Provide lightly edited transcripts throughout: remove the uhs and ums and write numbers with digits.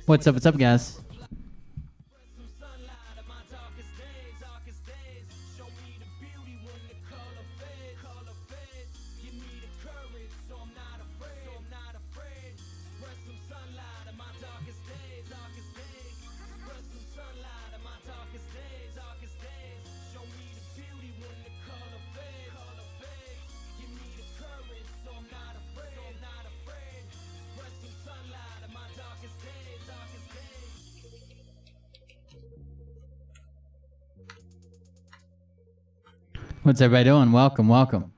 What's up? What's up, guys? What's everybody doing? Welcome, welcome.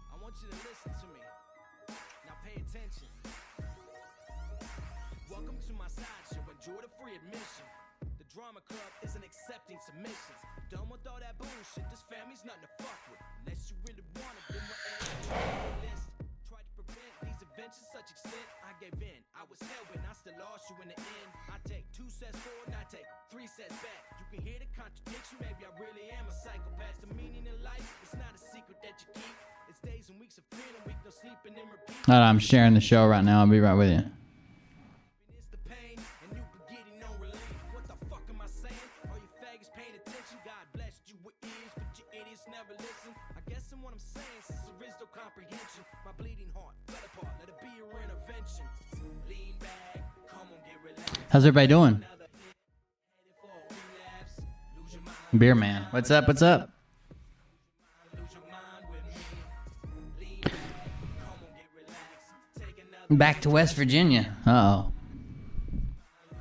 I want you to listen to me. Now pay attention. Welcome to my sideshow. Enjoy the free admission. The drama club isn't accepting submissions. Done with all that bullshit. This family's nothing to fuck with. Unless you really want it, then we're list. Tried to prevent these events to such extent. I gave in. I was hell-bent. I still lost you in the end. I take 2 sets forward and I take 3 sets back. You can hear the contradiction. Maybe I really am a psychopath. The meaning in life, it's not a secret that you keep. It's days and weeks of fear and week, no sleeping and repeat. All right, I'm sharing the show right now. I'll be right with you. It's the pain and you be getting no relief. What the fuck am I saying? All you faggots paying attention. God blessed you with ears, but you idiots never listen. I guess in what I'm saying, since there is no comprehension, my bleeding heart fell apart. Let it be your intervention. Lean back, come on, get relaxed. How's everybody doing? Another hit, headed for a relapse. Lose your mind. Beer man. What's up? What's up? Lose your mind with me. Lean back, come on, get relaxed. Take another Back to West Virginia. Uh-oh.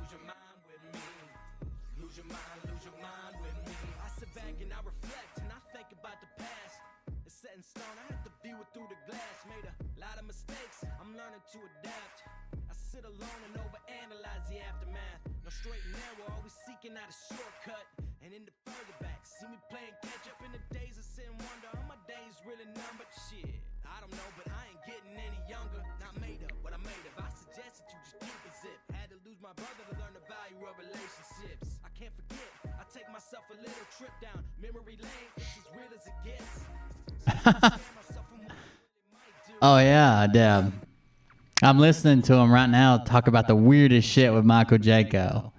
lose your mind with me. Lose your mind with me. I sit back and I reflect and I think about the past. It's set in stone, I have to view it through the glass. Made a lot of mistakes, I'm learning to adapt. I sit alone and overanalyze the aftermath. No straight and narrow, always seeking out a shortcut. And in the further back, see me playing catch up in the days I sit and wonder, are my days really numbered? Shit, I don't know, but I ain't getting any younger. Not made up what I made of. I suggested you just keep it zip. Had to lose my brother to learn the value of relationships. I can't forget, I take myself a little trip down memory lane. It's as real as it gets. Oh, yeah, Deb. I'm listening to him right now talk about the weirdest shit with Michael Jaco.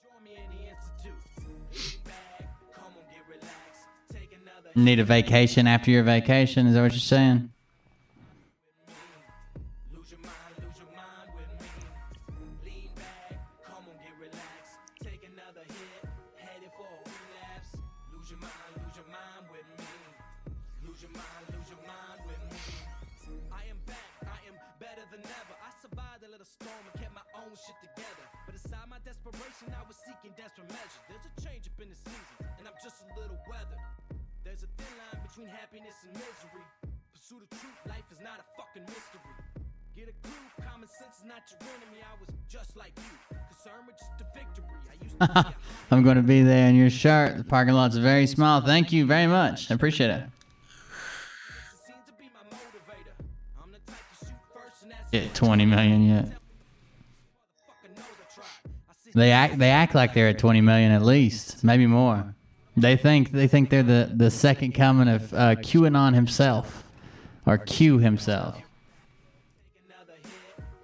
Join me in the institute. Lean back, come on, get relaxed. Take another Need a vacation after your vacation? Is that what you're saying? lose your mind with me. Lean back, come on, get relaxed. Take another hit, headed for a relapse. Lose your mind with me. Lose your mind with me. I am back, I am better than ever. I survived a little storm and kept my own shit together. But aside my desperation, I was seeking desperate measures. There's a change up in the seasons, and I'm just a little weathered. There's a thin line between happiness and misery. Pursue the truth, life is not a fucking mystery. Get a clue, common sense is not your enemy. I was just like you, concerned with just the victory. I used to be a I'm going to be there in your shirt. The parking lot's very small. Thank you very much. I appreciate it. seems to be my motivator. I'm the type to shoot first and that's Get 20 million yet. motherfucker knows I tried. I see They act like they're at 20 million at least, maybe more. They think they're the second coming of QAnon himself, or Q himself. take another hit,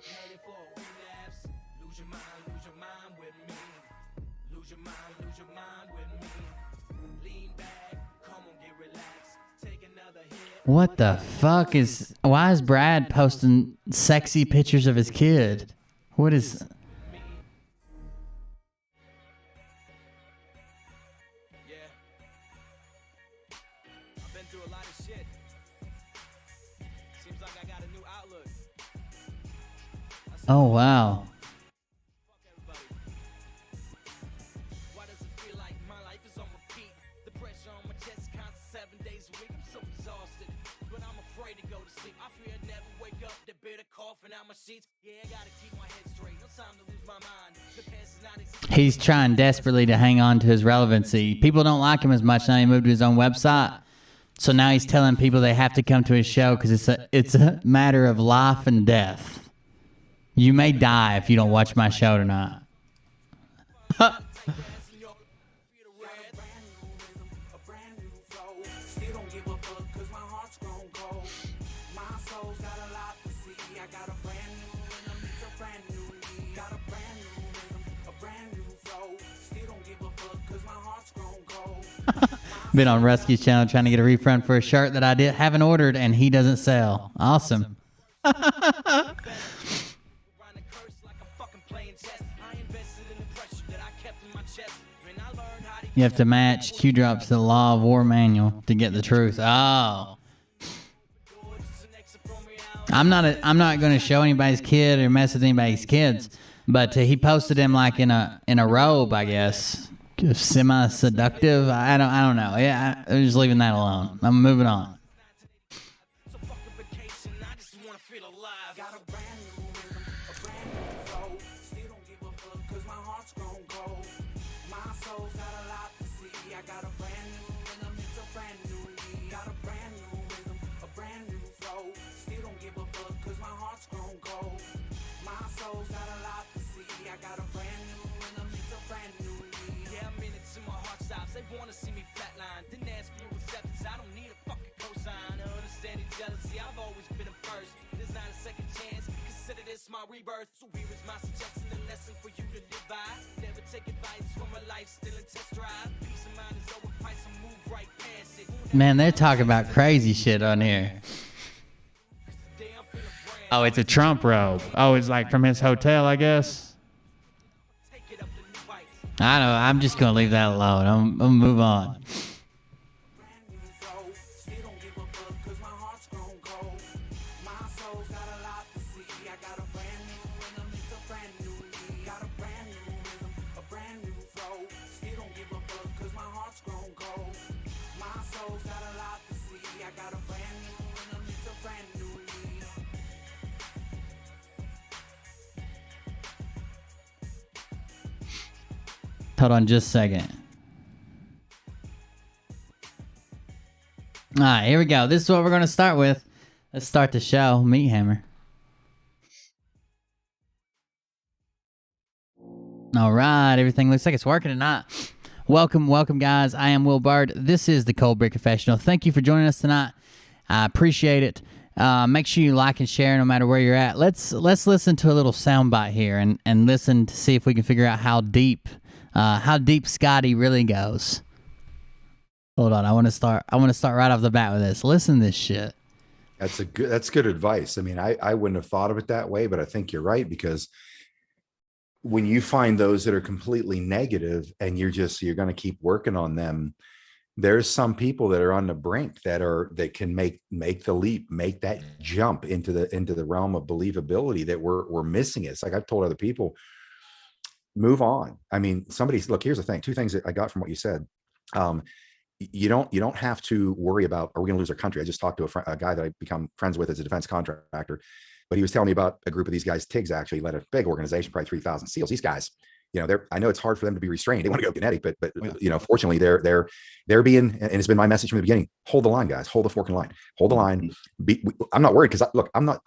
headed for a relapse. Lose your mind with me. Lose your mind with me. Lean back, come on, get relaxed. Take another hit. What the fuck is? Why is Brad posting sexy pictures of his kid? What is? Yeah. I've been through a lot of shit. Seems like I got a new outlook. Oh wow. Fuck everybody. Why does it feel like my life is on repeat? The pressure on my chest is constant 7 days a week. I'm so exhausted, but I'm afraid to go to sleep. I fear I'd never wake up. The bitter coughing out my sheets. Yeah, I gotta keep my head straight. No time to lose my mind. The past is not existing. He's trying desperately to hang on to his relevancy. People don't like him as much now. He moved to his own website, so now he's telling people they have to come to his show because it's a matter of life and death. You may die if you don't watch my show tonight. Been on Rusky's channel trying to get a refund for a shirt that I haven't ordered, and he doesn't sell. Awesome. You have to match Q drops to the Law of War manual to get the truth. Oh. I'm not going to show anybody's kid or mess with anybody's kids, but he posted him like in a robe, I guess, semi seductive. I don't know. Yeah, I'm just leaving that alone. I'm moving on. My rebirth, so here is my suggestion, a lesson for you to live by. Never take advice from a life still in test drive. Peace of mind is overpriced, so move right past it. Man, they're talking about crazy shit on here. Oh, it's a Trump robe. Oh, it's like from his hotel, I guess. I don't know. I'm just gonna leave that alone. I'm gonna move on. Hold on just a second. All right, here we go. This is what we're going to start with. Let's start the show. Meat Hammer. All right, everything looks like it's working tonight. Welcome, guys. I am Will Bard. This is the Cold Beer Confessional. Thank you for joining us tonight. I appreciate it. Make sure you like and share no matter where you're at. Let's listen to a little soundbite here and listen to see if we can figure out how deep Scotty really goes. Hold on, I want to start right off the bat with this. Listen to this shit. That's good advice. I mean, I wouldn't have thought of it that way, but I think you're right, because when you find those that are completely negative and you're going to keep working on them, there's some people that are on the brink that can make the leap, make that jump into the realm of believability that we're missing. It's like I've told other people, move on. I mean, look, here's the thing. Two things that I got from what you said. You don't have to worry about, are we going to lose our country? I just talked to a guy that I become friends with as a defense contractor, but he was telling me about a group of these guys. TIGs actually led a big organization, probably 3,000 SEALs. These guys, I know it's hard for them to be restrained. They want to go kinetic, but fortunately they're being, and it's been my message from the beginning, hold the line, guys, hold the forking line, hold the line. I'm not worried, because look, I'm not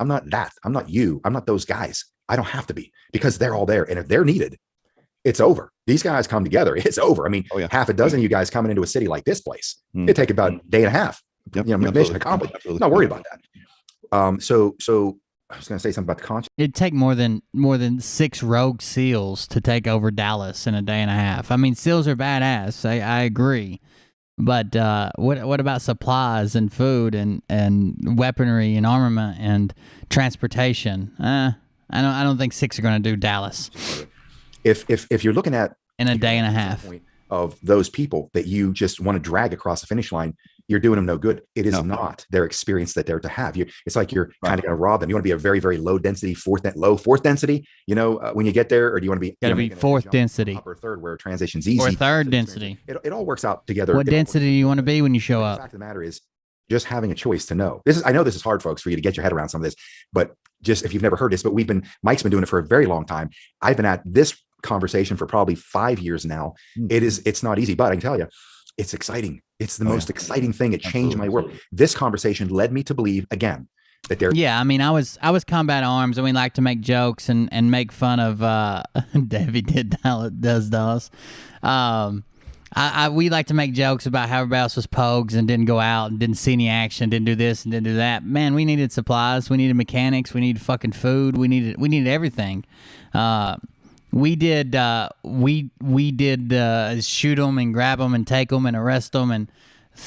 you. I'm not those guys. I don't have to be, because they're all there. And if they're needed, it's over. These guys come together, it's over. I mean, half a dozen of you guys coming into a city like this place, it'd take about a day and a half. Mission accomplished. I'm not worried about that. So I was going to say something about the conscience. It'd take more than 6 rogue SEALs to take over Dallas in a day and a half. I mean, SEALs are badass. I agree. But what about supplies and food and weaponry and armament and transportation? I don't think 6 are going to do Dallas. If you're looking at in a day and a half of those people that you just want to drag across the finish line, you're doing them no good. It is not their experience that they're to have. It's like you're kind of going to rob them. You want to be a very, very low density, fourth density, when you get there, or do you want to be, got to be fourth density or third, where transition's easy, or third density? It all works out together. What density do you want to be when you show up? The fact of the matter is just having a choice to know. I know this is hard, folks, for you to get your head around some of this, but just if you've never heard this, but Mike's been doing it for a very long time. I've been at this conversation for probably 5 years now. It's not easy, but I can tell you, it's exciting. It's the most exciting thing. It changed my world. This conversation led me to believe again that there. Yeah, I mean, I was combat arms, and we like to make jokes and make fun of Debbie does Dallas. We like to make jokes about how everybody else was pogues and didn't go out and didn't see any action, didn't do this and didn't do that. Man, we needed supplies, we needed mechanics, we needed fucking food, we needed everything. We did shoot them and grab them and take them and arrest them, and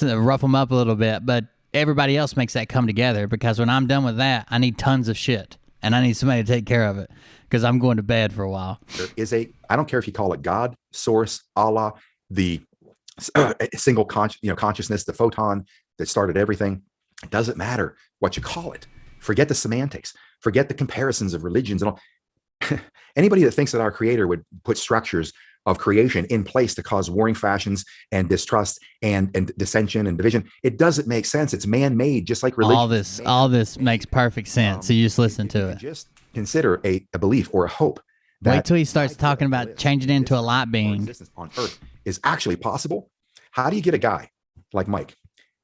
rough them up a little bit, but everybody else makes that come together, because when I'm done with that, I need tons of shit and I need somebody to take care of it, because I'm going to bed for a while. There is I don't care if you call it God, source, Allah, the single consciousness, the photon that started everything. It doesn't matter what you call it. Forget the semantics, forget the comparisons of religions and all. Anybody that thinks that our creator would put structures of creation in place to cause warring fashions and distrust and dissension and division, it doesn't make sense. It's man-made, just like religion. All this makes perfect sense. So you just listen to it. Just consider a belief or a hope. Wait till he starts talking about changing into a light being. Existence on Earth is actually possible. How do you get a guy like Mike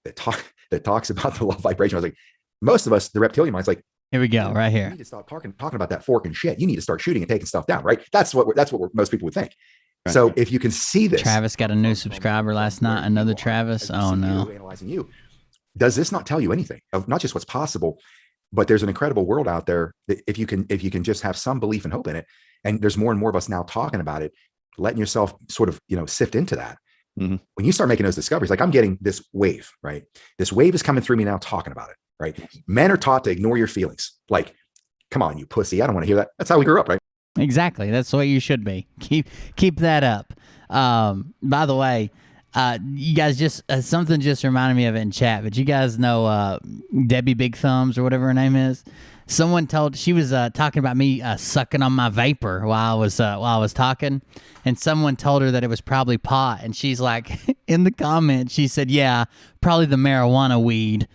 that talks about the love vibration? I was like, most of us, the reptilian mind's like, here we go, right you here. need to stop talking about that fork and shit. You need to start shooting and taking stuff down, right? That's what most people would think. Right. So if you can see this, Travis got a new subscriber last night. Another Travis. Oh no! Analyzing you, does this not tell you anything of not just what's possible, but there's an incredible world out there that if you can just have some belief and hope in it, and there's more and more of us now talking about it, letting yourself sort of sift into that. Mm-hmm. When you start making those discoveries, like I'm getting this wave, right? This wave is coming through me now, talking about it, right? Men are taught to ignore your feelings. Like, come on, you pussy. I don't want to hear that. That's how we grew up, right? Exactly. That's the way you should be. Keep that up. By the way, you guys just something just reminded me of it in chat. But you guys know Debbie Big Thumbs or whatever her name is. Someone she was talking about me sucking on my vapor while I was talking, and someone told her that it was probably pot, and she's like, in the comments, she said, "Yeah, probably the marijuana weed."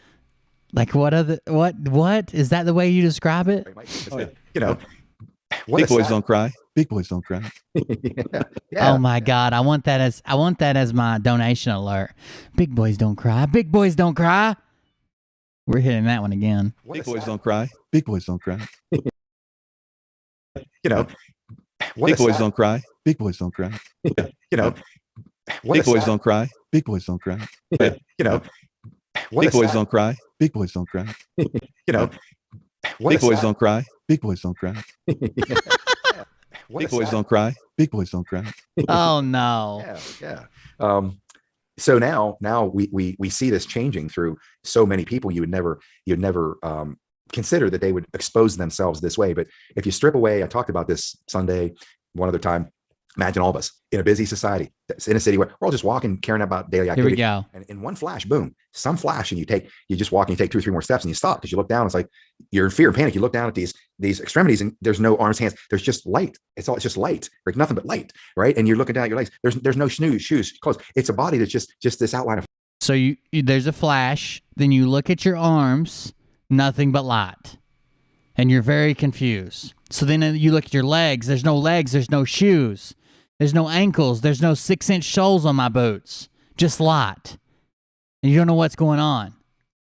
Like, what is that the way you describe it? Big boys don't cry. Big boys don't cry. Yeah. Oh my God, I want that as my donation alert. Big boys don't cry. Big boys don't cry. We're hitting that one again. Big boys don't cry. Big boys don't cry. Big boys don't cry. Big boys don't cry. Big boys don't cry. Big boys don't cry. Big boys don't cry. Big boys don't cry. Big boys don't cry. Big boys don't cry. Big boys don't cry. Big boys don't cry. Oh no. Yeah. So now we see this changing through so many people. You'd never consider that they would expose themselves this way. But if you strip away, I talked about this Sunday, one other time. Imagine all of us in a busy society, in a city where we're all just walking, caring about daily activity. Here we go. And in one flash, boom, some flash, and you just walk and you take 2 or 3 more steps and you stop because you look down. It's like you're in fear and panic. You look down at these extremities and there's no arms, hands. There's just light. It's just light, like nothing but light, right? And you're looking down at your legs. There's no shoes, clothes. It's a body that's just this outline of. So there's a flash. Then you look at your arms, nothing but light, and you're very confused. So then you look at your legs. There's no legs. There's no shoes. There's no ankles. There's no 6-inch soles on my boots. Just light. And you don't know what's going on.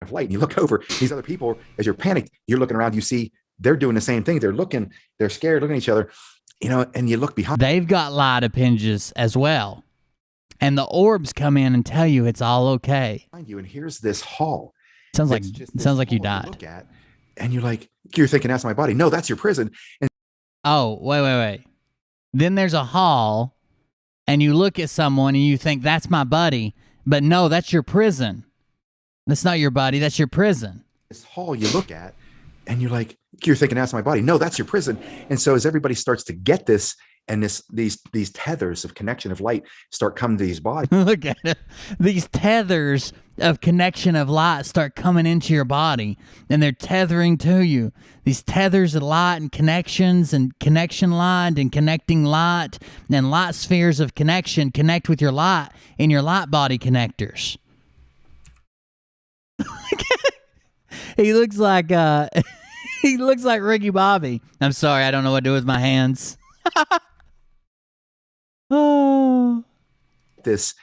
Of light. And you look over these other people as you're panicked. You're looking around. You see they're doing the same thing. They're scared, looking at each other, and you look behind. They've got light apppendages as well. And the orbs come in and tell you it's all okay. Behind you, and here's this hall. Sounds like you died. You look at, and you're thinking, that's my body. No, that's your prison. And oh, wait. Then there's a hall, and you look at someone and you think, that's my buddy. But no, that's your prison. That's not your buddy. That's your prison. This hall you look at, and you're thinking, that's my body. No, that's your prison. And so as everybody starts to get this, and these tethers of connection of light start coming to these bodies. Look at it. These tethers of connection of light start coming into your body, and they're tethering to you. These tethers of light and connections and connection light and connecting light and light spheres of connection connect with your light in your light body connectors. He looks like Ricky Bobby. I'm sorry, I don't know what to do with my hands. Oh. These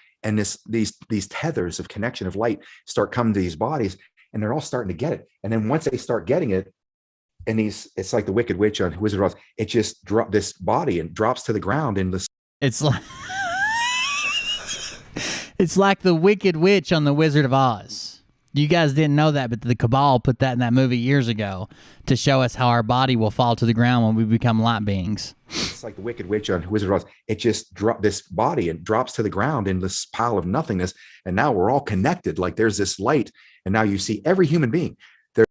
tethers of connection of light start coming to these bodies, and they're all starting to get it. And then once they start getting it, and it's like the Wicked Witch on Wizard of Oz. It just drops this body and drops to the ground in this. It's like the Wicked Witch on the Wizard of Oz. You guys didn't know that, but the Cabal put that in that movie years ago to show us how our body will fall to the ground when we become light beings. just like the Wicked Witch on Wizard of Oz. It just dropped this body and drops to the ground in this pile of nothingness. And now we're all connected. Like there's this light. And now you see every human being.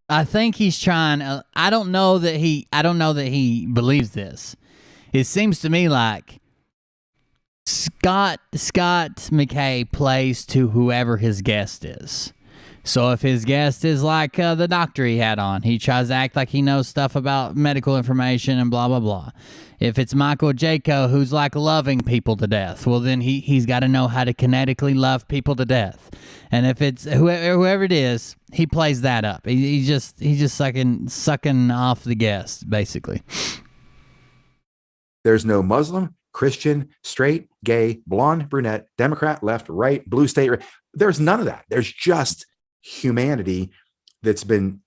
I think he's trying. I don't know that he believes this. It seems to me like Scott McKay plays to whoever his guest is. So if his guest is like the doctor he had on, he tries to act like he knows stuff about medical information and blah, blah, blah. If it's Michael Jaco, who's like loving people to death, well, then he's got to know how to kinetically love people to death. And if it's whoever it is, he plays that up. He's just sucking off the guest, basically. There's no Muslim, Christian, straight, gay, blonde, brunette, Democrat, left, right, blue state. Right. There's none of that. There's just humanity that's been,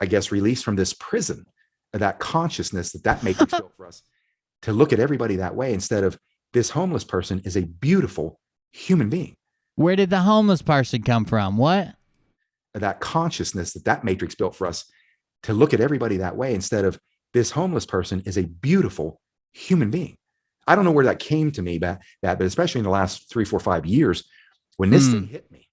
I guess, released from this prison of that consciousness that matrix built for us to look at everybody that way instead of this homeless person is a beautiful human being. Where did the homeless person come from? What? That consciousness that matrix built for us to look at everybody that way instead of this homeless person is a beautiful human being. I don't know where that came to me, but especially in the last 3, 4, 5 years, when this thing hit me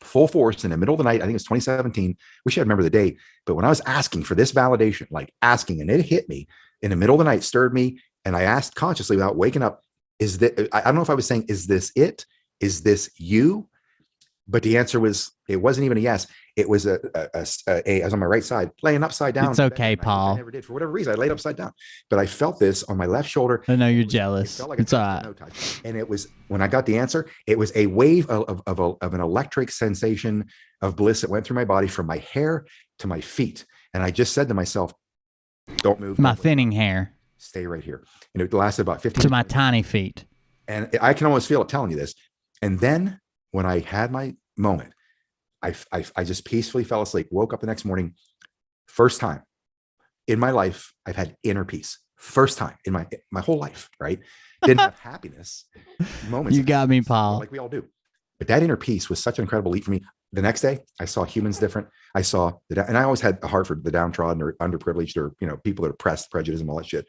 full force in the middle of the night, I think it was 2017. Wish I remember the date, but when I was asking for this validation, like asking, and it hit me in the middle of the night, stirred me, and I asked consciously without waking up, is that, I don't know if I was saying, is this it? Is this you? But the answer was, it wasn't even a yes. It was I was on my right side, laying upside down. It's okay, Paul. I never did. For whatever reason, I laid upside down. But I felt this on my left shoulder. I know you're jealous. It felt like it's all right. no touch. And it was, when I got the answer, it was a wave of an electric sensation of bliss that went through my body from my hair to my feet. And I just said to myself, don't move. My thinning hair. Stay right here. And it lasted about 15 to my tiny feet. And I can almost feel it telling you this. And then when I had my moment, I just peacefully fell asleep, woke up the next morning. First time in my life, I've had inner peace. First time in my whole life, right? Didn't have happiness moments. You got me, Paul. Like we all do. But that inner peace was such an incredible leap for me. The next day, I saw humans different. I saw that, and I always had a heart for the downtrodden or underprivileged or, people that are oppressed, prejudice and all that shit.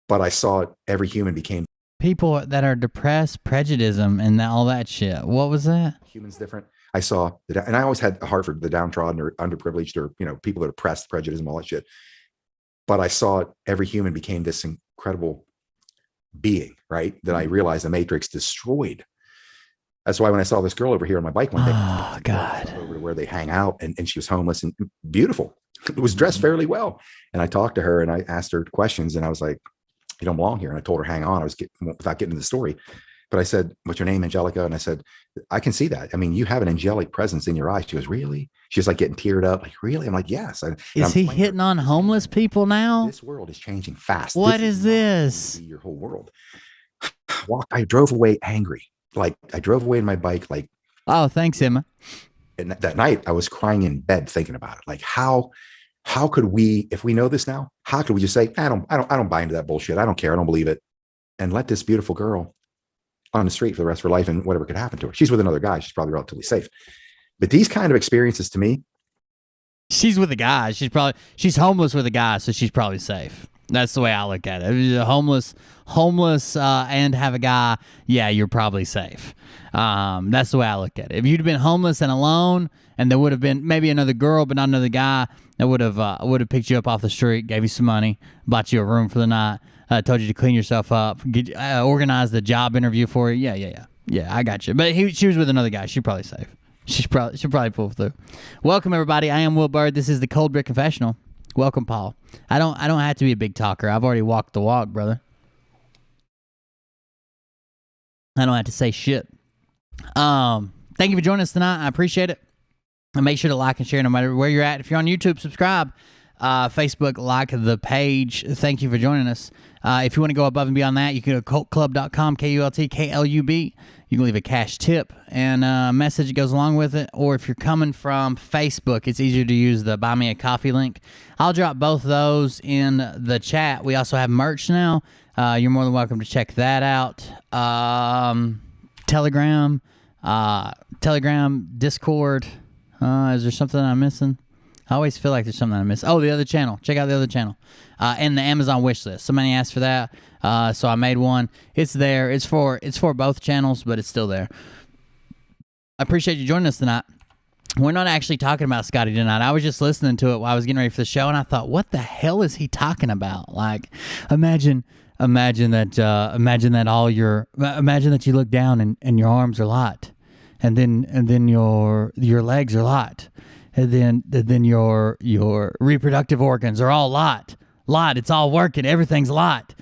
But I saw every human became people that are depressed, prejudice, and all that shit. What was that? Humans different. I saw that, and I always had a heart for the downtrodden or underprivileged or, people that are oppressed, prejudice and all that shit. But I saw every human became this incredible being, right? That I realized the matrix destroyed. That's why when I saw this girl over here on my bike one day, oh God, over to where they hang out, and she was homeless and beautiful. It was dressed fairly well. And I talked to her and I asked her questions and I was like, you don't belong here. And I told her, hang on. Without getting into the story, but I said, what's your name, Angelica? And I said, I can see that. I mean, you have an angelic presence in your eyes. She goes, really? She's like getting teared up. Like, really? I'm like, yes. Is he hitting on homeless people now? This world is changing fast. What is this? Your whole world. I drove away angry. Like I drove away in my bike. Like, oh, thanks, Emma. And that night I was crying in bed thinking about it. Like how could we, if we know this now, how could we just say, I don't buy into that bullshit. I don't care. I don't believe it. And let this beautiful girl on the street for the rest of her life and whatever could happen to her. She's with another guy. She's probably relatively safe. But these kind of experiences to me. She's with a guy. She's homeless with a guy. So she's probably safe. That's the way I look at it. If you're homeless, and have a guy. Yeah, you're probably safe. That's the way I look at it. If you'd have been homeless and alone, and there would have been maybe another girl, but not another guy, that would have picked you up off the street, gave you some money, bought you a room for the night, told you to clean yourself up, organized the job interview for you. Yeah, I got you. But she was with another guy. She's probably safe. She'll probably pull through. Welcome everybody. I am Will Bird. This is the Cold Brick Confessional. Welcome, Paul. I don't have to be a big talker. I've already walked the walk, brother. I don't have to say shit. Thank you for joining us tonight. I appreciate it. And make sure to like and share no matter where you're at. If you're on YouTube, subscribe. Facebook, like the page. Thank you for joining us. If you want to go above and beyond that, you can go to cultclub.com, KULTKLUB. You can leave a cash tip and a message that goes along with it. Or if you're coming from Facebook, it's easier to use the Buy Me a Coffee link. I'll drop both those in the chat. We also have merch now. You're more than welcome to check that out. Telegram, Discord. Is there something I'm missing? I always feel like there's something I miss. Oh, the other channel. Check out the other channel. And the Amazon wish list. Somebody asked for that, so I made one. It's there. It's for both channels, but it's still there. I appreciate you joining us tonight. We're not actually talking about Scotty tonight. I was just listening to it while I was getting ready for the show, and I thought, what the hell is he talking about? Like, imagine that you look down and your arms are light, and then your legs are light, and then your reproductive organs are all light. It's all working. Everything's light.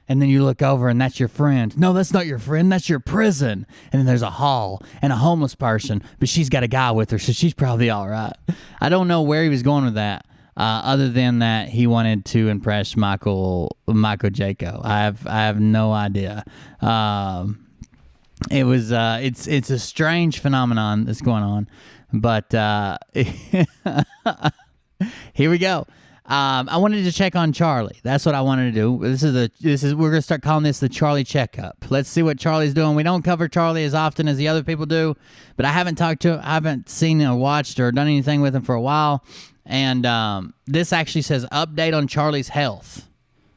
And then you look over and that's your friend. No, that's not your friend. That's your prison. And then there's a hall and a homeless person, but she's got a guy with her, so she's probably all right. I don't know where he was going with that, other than that he wanted to impress Michael Jaco. I have no idea. It's a strange phenomenon that's going on, but here we go. I wanted to check on Charlie. That's what I wanted to do. We're gonna start calling this the Charlie checkup. Let's see what Charlie's doing. We don't cover Charlie as often as the other people do, but I haven't seen or watched or done anything with him for a while. And this actually says update on Charlie's health,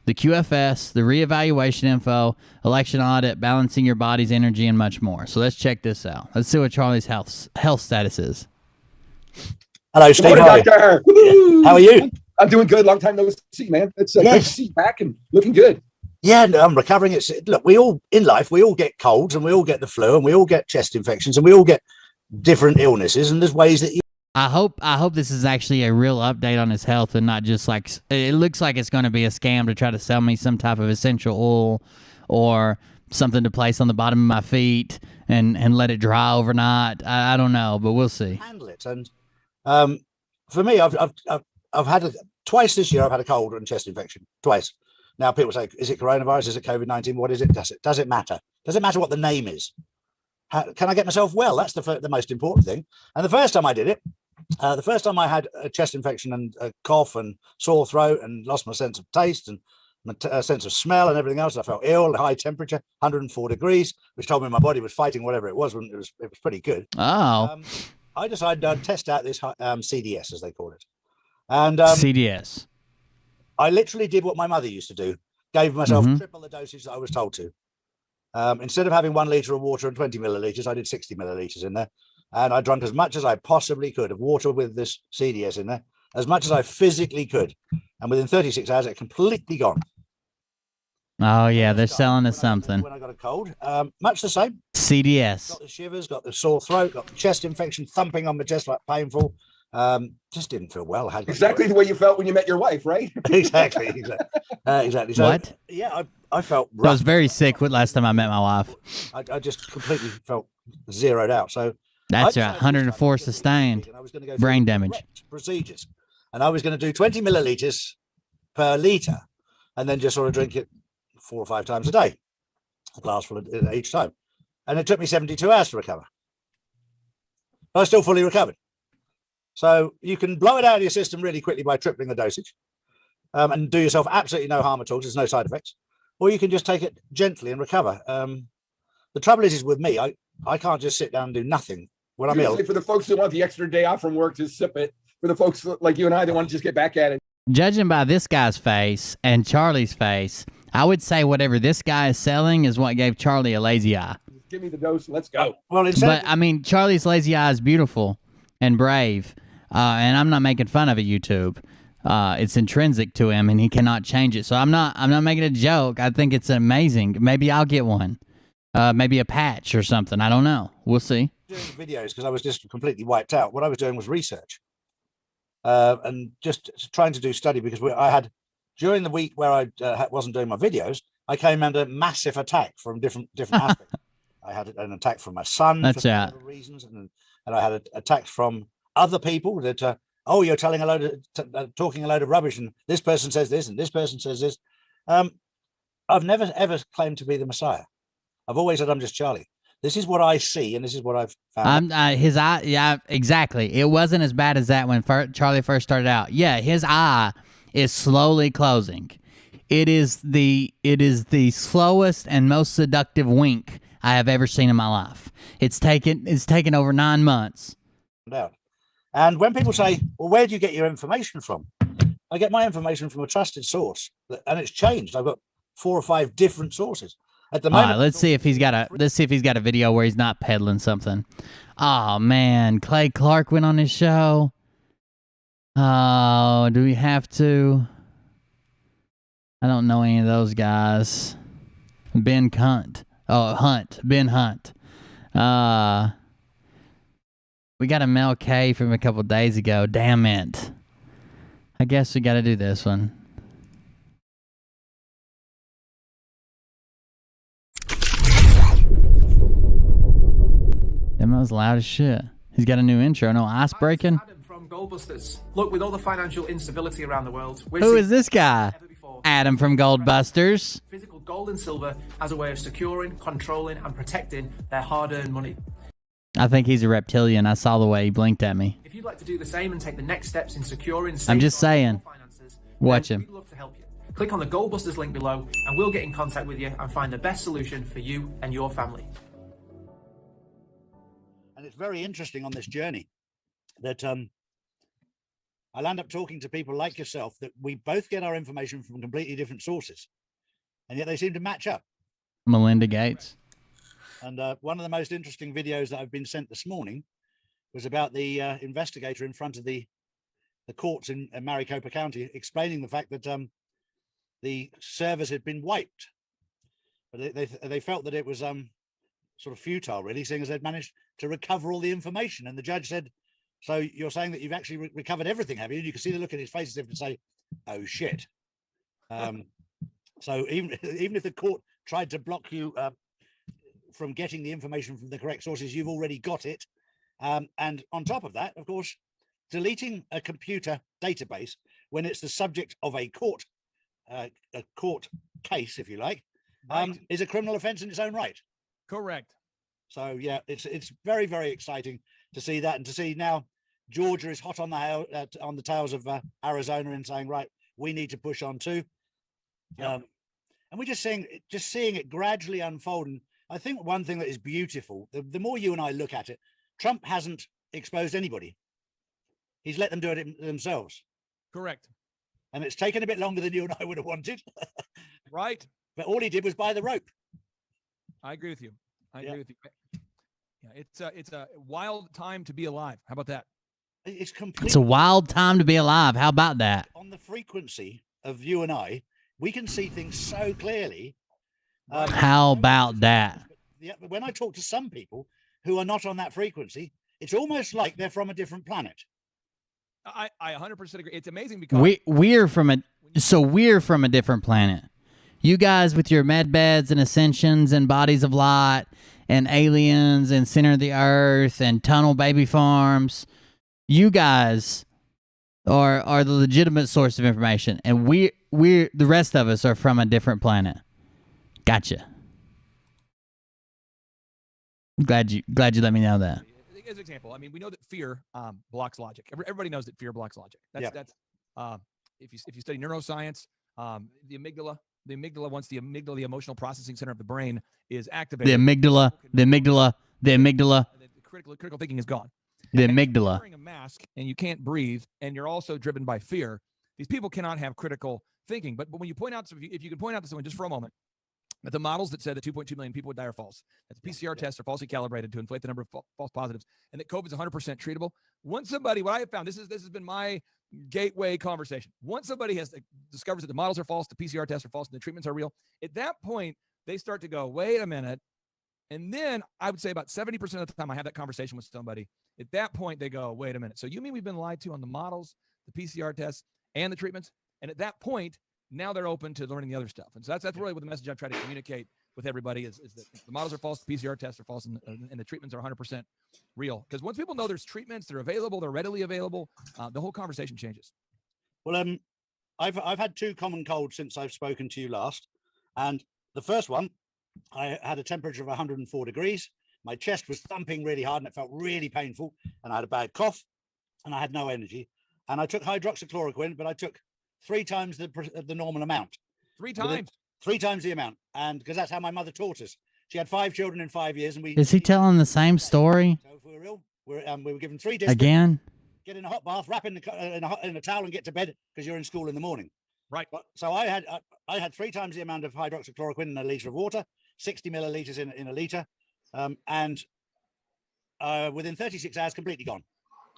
the QFS, the reevaluation info, election audit, balancing your body's energy, and much more. So let's check this out. Let's see what Charlie's health status is. Hello, Steve. Doctor. How are you? I'm doing good. Long time no see, man. It's great to see you back and looking good. Yeah, no, I'm recovering. Look, we all in life, we all get colds and we all get the flu and we all get chest infections and we all get different illnesses. And there's ways that I hope this is actually a real update on his health and not just like it looks like it's going to be a scam to try to sell me some type of essential oil or something to place on the bottom of my feet and let it dry overnight. I don't know, but we'll see. Handle it. And for me, I've had twice this year. I've had a cold and chest infection twice. Now people say, "Is it coronavirus? Is it COVID-19? What is it? Does it matter? Does it matter what the name is? Can I get myself well? That's the most important thing." And the first time I did it, the first time I had a chest infection and a cough and sore throat and lost my sense of taste and my sense of smell and everything else. I felt ill, high temperature, 104 degrees, which told me my body was fighting whatever it was. When it was pretty good. Oh. I decided I'd test out this CDS, as they call it. And CDS. I literally did what my mother used to do. Gave myself triple the dosage that I was told to. Instead of having 1 liter of water and 20 milliliters, I did 60 milliliters in there. And I drank as much as I possibly could of water with this CDS in there, as much as I physically could. And within 36 hours, it completely gone. Oh, yeah, they're selling us something. When I got a cold, much the same. CDS. Got the shivers, got the sore throat, got the chest infection, thumping on my chest, like painful. Just didn't feel well. Had exactly the way you felt when you met your wife, right? Exactly. So, what? Yeah, I felt rough. I was very sick last time I met my wife. I just completely felt zeroed out. So that's 104 sustained brain damage procedures, and I was going to do 20 milliliters per liter, and then just sort of drink it 4 or 5 times a day, a glass full each time, and it took me 72 hours to recover. I was still fully recovered. So you can blow it out of your system really quickly by tripling the dosage, and do yourself absolutely no harm at all. There's no side effects, or you can just take it gently and recover. The trouble is with me, I can't just sit down and do nothing when I'm ill. For the folks who want the extra day off from work to sip it, for the folks like you and I that want to just get back at it. Judging by this guy's face and Charlie's face, I would say whatever this guy is selling is what gave Charlie a lazy eye. Give me the dose. Let's go. Well, but I mean, Charlie's lazy eye is beautiful and brave. And I'm not making fun of it, YouTube. It's intrinsic to him, and he cannot change it. So I'm not making a joke. I think it's amazing. Maybe I'll get one. Maybe a patch or something. I don't know. We'll see. Doing videos because I was just completely wiped out. What I was doing was research, and just trying to do study because I had during the week where I wasn't doing my videos, I came under massive attack from different aspects. I had an attack from my son for several reasons, and I had attacks from other people that you're telling talking a load of rubbish, and this person says this and this person says this. I've never ever claimed to be the Messiah. I've always said I'm just Charlie. This is what I see, and this is what I've found. His eye, yeah, exactly. It wasn't as bad as that when Charlie first started out. Yeah, his eye is slowly closing. It is the slowest and most seductive wink I have ever seen in my life. It's taken over 9 months. Out. And when people say, well, where do you get your information from? I get my information from a trusted source, and it's changed. I've got 4 or 5 different sources. At the All moment, right, let's see if he's got a video where he's not peddling something. Oh man, Clay Clark went on his show. Oh, do we have to? I don't know any of those guys. Ben Hunt. Ben Hunt. We got a Mel K from a couple days ago. Damn it. I guess we got to do this one. That was loud as shit. He's got a new intro. No ice breaking. Adam from Goldbusters. Look, with all the financial instability around the world, Who is this guy? Adam from Goldbusters. Physical gold and silver as a way of securing, controlling, and protecting their hard-earned money. I think he's a reptilian. I saw the way he blinked at me. If you'd like to do the same and take the next steps in securing, I'm just saying. finances, Watch then him. We'd love to help you. Click on the Goldbusters link below, and we'll get in contact with you and find the best solution for you and your family. and it's very interesting on this journey that I'll end up talking to people like yourself that we both get our information from completely different sources, and yet they seem to match up. Melinda Gates. And one of the most interesting videos that I've been sent this morning was about the investigator in front of the courts in Maricopa County explaining the fact that the servers had been wiped, but they felt that it was sort of futile, really, seeing as they'd managed to recover all the information. And the judge said, "So you're saying that you've actually recovered everything, have you?" And you can see the look in his face as if to say, "Oh shit." So even if the court tried to block you from getting the information from the correct sources, you've already got it. And on top of that, of course, deleting a computer database when it's the subject of a court case, if you like, is a criminal offense in its own right. Correct. So yeah, it's very, very exciting to see that, and to see now Georgia is hot on the tails of Arizona and saying, right, we need to push on too. Yep. And we're just seeing it gradually unfold. And I think one thing that is beautiful, the more you and I look at it, Trump hasn't exposed anybody. He's let them do it themselves. Correct. And it's taken a bit longer than you and I would have wanted. Right. But all he did was buy the rope. I agree with you. I agree with you. Yeah, it's a wild time to be alive. How about that? It's completely. It's a wild time to be alive. How about that? On the frequency of you and I, we can see things so clearly. How about that? Yeah, but when I talk to some people who are not on that frequency, it's almost like they're from a different planet. I 100% agree. It's amazing because we're from a different planet. You guys with your med beds and ascensions and bodies of light and aliens and center of the earth and tunnel baby farms, you guys are the legitimate source of information, and we're the rest of us are from a different planet. Gotcha. Glad you let me know that. As an example, I mean, we know that fear blocks logic. Everybody knows that fear blocks logic. That's if you study neuroscience, the amygdala, once the emotional processing center of the brain is activated, the amygdala, critical thinking is gone. The and amygdala. If you're wearing a mask and you can't breathe, and you're also driven by fear, these people cannot have critical thinking. But when you point out, if you can point out to someone just for a moment, that the models that said that 2.2 million people would die are false, that the PCR tests are falsely calibrated to inflate the number of false positives, and that COVID is 100% treatable. Once somebody, what I have found, this has been my gateway conversation. Once somebody discovers that the models are false, the PCR tests are false, and the treatments are real, at that point, they start to go, wait a minute. And then I would say about 70% of the time I have that conversation with somebody, at that point, they go, wait a minute. So you mean we've been lied to on the models, the PCR tests, and the treatments? And at that point, now they're open to learning the other stuff. And so that's really what the message I'm trying to communicate with everybody is that the models are false, the PCR tests are false, and the treatments are 100% real. Because once people know there's treatments, they're available, they're readily available, the whole conversation changes. Well, I've had 2 common colds since I've spoken to you last. And the first one, I had a temperature of 104 degrees. My chest was thumping really hard and it felt really painful. And I had a bad cough and I had no energy. And I took hydroxychloroquine, but I took 3 times the normal amount. 3 times? 3 times the amount. And because that's how my mother taught us. She had 5 children in 5 years. And Is he telling the same story? So if we were ill, we were given 3 different. Again? get in a hot bath, wrap in a towel, and get to bed because you're in school in the morning. Right. So I had 3 times the amount of hydroxychloroquine in a liter of water, 60 milliliters in a liter, and within 36 hours, completely gone.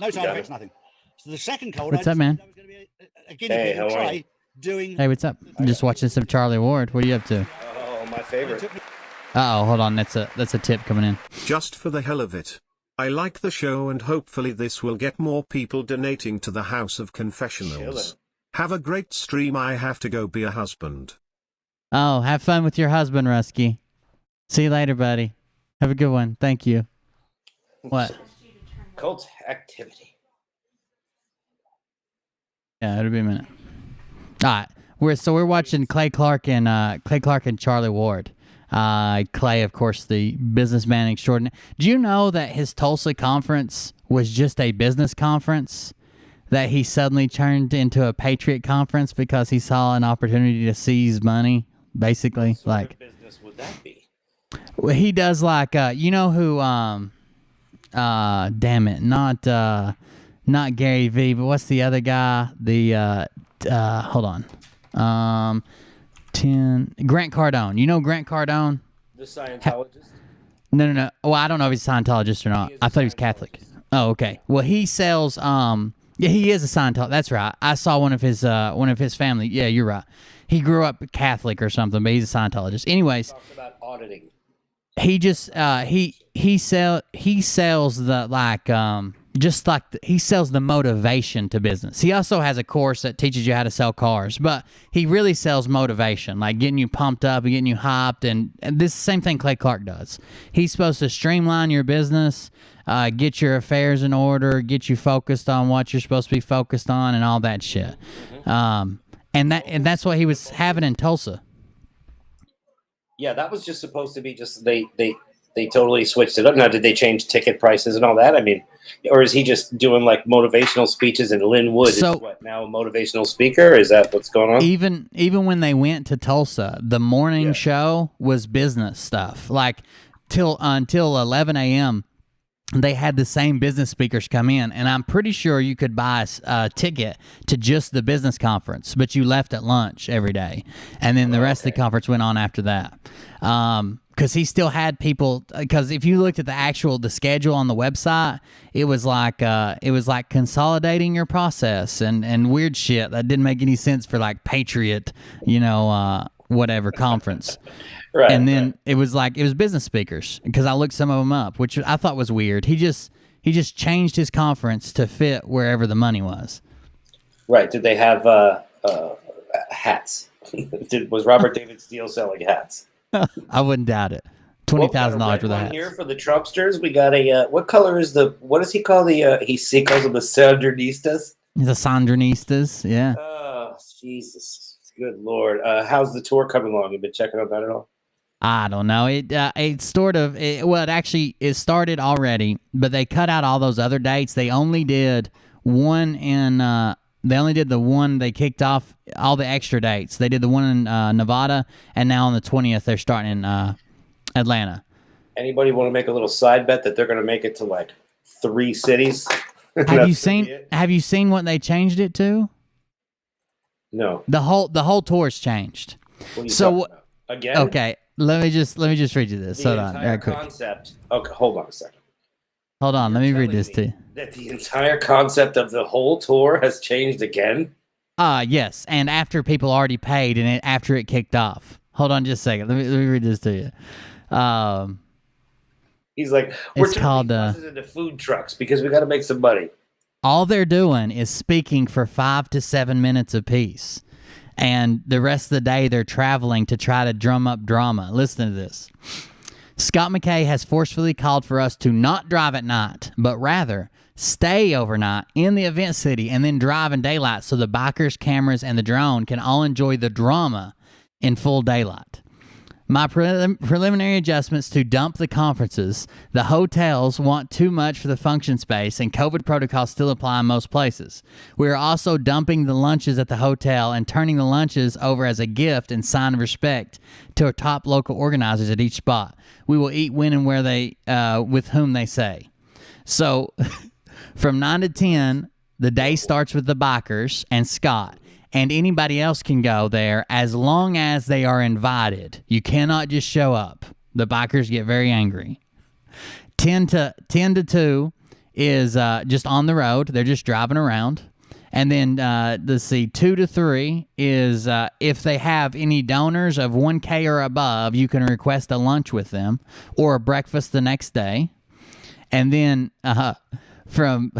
No side effects, nothing. So the second cold, What's up, man? I was going to be a guinea pig and try doing. Hey, what's up? I'm just watching some Charlie Ward. What are you up to? Oh, my favorite. Uh-oh, hold on. That's a tip coming in. Just for the hell of it. I like the show and hopefully this will get more people donating to the House of Confessionals. Have a great stream. I have to go be a husband. Oh, have fun with your husband, Rusky. See you later, buddy. Have a good one. Thank you. What? Cult activity. Yeah, it'll be a minute. All right. We're watching Clay Clark and Charlie Ward. Clay, of course, the businessman extraordinary. Do you know that his Tulsa conference was just a business conference? That he suddenly turned into a patriot conference because he saw an opportunity to seize money, basically. What sort of business would that be? Well, he does like you know who damn it, not Gary Vee, but what's the other guy? The hold on. Grant Cardone. You know Grant Cardone? The Scientologist? No. Well, I don't know if he's a Scientologist or not. I thought he was Catholic. Oh, okay. Well, he sells yeah, he is a Scientologist. That's right. I saw one of his family. Yeah, you're right. He grew up Catholic or something, but he's a Scientologist. Anyways, Talks about auditing. he just he sells the he sells the motivation to business. He also has a course that teaches you how to sell cars, but he really sells motivation, like getting you pumped up and getting you hyped. And this is the same thing Clay Clark does. He's supposed to streamline your business, get your affairs in order, get you focused on what you're supposed to be focused on, and all that shit. And that's what he was having in Tulsa. Yeah, that was just supposed to be just they totally switched it up. Now, did they change ticket prices and all that? I mean, or is he just doing like motivational speeches? And Lynn Wood is what now a motivational speaker? Is that what's going on? Even when they went to Tulsa, the morning show was business stuff. Like until 11 a.m. they had the same business speakers come in, and I'm pretty sure you could buy a ticket to just the business conference, but you left at lunch every day, and then the rest of the conference went on after that. Because he still had people. Because if you looked at the schedule on the website, it was like consolidating your process and weird shit that didn't make any sense for like Patriot, whatever conference. Right. And then it was business speakers, because I looked some of them up, which I thought was weird. He just changed his conference to fit wherever the money was. Right. Did they have hats? Was Robert David Steele selling hats? I wouldn't doubt it. $20,000 worth of hats. Here for the Trumpsters, we got a. What color is what does he call the? He calls them the Sandinistas. The Sandinistas, yeah. Oh, Jesus, good Lord! How's the tour coming along? You been checking on that at all? I don't know. It started already, but they cut out all those other dates. They only did one in. They only did the one. They kicked off all the extra dates. They did the one in Nevada, and now on the 20th they're starting in Atlanta. Anybody want to make a little side bet that they're going to make it to like 3 cities? Have you seen what they changed it to? No. The whole tour's changed. What are you talking about? Again? Okay. Let me just read you this. Hold on. Entire concept. Okay, hold on a second. Hold on. Let me read this to you. That the entire concept of the whole tour has changed again? Yes. And after people already paid and after it kicked off. Hold on just a second. Let me read this to you. He's like, we're turning these buses into food trucks because we got to make some money. All they're doing is speaking for 5 to 7 minutes apiece. And the rest of the day, they're traveling to try to drum up drama. Listen to this. Scott McKay has forcefully called for us to not drive at night, but rather stay overnight in the event city and then drive in daylight so the bikers, cameras, and the drone can all enjoy the drama in full daylight. My preliminary adjustments to dump the conferences. The hotels want too much for the function space, and COVID protocols still apply in most places. We are also dumping the lunches at the hotel and turning the lunches over as a gift and sign of respect to our top local organizers at each spot. We will eat when and where with whom they say. So from 9 to 10, The day starts with the bikers and Scott, and anybody else can go there as long as they are invited. You cannot just show up. The bikers get very angry. 10 to 2 is just on the road. They're just driving around. And then, let's see, 2 to 3 is if they have any donors of 1K or above, you can request a lunch with them or a breakfast the next day. And then from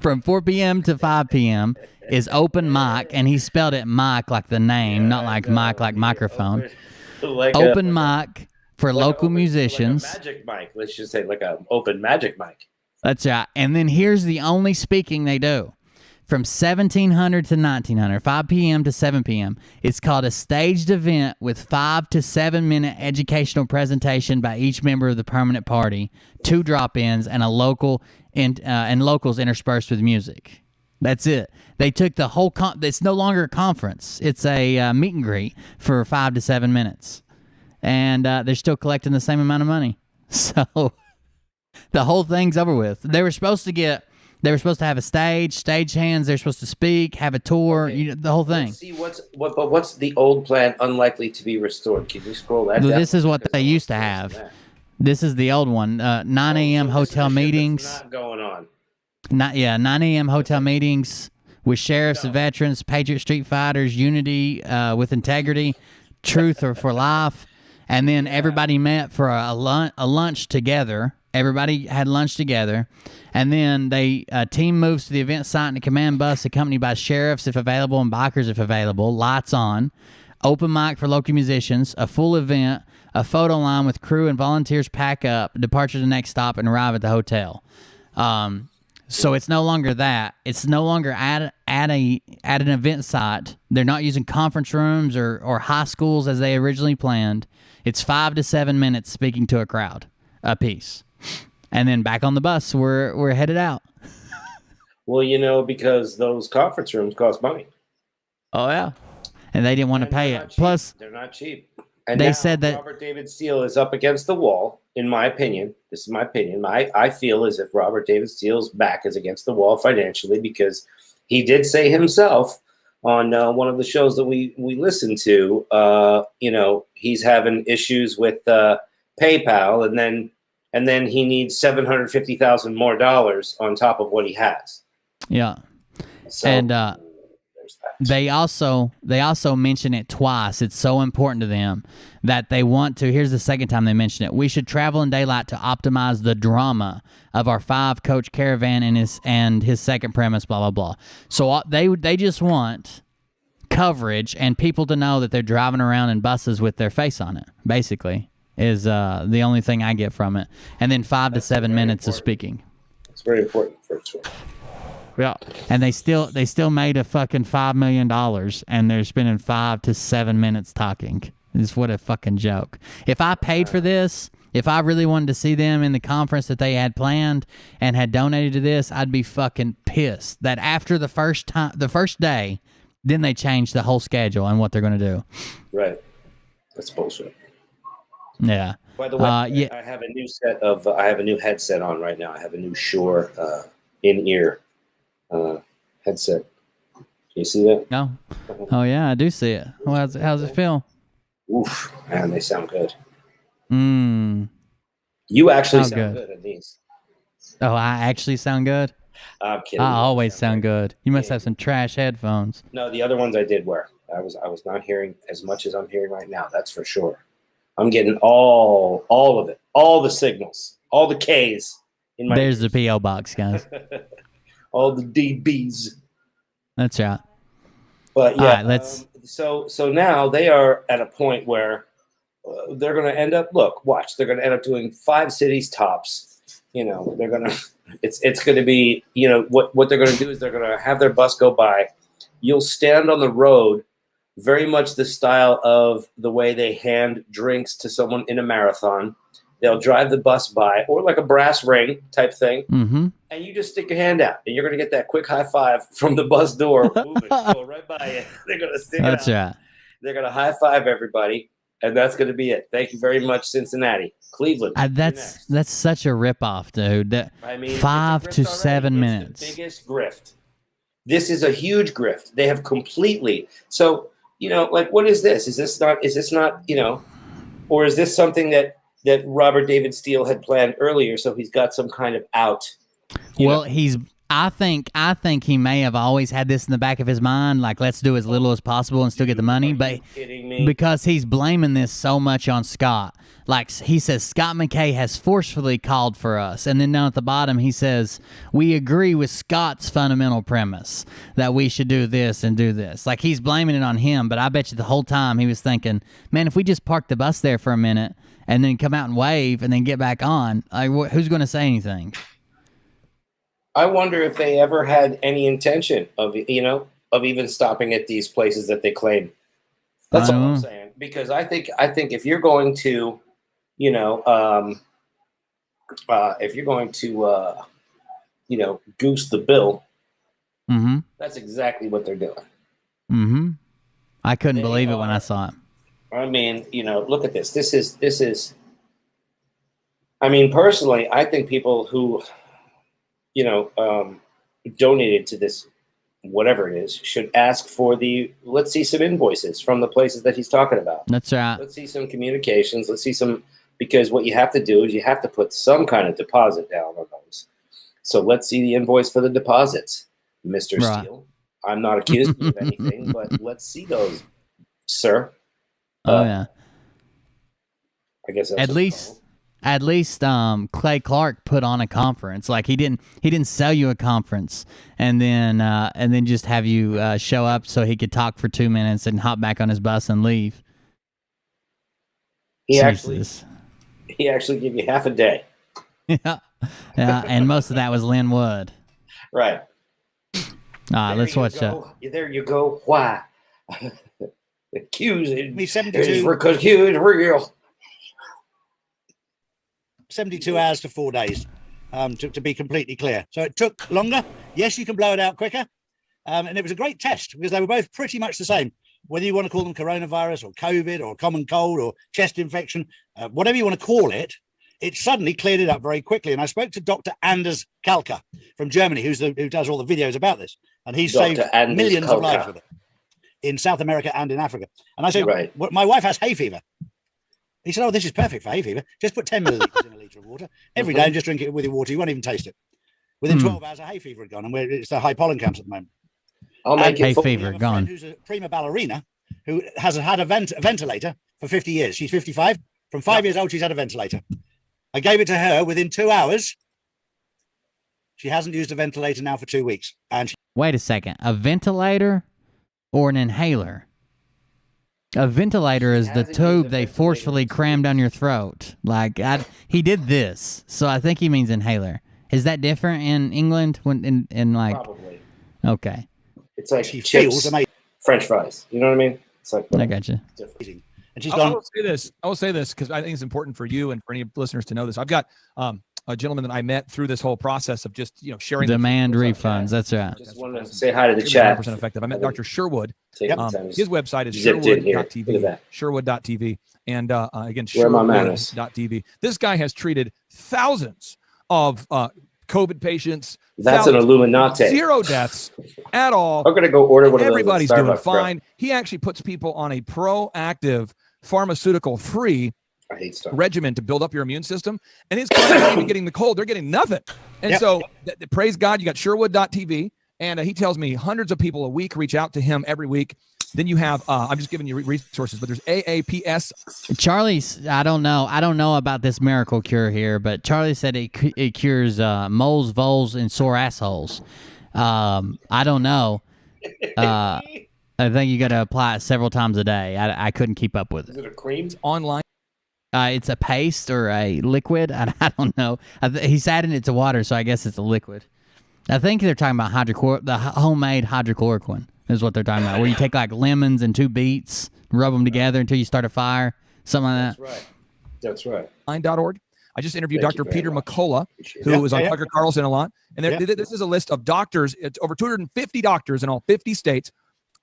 4 p.m. to 5 p.m. is open mic, and he spelled it mic like the name, not like mic like microphone. Open mic for local musicians. Like a magic mic. Let's just say like an open magic mic. That's right. And then here's the only speaking they do. From 1700 to 1900, 5 p.m. to 7 p.m. It's called a staged event with 5 to 7 minute educational presentation by each member of the permanent party, 2 drop-ins, and a local and locals interspersed with music. That's it. They took the whole. It's no longer a conference. It's a meet and greet for 5 to 7 minutes, and they're still collecting the same amount of money. So the whole thing's over with. They were supposed to have a stage hands. They're supposed to speak, have a tour, the whole thing. Let's see what's the old plan unlikely to be restored? Can you scroll that down? This is what they used to have. This is the old one. 9 a.m. hotel meetings. Not going on. 9 a.m. hotel meetings with sheriffs and veterans, Patriot Street Fighters, Unity with Integrity, Truth or for Life. And then everybody met for a lunch together. Everybody had lunch together. And then team moves to the event site in a command bus accompanied by sheriffs if available and bikers if available. Lights on. Open mic for local musicians. A full event. A photo line with crew and volunteers pack up. Departure to the next stop and arrive at the hotel. So it's no longer that. It's no longer at an event site. They're not using conference rooms or high schools as they originally planned. It's 5 to 7 minutes speaking to a crowd a piece. And then back on the bus, we're headed out. Well, because those conference rooms cost money. Oh, yeah. And they didn't want to pay it. Plus, they're not cheap. And they now said that Robert David Steele is up against the wall, in my opinion. This is my opinion. I feel as if Robert David Steele's back is against the wall financially because he did say himself on one of the shows that we listened to, he's having issues with PayPal, and then he needs $750,000 more on top of what he has. Yeah. So, and they also mention it twice. It's so important to them that they want to. Here's the second time they mention it. We should travel in daylight to optimize the drama of our 5-coach caravan and his second premise. Blah blah blah. So they just want coverage and people to know that they're driving around in buses with their face on it. Basically, is the only thing I get from it. And then 5 to 7 minutes of speaking. It's very important for it. Yeah, and they still made a fucking $5 million, and they're spending 5 to 7 minutes talking. What a fucking joke. If I paid for this, if I really wanted to see them in the conference that they had planned and had donated to this, I'd be fucking pissed that after the first day, then they changed the whole schedule and what they're going to do. Right. That's bullshit. Yeah. By the way, I have a new headset on right now. I have a new Shure in-ear headset. Can you see that? No. Oh yeah, I do see it. How's it feel? Oof, man, they sound good. You actually sound good at these. Oh, I actually sound good? I'm kidding. I always sound good. You must have some trash headphones. No, the other ones I did wear. I was not hearing as much as I'm hearing right now. That's for sure. I'm getting all of it, all the signals, all the K's in my. There's the PO box, guys. All the DBs. That's right. But yeah, all right, let's. So now they are at a point where they're going to end up. Look, watch. They're going to end up doing 5 cities tops. They're going to. It's going to be. What they're going to do is they're going to have their bus go by. You'll stand on the road, very much the style of the way they hand drinks to someone in a marathon. They'll drive the bus by, or like a brass ring type thing, and you just stick your hand out, and you're going to get that quick high five from the bus door, moving, go right by you. They're going to stick it out. That's right. They're going to high five everybody, and that's going to be it. Thank you very much, Cincinnati, Cleveland. That's such a ripoff, dude. 5 to 7 minutes. It's the biggest grift. This is a huge grift. They have completely. So, like, what is this? Is this not, or is this something that Robert David Steele had planned earlier? So he's got some kind of out. Well, I think he may have always had this in the back of his mind, like, let's do as little as possible and still get the money. But because he's blaming this so much on Scott, like he says, Scott McKay has forcefully called for us. And then down at the bottom, he says, we agree with Scott's fundamental premise that we should do this and do this. Like, he's blaming it on him. But I bet you the whole time he was thinking, man, if we just park the bus there for a minute and then come out and wave and then get back on, like, who's going to say anything? I wonder if they ever had any intention of even stopping at these places that they claim. That's all I'm saying. Because I think if you're going to, goose the bill, that's exactly what they're doing. I couldn't believe it when I saw it. I mean, look at this. This is. I mean, personally, I think people who, donated to this, whatever it is, should ask for let's see some invoices from the places that he's talking about. That's right. Let's see some communications. Let's see some, because what you have to do is you have to put some kind of deposit down on those. So let's see the invoice for the deposits, Mr. Steele. I'm not accusing you of anything, but let's see those, sir. Yeah. I guess that's At least Clay Clark put on a conference. Like, he didn't sell you a conference and then just have you show up so he could talk for 2 minutes and hop back on his bus and leave. He actually gave you half a day. Yeah, and most of that was Lynn Wood. Right. All right, let's watch that. There you go. Why? Accusing me 72 because he was real. 72 hours to 4 days, to be completely clear. So it took longer. Yes, you can blow it out quicker. And it was a great test because they were both pretty much the same. Whether you want to call them coronavirus or COVID or common cold or chest infection, whatever you want to call it, it suddenly cleared it up very quickly. And I spoke to Dr. Anders Kalka from Germany, who does all the videos about this. And he's saved millions of lives with it in South America and in Africa. And I said, well, my wife has hay fever. He said, oh, this is perfect for hay fever. Just put 10 milliliters in a litre of water every day and just drink it with your water. You won't even taste it. Within 12 hours, a hay fever had gone. And it's the high pollen camps at the moment. I'll make hay fever gone. Who's a prima ballerina who has had a ventilator for 50 years. She's 55. From 5 years old, she's had a ventilator. I gave it to her within 2 hours. She hasn't used a ventilator now for 2 weeks. And wait a second. A ventilator or an inhaler? A ventilator is the tube they forcefully cram down your throat. Like, he did this, so I think he means inhaler. Is that different in England? When in like, probably. Okay. It's like chips, French fries. You know what I mean? It's like, I got you. And she's I will say this because I think it's important for you and for any listeners to know this. I've got a gentleman that I met through this whole process of just sharing demand refunds. That's right. Just wanted to say hi to the chat. 100% effective. I met Dr. Sherwood. His website is Sherwood.tv. Sherwood.tv. And again, Sherwood.tv. This guy has treated thousands of COVID patients. That's an Illuminati. 0 deaths at all. I'm going to go order one of those. Everybody's doing fine. He actually puts people on a proactive, pharmaceutical-free regimen to build up your immune system. And his clients aren't even getting the cold. They're getting nothing. And so, praise God, you got Sherwood.tv. And he tells me hundreds of people a week reach out to him every week. Then you have, I'm just giving you resources, but there's AAPS. Charlie's, I don't know about this miracle cure here, but Charlie said it cures moles, voles, and sore assholes. I don't know. I think you got to apply it several times a day. I couldn't keep up with it. Is it a cream? It's online. It's a paste or a liquid. I don't know. He's adding it to water, so I guess it's a liquid. I think they're talking about the homemade hydrochloroquine is what they're talking about, where you take like lemons and 2 beets, rub them together until you start a fire, something like that. That's right. .org. I just interviewed Dr. Peter McCullough, who was on Tucker Carlson a lot. And this is a list of doctors. It's over 250 doctors in all 50 states.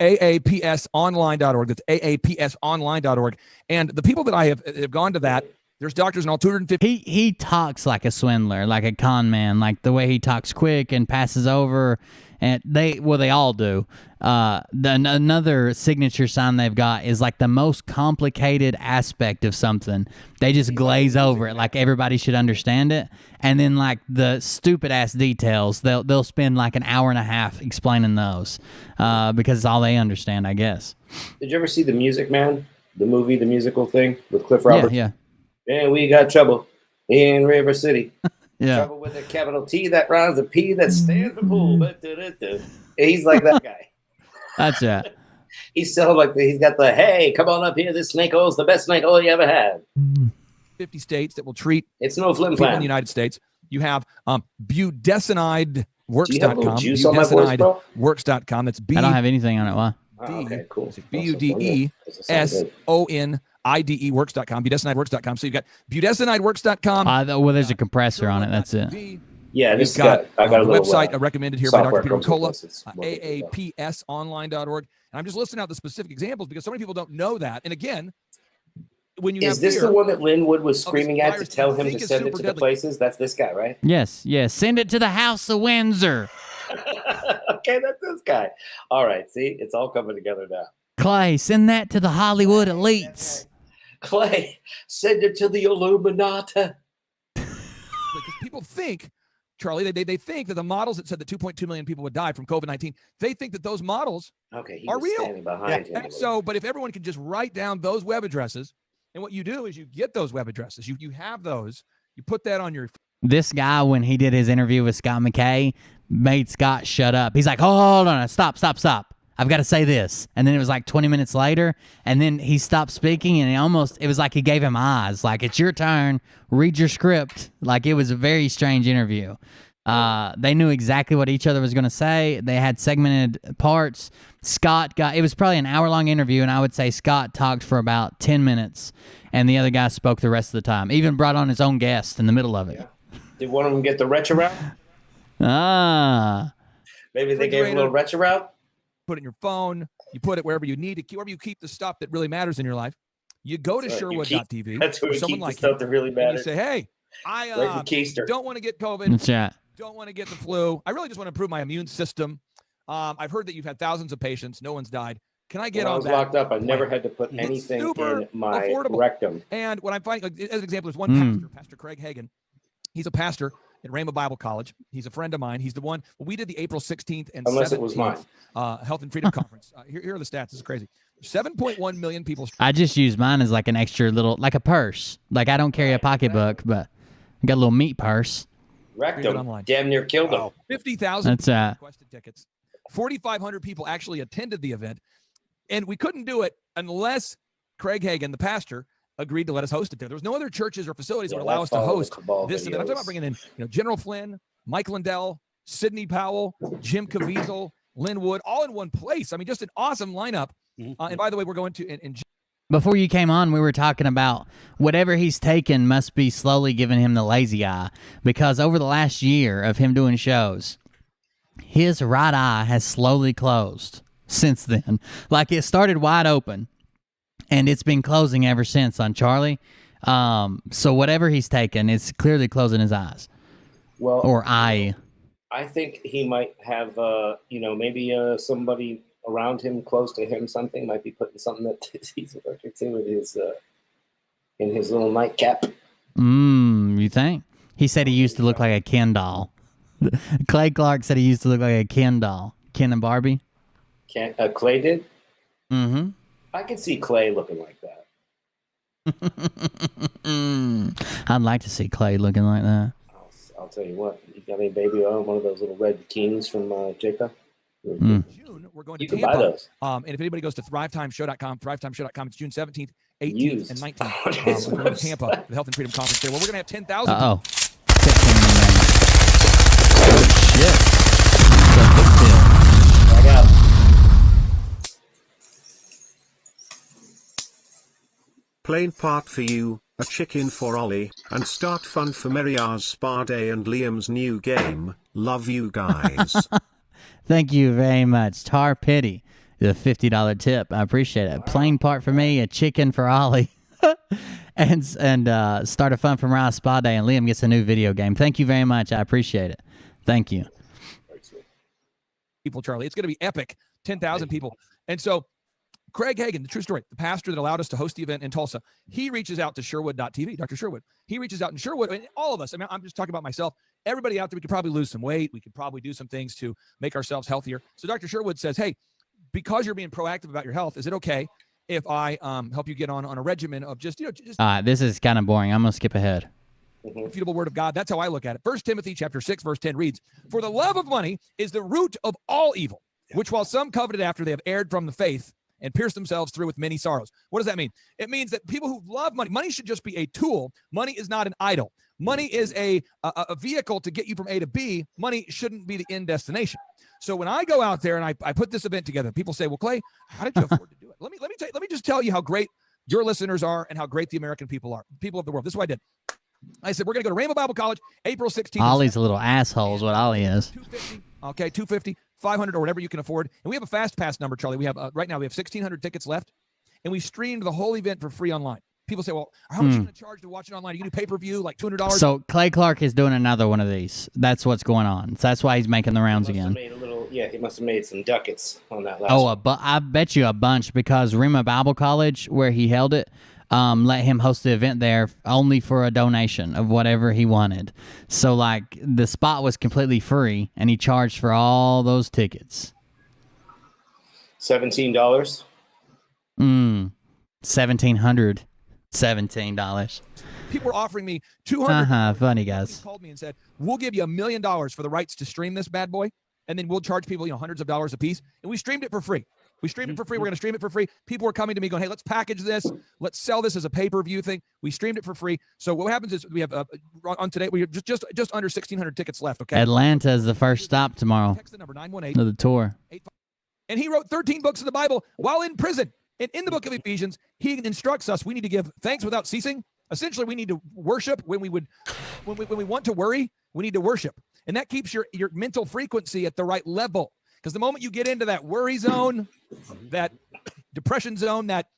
AAPSonline.org. That's AAPSonline.org. And the people that I have gone to that There's doctors in all 250. He talks like a swindler, like a con man, like the way he talks quick and passes over, and they all do. Another signature sign they've got is like the most complicated aspect of something. They just glaze over it, like everybody should understand it, and then like the stupid ass details, they'll spend like an hour and a half explaining those, because it's all they understand, I guess. Did you ever see The Music Man, the movie, the musical thing with Cliff Roberts? Yeah. And we got trouble in River City. Yeah. Trouble with a capital T that rhymes a P that stands for pool. He's like that guy. That's it. He's so like he's got the hey, come on up here. This snake oil's the best snake oil you ever had. 50 states that will treat it's no flim people flam. in the United States. You have budesonideworks.com. Juice on my voice, bro? Budesonideworks.com. That's I don't have anything on it. Why? Okay, cool. BUDESONIDE works.com. So you've got budesonideworks.com. Well, there's a compressor on it. That's it. Yeah, You've got I got a little website recommended here by Dr. Peter software McCullough, aapsonline.org. And I'm just listing out the specific examples because so many people don't know that. And again, when you is have this fear the one that Linwood was screaming at to virus tell you him think to is send it super to the deadly. places? That's this guy, right? Yes. Send it to the House of Windsor. Okay, that's this guy. All right, see, it's all coming together now. Clay, send that to the Hollywood elites. Clay, send it to the Illuminati. Because people think, Charlie, they think that the models that said that 2.2 million people would die from COVID-19, they think that those models he are was real. standing behind him. And so, but if everyone can just write down those web addresses, and what you do is you get those web addresses, you have those, you put that on your. This guy, when he did his interview with Scott McKay, made Scott shut up. He's like, hold on, stop. I've got to say this. And then it was like 20 minutes later, and then he stopped speaking, and it was like he gave him eyes. Like, it's your turn. Read your script. Like, it was a very strange interview. They knew exactly what each other was going to say. They had segmented parts. It was probably an hour-long interview, and I would say Scott talked for about 10 minutes, and the other guy spoke the rest of the time. Even brought on his own guest in the middle of it. Yeah. Did one of them get the retro route? Maybe they gave him a little retro route? Put it in your phone. You put it wherever you need to, wherever you keep the stuff that really matters in your life. You go to Sherwood.tv. That's where or you someone keep like the stuff that really and you matters. say, hey, I don't want to get COVID. That's right. Don't want to get the flu. I really just want to improve my immune system. I've heard that you've had thousands of patients. No one's died. Can I get when on I was that? locked up, I never had to put anything in my rectum. And what I'm finding, as an example, is one pastor, Pastor Craig Hagan. He's a pastor at Rhema Bible College. He's a friend of mine. He's the one. We did the April 16th and Unless 17th it was mine. Health and Freedom Conference. Here are the stats. This is crazy. 7.1 million people. I just use mine as like an extra little, like a purse. Like, I don't carry a pocketbook, but I got a little meat purse. Rectum. Damn near killed him. 50,000 That's requested tickets. 4,500 people actually attended the event. And we couldn't do it unless Craig Hagan, the pastor, agreed to let us host it there. There was no other churches or facilities that would allow us to host this event. I'm talking about bringing in, General Flynn, Mike Lindell, Sidney Powell, Jim Caviezel, Lynn Wood, all in one place. I mean, just an awesome lineup. And by the way, we're going to in Before you came on, we were talking about whatever he's taken must be slowly giving him the lazy eye, because over the last year of him doing shows, his right eye has slowly closed since then. Like, it started wide open, and it's been closing ever since on Charlie. So whatever he's taken, it's clearly closing his eyes. Well, or eye. I think he might have, maybe somebody around him, close to him, something might be putting something that he's allergic to in his little nightcap. You think? He said he used to look like a Ken doll. Clay Clark said he used to look like a Ken doll. Ken and Barbie. Clay did? Mm-hmm. I could see Clay looking like that. I'd like to see Clay looking like that. I'll tell you what. You got any baby oil? One of those little red bikinis from Jacob? June, we're going to You can Tampa. buy those. And if anybody goes to thrivetimeshow.com, it's June 17th, 18th, Used. and 19th. On his We're going to website. Tampa, the Health and Freedom Conference there. Well, we're going to have 10,000. Uh-oh. 15 Oh, shit. It's a big deal. Check out. Plain part for you, a chicken for Ollie, and start fun for Meriar's spa day and Liam's new game. Love you guys. Thank you very much. Tar Pity, the $50 tip. I appreciate it. Plain part for me, a chicken for Ollie. and start a Fun from Rise spa day, and Liam gets a new video game. Thank you very much. I appreciate it. Thank you. People, Charlie. It's going to be epic. 10,000 people. And so Craig Hagan, the true story, the pastor that allowed us to host the event in Tulsa, he reaches out to Sherwood.tv, Dr. Sherwood. He reaches out, and Sherwood, and all of us, I mean, I'm just talking about myself, everybody out there, we could probably lose some weight. We could probably do some things to make ourselves healthier. So Dr. Sherwood says, hey, because you're being proactive about your health, is it okay if I help you get on a regimen of just, this is kind of boring. I'm going to skip ahead. Refutable word of God. That's how I look at it. 1 Timothy chapter 6, verse 10 reads, for the love of money is the root of all evil, which while some coveted after, they have erred from the faith and pierced themselves through with many sorrows. What does that mean? It means that people who love money should just be a tool. Money is not an idol. Money is a vehicle to get you from A to B. Money shouldn't be the end destination. So when I go out there and I put this event together, people say, well, Clay, how did you afford to do it? Let me just tell you how great your listeners are and how great the American people are, people of the world. This is what I did. I said, we're going to go to Rainbow Bible College, April 16th. Ollie's a little asshole is what Ollie is. $250, $500, or whatever you can afford. And we have a fast pass number, Charlie. We have right now we have 1,600 tickets left, and we streamed the whole event for free online. People say, well, how much are you going to charge to watch it online? You can do pay-per-view, like $200. So Clay Clark is doing another one of these. That's what's going on. So that's why he's making the rounds again. He must have made some ducats on that last one. But I bet you a bunch, because Rima Bible College, where he held it, let him host the event there only for a donation of whatever he wanted. So, like, the spot was completely free, and he charged for all those tickets. $17? $1,717. People were offering me $200. Funny guys. Called me and said, we'll give you $1 million for the rights to stream this bad boy, and then we'll charge people, hundreds of dollars a piece. And we streamed it for free. We streamed it for free. We're going to stream it for free. People were coming to me going, hey, let's package this. Let's sell this as a pay-per-view thing. We streamed it for free. So what happens is we have on today, we have just under 1,600 tickets left. Okay. Atlanta is the first stop tomorrow. Text the number 918 of the tour. And he wrote 13 books of the Bible while in prison. And in the book of Ephesians, he instructs us we need to give thanks without ceasing. Essentially, we need to worship when we want to worry, we need to worship. And that keeps your mental frequency at the right level. Because the moment you get into that worry zone, that depression zone, that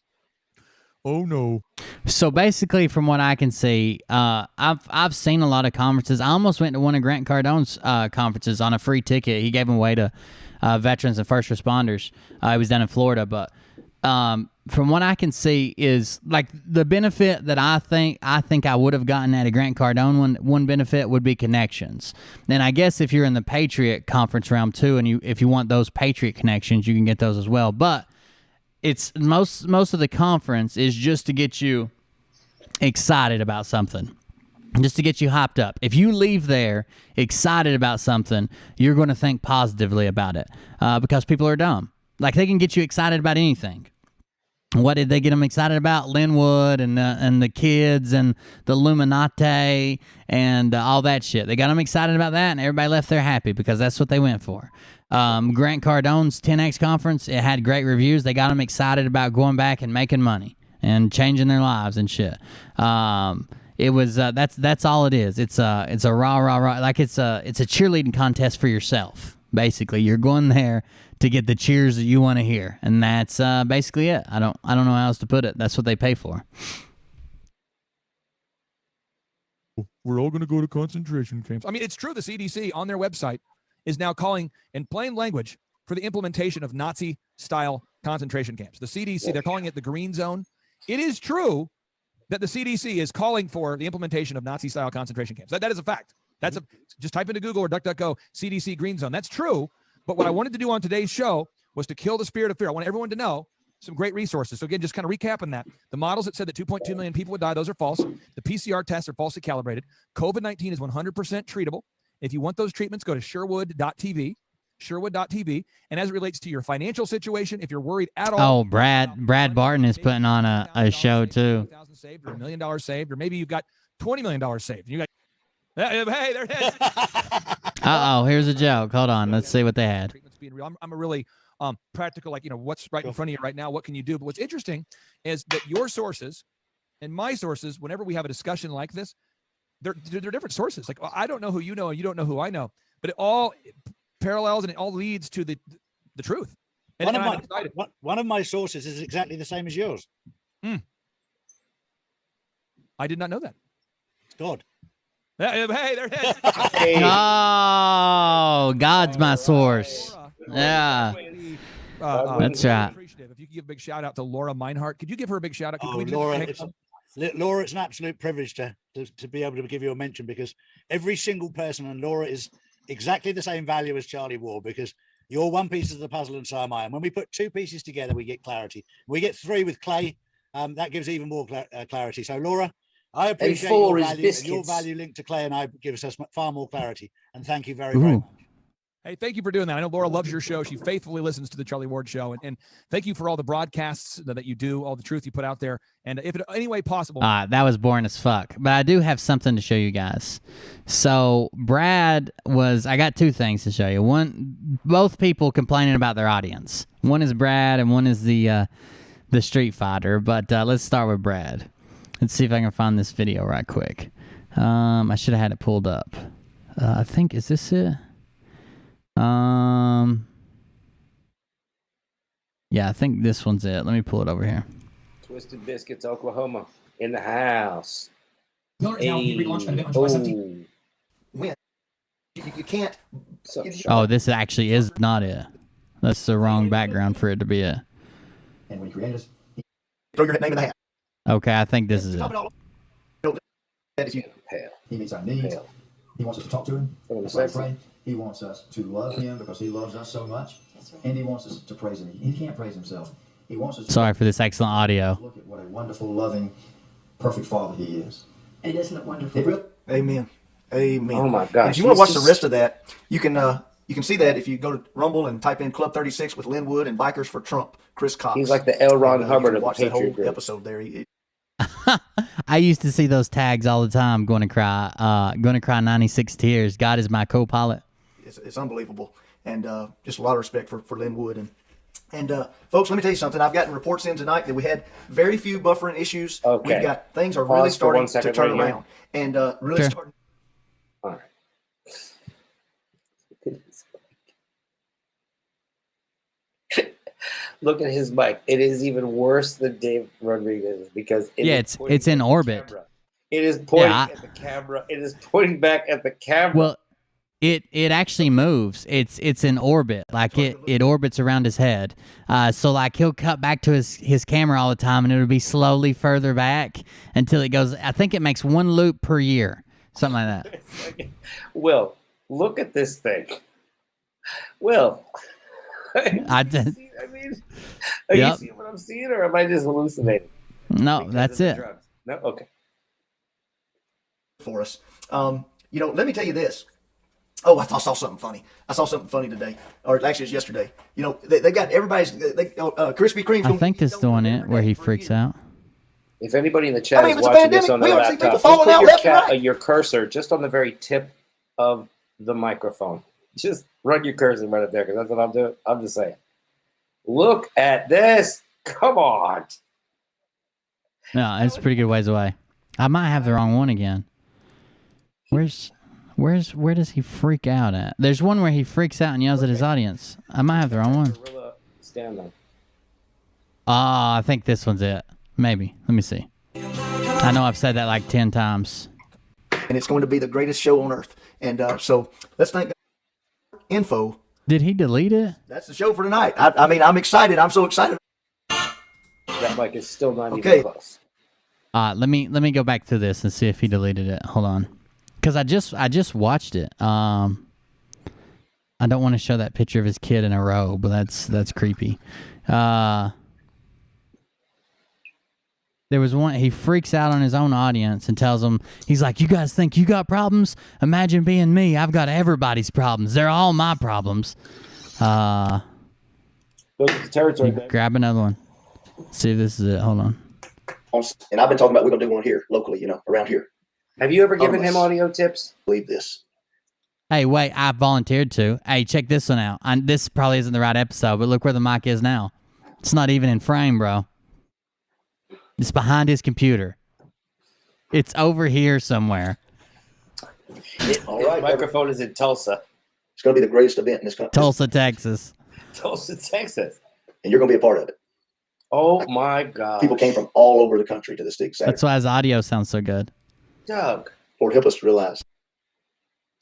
oh no. So basically, from what I can see, I've seen a lot of conferences. I almost went to one of Grant Cardone's conferences on a free ticket. He gave them away to veterans and first responders. He was down in Florida, but from what I can see is like the benefit that I think I would have gotten at a Grant Cardone one benefit would be connections. And I guess if you're in the Patriot Conference round 2 and if you want those Patriot connections, you can get those as well. But it's most of the conference is just to get you excited about something. Just to get you hyped up. If you leave there excited about something, you're going to think positively about it because people are dumb. Like, they can get you excited about anything. What did they get them excited about? Linwood and the kids and the Illuminati and all that shit. They got them excited about that, and everybody left there happy because that's what they went for. Grant Cardone's 10X conference, it had great reviews. They got them excited about going back and making money and changing their lives and shit. It was that's all it is. It's a rah like it's a cheerleading contest for yourself. Basically, you're going there to get the cheers that you want to hear, and that's basically it. I don't know how else to put it. That's what they pay for. We're all going to go to concentration camps. I mean, it's true. The CDC on their website is now calling in plain language for the implementation of Nazi-style concentration camps. The CDC, they're calling it the Green Zone. It is true that the CDC is calling for the implementation of Nazi-style concentration camps. That is a fact. Just type into Google or DuckDuckGo, CDC Green Zone. That's true. But what I wanted to do on today's show was to kill the spirit of fear. I want everyone to know some great resources. So again, just kind of recapping that. The models that said that 2.2 million people would die, those are false. The PCR tests are falsely calibrated. COVID-19 is 100% treatable. If you want those treatments, go to Sherwood.tv. Sherwood.tv. And as it relates to your financial situation, if you're worried at all. Oh, Brad Barton is putting on a show too. $1,000 saved or $1 million saved, or maybe you've got $20 million saved. You got, hey, there it is. Here's a joke. Hold on. Let's see what they had. I'm a really practical, like, what's right in front of you right now? What can you do? But what's interesting is that your sources and my sources, whenever we have a discussion like this, they're different sources. Like, I don't know who you know, and you don't know who I know, but it all parallels and it all leads to the truth. And one of my sources is exactly the same as yours. I did not know that. It's God. Hey, there it is. Oh, God's my source. Yeah. That's right. Appreciative. If you could give a big shout out to Laura Meinhardt. Could you give her a big shout out? Oh, Laura, Laura, it's an absolute privilege to be able to give you a mention, because every single person, and Laura is exactly the same value as Charlie Ward, because you're one piece of the puzzle and so am I. And when we put two pieces together, we get clarity. We get three with Clay. That gives even more clarity. So, Laura, I appreciate your value, and your value linked to Clay and I gives us far more clarity. And thank you very, very much. Hey, thank you for doing that. I know Laura loves your show. She faithfully listens to the Charlie Ward Show. And thank you for all the broadcasts that you do, all the truth you put out there. And if in any way possible. That was boring as fuck. But I do have something to show you guys. So I got two things to show you. One, both people complaining about their audience. One is Brad and one is the Street Fighter. But let's start with Brad. Let's see if I can find this video right quick. I should have had it pulled up. I think, is this it? Yeah, I think this one's it. Let me pull it over here. Twisted Biscuits, Oklahoma, in the house. When you can't. Oh, this actually is not it. That's the wrong background for it to be it. And when you create this, throw your name in the hat. Okay, I think this is it. He meets our needs. He wants us to talk to him. That's what I pray. He wants us to love him because he loves us so much. And he wants us to praise him. He can't praise himself. He wants us to Sorry for this excellent audio. look at what a wonderful, loving, perfect father he is. And isn't it wonderful? Amen. Amen. Oh my gosh. If you want to watch the rest of that, you can see that if you go to Rumble and type in Club 36 with Linwood and Bikers for Trump, Chris Cox. He's like the L. Ron Hubbard of the watch that Patriot whole group. episode there. I used to see those tags all the time. Going to cry 96 tears. God is my co-pilot. It's unbelievable, and just a lot of respect for Linwood and folks. Let me tell you something. I've gotten reports in tonight that we had very few buffering issues. Okay. We've got things are really starting to turn around and really starting. All right. Look at his mic. It is even worse than Dave Rodriguez because it's in orbit. It is pointing at the camera. It is pointing back at the camera. Well, it actually moves. It's in orbit. Like it orbits around his head. So like he'll cut back to his camera all the time, and it'll be slowly further back until it goes. I think it makes one loop per year, something like that. Will, look at this thing. Will. I did. Are you seeing what I'm seeing, or am I just hallucinating? No, that's it. Drugs? No, okay. For us, let me tell you this. Oh, I saw something funny. I saw something funny today, or actually it's yesterday. They got everybody's Krispy Kreme. I think this is the one where he freaks out. If anybody in the chat is watching this on their laptop, put your cursor just on the very tip of the microphone. Just run your cursor right up there, because that's what I'm doing. I'm just saying. Look at this. Come on. No, it's a pretty good ways away. I might have the wrong one again. Where does he freak out at? There's one where he freaks out and yells at his audience. I might have the wrong one. Stand up. I think this one's it. Maybe. Let me see. I know I've said that like 10 times. And it's going to be the greatest show on earth. And so let's thank God. Info. Did he delete it? That's the show for tonight. I mean, I'm excited. I'm so excited. That mic is still not even close. Let me go back to this and see if he deleted it. Hold on. Because I just watched it. I don't want to show that picture of his kid in a robe, but that's creepy. There was one, he freaks out on his own audience and tells them, he's like, you guys think you got problems? Imagine being me. I've got everybody's problems. They're all my problems. Go to the territory, baby. Grab another one. See if this is it. Hold on. And I've been talking about we're going to do one here, locally, around here. Have you ever given him audio tips? Believe this. Hey, wait, I volunteered to. Hey, check this one out. This probably isn't the right episode, but look where the mic is now. It's not even in frame, bro. It's behind his computer. It's over here somewhere. All right, the microphone is in Tulsa. It's going to be the greatest event in this country. Tulsa, Texas. Tulsa, Texas. And you're going to be a part of it. Oh my God! People came from all over the country to this dig Saturday. That's why his audio sounds so good. Doug. Lord, help us to realize.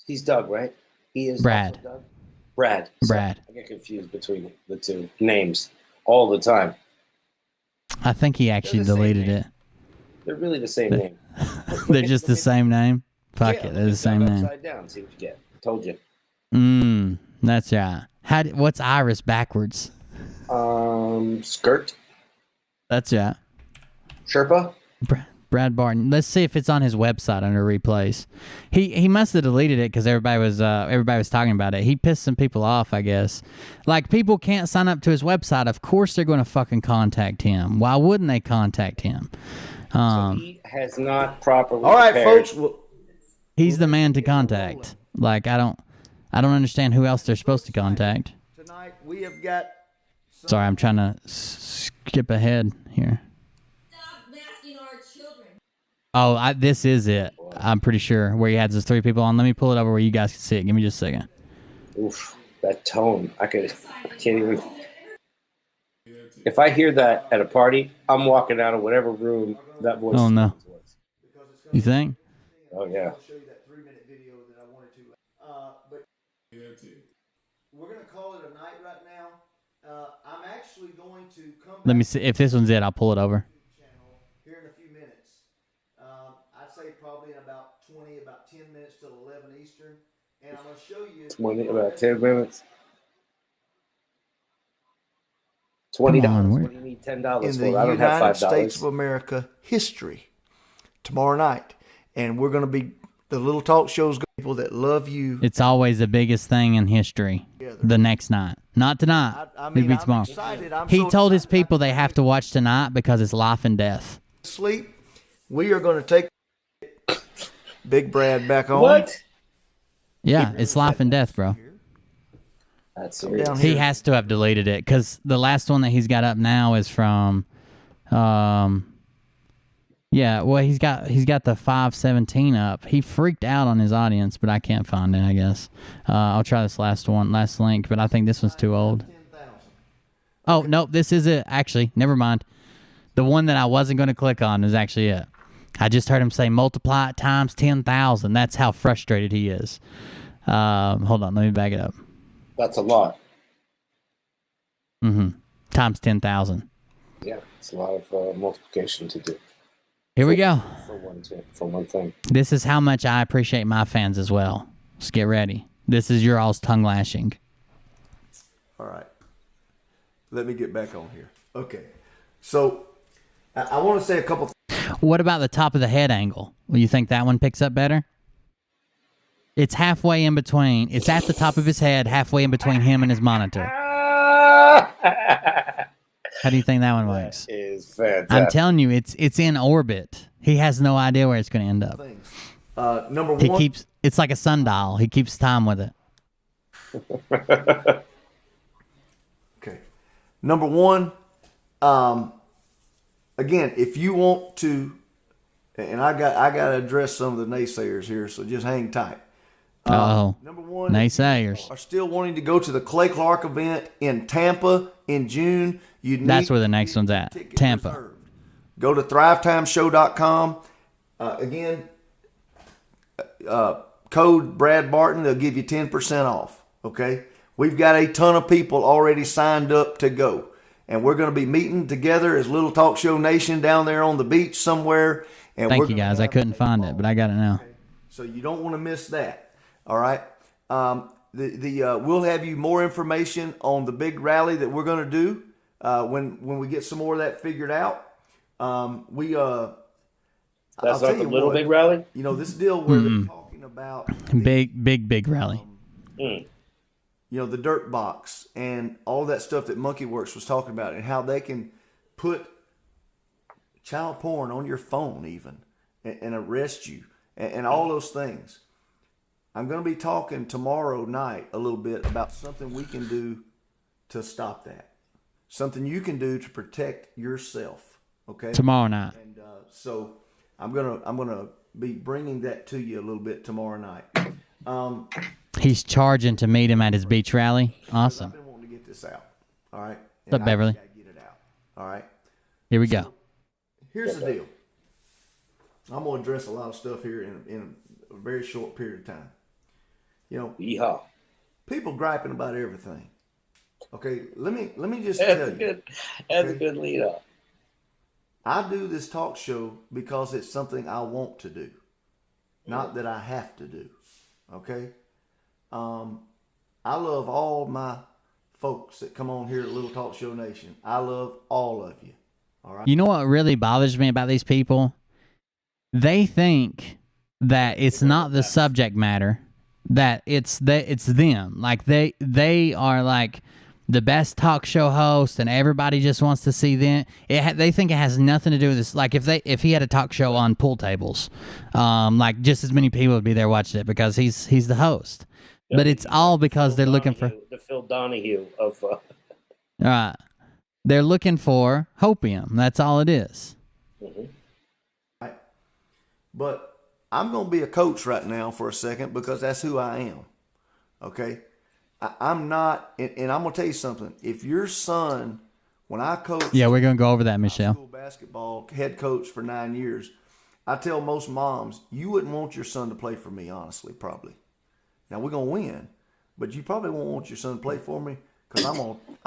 He's Doug, right? He is Brad. also Doug? Brad. Brad. I get confused between the two names all the time. I think he actually deleted it. They're really the same name. They're just the same name. Fuck it, they're the same name. Upside down. See what you get. Told you. That's right. What's Iris backwards? Skirt. That's right. Sherpa. Brad Barton. Let's see if it's on his website under replays. He must have deleted it because everybody was talking about it. He pissed some people off, I guess. Like, people can't sign up to his website. Of course they're going to fucking contact him. Why wouldn't they contact him? So he has not properly. All right, prepared. folks. He's the man to contact. Like, I don't understand who else they're supposed to contact. Tonight we have got. Sorry, I'm trying to skip ahead here. Oh, this is it. I'm pretty sure where he has his 3 people on. Let me pull it over where you guys can see it. Give me just a second. Oof, that tone. I can't even. If I hear that at a party, I'm walking out of whatever room that voice. Oh no. You think? Oh yeah. We're going to call it a night right now. I'm actually going to come. Let me see if this one's it. I'll pull it over. Here in a few minutes. I'd say probably in about 10 minutes till 11 Eastern. And I'm going to show you. About 10 minutes. $20. What do you need $10 in for? the I don't have United $5. States of America history tomorrow night. And we're going to be the Little Talk Show's people that love you. It's always the biggest thing in history. The next night. Not tonight. It'll be tomorrow. He told his people they have to watch tonight because it's life and death. Sleep. We are going to take Big Brad back on. What? Yeah, it's life and death, bro. That's serious. He has to have deleted it because the last one that he's got up now is from, yeah. Well, he's got the 517 up. He freaked out on his audience, but I can't find it. I guess I'll try this last link, but I think this one's too old. Oh no, this is it. Actually, never mind. The one that I wasn't going to click on is actually it. I just heard him say multiply it times 10,000. That's how frustrated he is. Hold on, let me back it up. That's a lot. Times 10,000. Yeah, it's a lot of multiplication to do. Here we go. For one thing. This is how much I appreciate my fans as well. Let's get ready. This is your all's tongue lashing. All right. Let me get back on here. Okay. So I want to say a couple things. What about the top of the head angle? Will you think that one picks up better? It's halfway in between. It's at the top of his head, halfway in between him and his monitor. How do you think that one works? That is fantastic. I'm telling you, it's in orbit. He has no idea where it's going to end up. Number one. He keeps. It's like a sundial. He keeps time with it. Okay. Number one. Again, if you want to, and I got to address some of the naysayers here, so just hang tight. Number one, naysayers are still wanting to go to the Clay Clark event in Tampa in June. That's where the next one's at. Tampa. Reserved. Go to thrivetimeshow.com. Again, code Brad Barton. They'll give you 10% off. Okay. We've got a ton of people already signed up to go. And we're going to be meeting together as Little Talk Show Nation down there on the beach somewhere. And Thank you, guys. I couldn't find it, but I got it now. So you don't want to miss that. All right. We'll have you more information on the big rally that we're going to do when we get some more of that figured out. That's not the little big rally. You know, this deal where they're talking about big rally. You know, the dirt box and all that stuff that Monkey Works was talking about, and how they can put child porn on your phone even and arrest you and all those things. I'm going to be talking tomorrow night a little bit about something we can do to stop that. Something you can do to protect yourself. Okay. Tomorrow night. And so I'm gonna be bringing that to you a little bit tomorrow night. He's charging to meet him at his beach rally. Awesome. I've been wanting to get this out. All right. What's up, Beverly? Get it out. All right. Here we go. Here's the deal. I'm going to address a lot of stuff here in a very short period of time. You know, Yeehaw. People griping about everything. Okay, let me just tell you. That's a good lead up. I do this talk show because it's something I want to do, not that I have to do. Okay, I love all my folks that come on here at Little Talk Show Nation. I love all of you. All right. You know what really bothers me about these people? They think that it's not the subject matter, that it's them. Like they are like the best talk show host, and everybody just wants to see them. They think it has nothing to do with this. Like if he had a talk show on pool tables, like just as many people would be there watching it because he's the host. But it's all because they're looking for the Phil Donahue of. Right. They're looking for hopium. That's all it is. Mm-hmm. Right. But I'm going to be a coach right now for a second because that's who I am. Okay. I'm not, and I'm going to tell you something. If your son, when I coach, yeah, we're going to go over that, Michelle. School basketball head coach for 9 years, I tell most moms, you wouldn't want your son to play for me, honestly, probably. Now we're going to win, but you probably won't want your son to play for me because I'm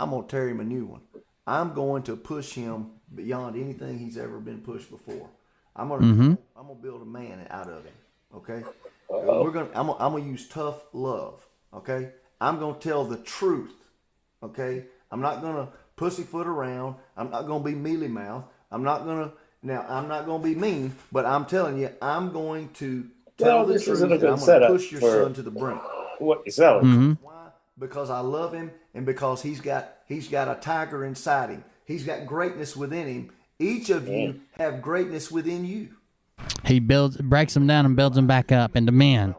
going to tear him a new one. I'm going to push him beyond anything he's ever been pushed before. I'm going to build a man out of him. Okay. I'm going to use tough love. Okay. I'm going to tell the truth. Okay. I'm not going to pussyfoot around. I'm not going to be mealy mouth. I'm not going to be mean, but I'm telling you, I'm going to tell the truth. I'm going to push your son to the brink. What you selling? Why? Because I love him, and because he's got a tiger inside him. He's got greatness within him. Each of you have greatness within you. He breaks them down and builds them back up into men.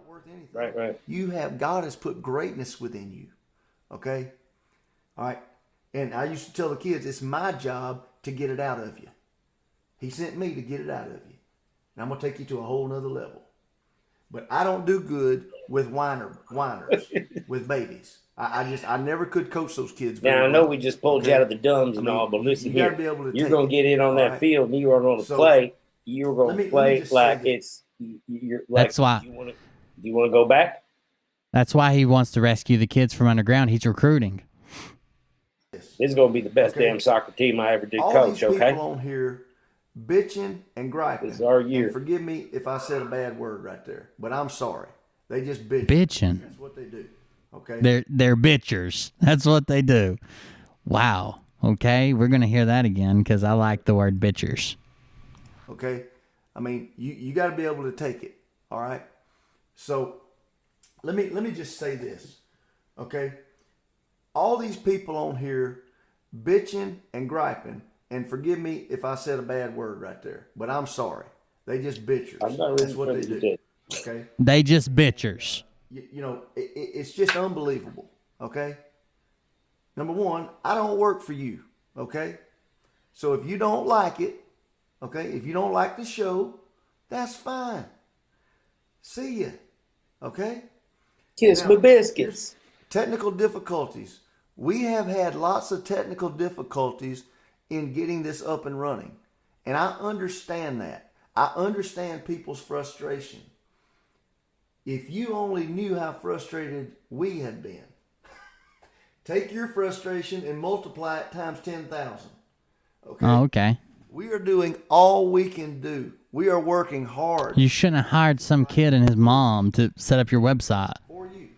Right. God has put greatness within you. Okay? All right. And I used to tell the kids, it's my job to get it out of you. He sent me to get it out of you. And I'm going to take you to a whole nother level. But I don't do good with whiners, with babies. I never could coach those kids. Now I know we just pulled you out of the dumbs and all, but listen here, you're gonna get in on that field, and you're gonna play. You're gonna play like it's. You're like. That's why. Do you want to go back? That's why he wants to rescue the kids from underground. He's recruiting. This is gonna be the best damn soccer team I ever did all coach. These okay. People on here bitching and griping. This is our year. And forgive me if I said a bad word right there, but I'm sorry. They just bitch. Bitching. That's what they do. Okay. They're bitchers. That's what they do. Wow. Okay, we're gonna hear that again because I like the word bitchers. Okay. I mean, you got to be able to take it. All right. So let me just say this. Okay. All these people on here bitching and griping, and forgive me if I said a bad word right there, but I'm sorry. They just bitchers. That's what they do. Okay. They just bitchers. You know, it's just unbelievable. Okay. Number one, I don't work for you. Okay. So if you don't like it, okay, if you don't like the show, that's fine. See ya. Okay. Kiss my biscuits. Technical difficulties. We have had lots of technical difficulties in getting this up and running. And I understand that. I understand people's frustration. If you only knew how frustrated we had been, take your frustration and multiply it times 10,000. Okay. Oh, okay. We are doing all we can do. We are working hard. You shouldn't have hired some kid and his mom to set up your website. For you.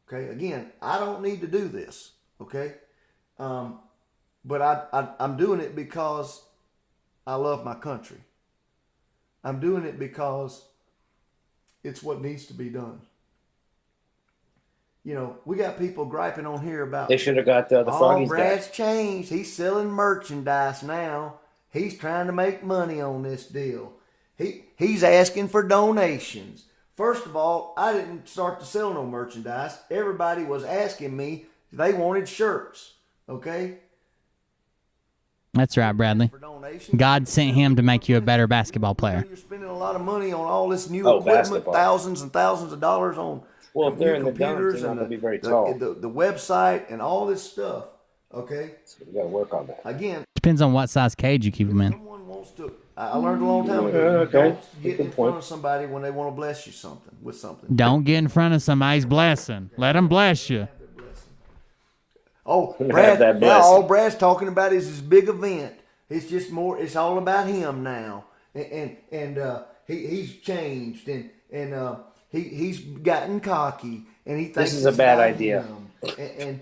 Okay. Again, I don't need to do this. Okay. But I'm doing it because I love my country. I'm doing it because it's what needs to be done. You know, we got people griping on here about. They should have got the Froggies. Brad's changed. He's selling merchandise now. He's trying to make money on this deal. He's asking for donations. First of all, I didn't start to sell no merchandise. Everybody was asking me. They wanted shirts. Okay. That's right, Bradley. God sent him to make you a better basketball player. You're spending a lot of money on all this new equipment, basketball. Thousands and thousands of dollars on if they're in computers the and be very tall. The website and all this stuff. Okay, so we got to work on that. Again, Depends on what size cage you keep them in. I learned a long time ago. Don't get in front of somebody when they want to bless you with something. Don't get in front of somebody's blessing. Let them bless you. Oh, Brad! Now all Brad's talking about is his big event. It's just more. It's all about him now, and he's changed, and he's gotten cocky, and he thinks this is a bad idea. And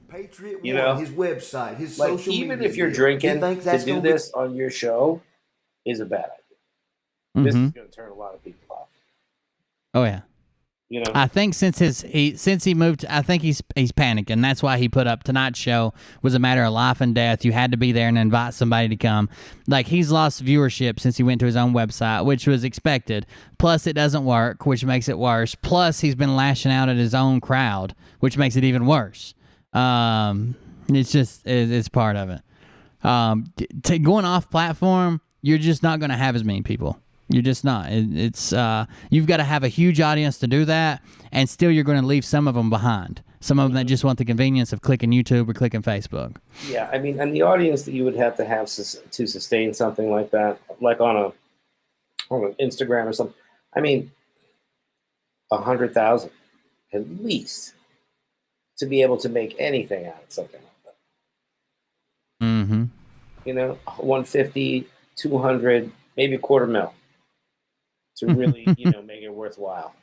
Patriot One, his website, his social media. Even if you're drinking, to do this on your show is a bad idea. This is going to turn a lot of people off. Oh yeah. You know, I think since he moved, I think he's panicking. That's why he put up tonight's show was a matter of life and death. You had to be there and invite somebody to come. Like, he's lost viewership since he went to his own website, which was expected. Plus, it doesn't work, which makes it worse. Plus, he's been lashing out at his own crowd, which makes it even worse. It's just it's part of it. Going off platform, you're just not going to have as many people. You're just not. It's you've got to have a huge audience to do that, and still you're going to leave some of them behind. Some of them that just want the convenience of clicking YouTube or clicking Facebook. Yeah, I mean, and the audience that you would have to sustain something like that, like on an Instagram or something. I mean, 100,000 at least to be able to make anything out of something like that. Mm-hmm. You know, 150, 200, maybe $250,000. To really, make it worthwhile.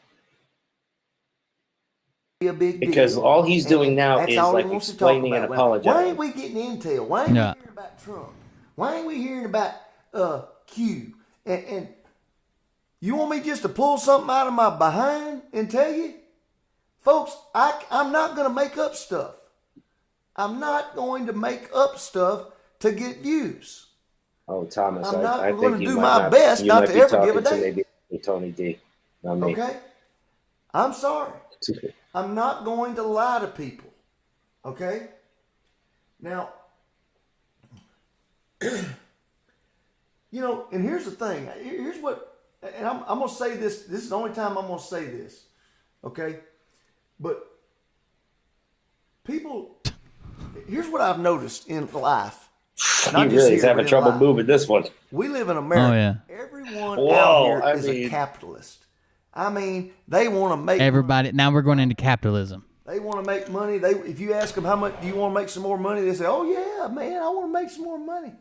Because all he's doing now is like explaining and apologizing. Why ain't we getting intel? Why ain't we hearing about Trump? Why ain't we hearing about Q? And you want me just to pull something out of my behind and tell you? Folks, I'm not going to make up stuff. I'm not going to make up stuff to get views. Oh, Thomas, I think going to you do might my not, best you not might to be ever give a talking to damn. maybe Tony D. Not me. Okay? I'm sorry. I'm not going to lie to people. Okay? Now, and here's the thing. Here's what, and I'm going to say this. This is the only time I'm going to say this. Okay? But people, here's what I've noticed in life. He really is having trouble moving this one. We live in America. Oh, yeah. Everyone out here is a capitalist. I mean, they want to make everybody. money. Now we're going into capitalism. They want to make money. If you ask them how much do you want to make some more money, they say, "Oh yeah, man, I want to make some more money."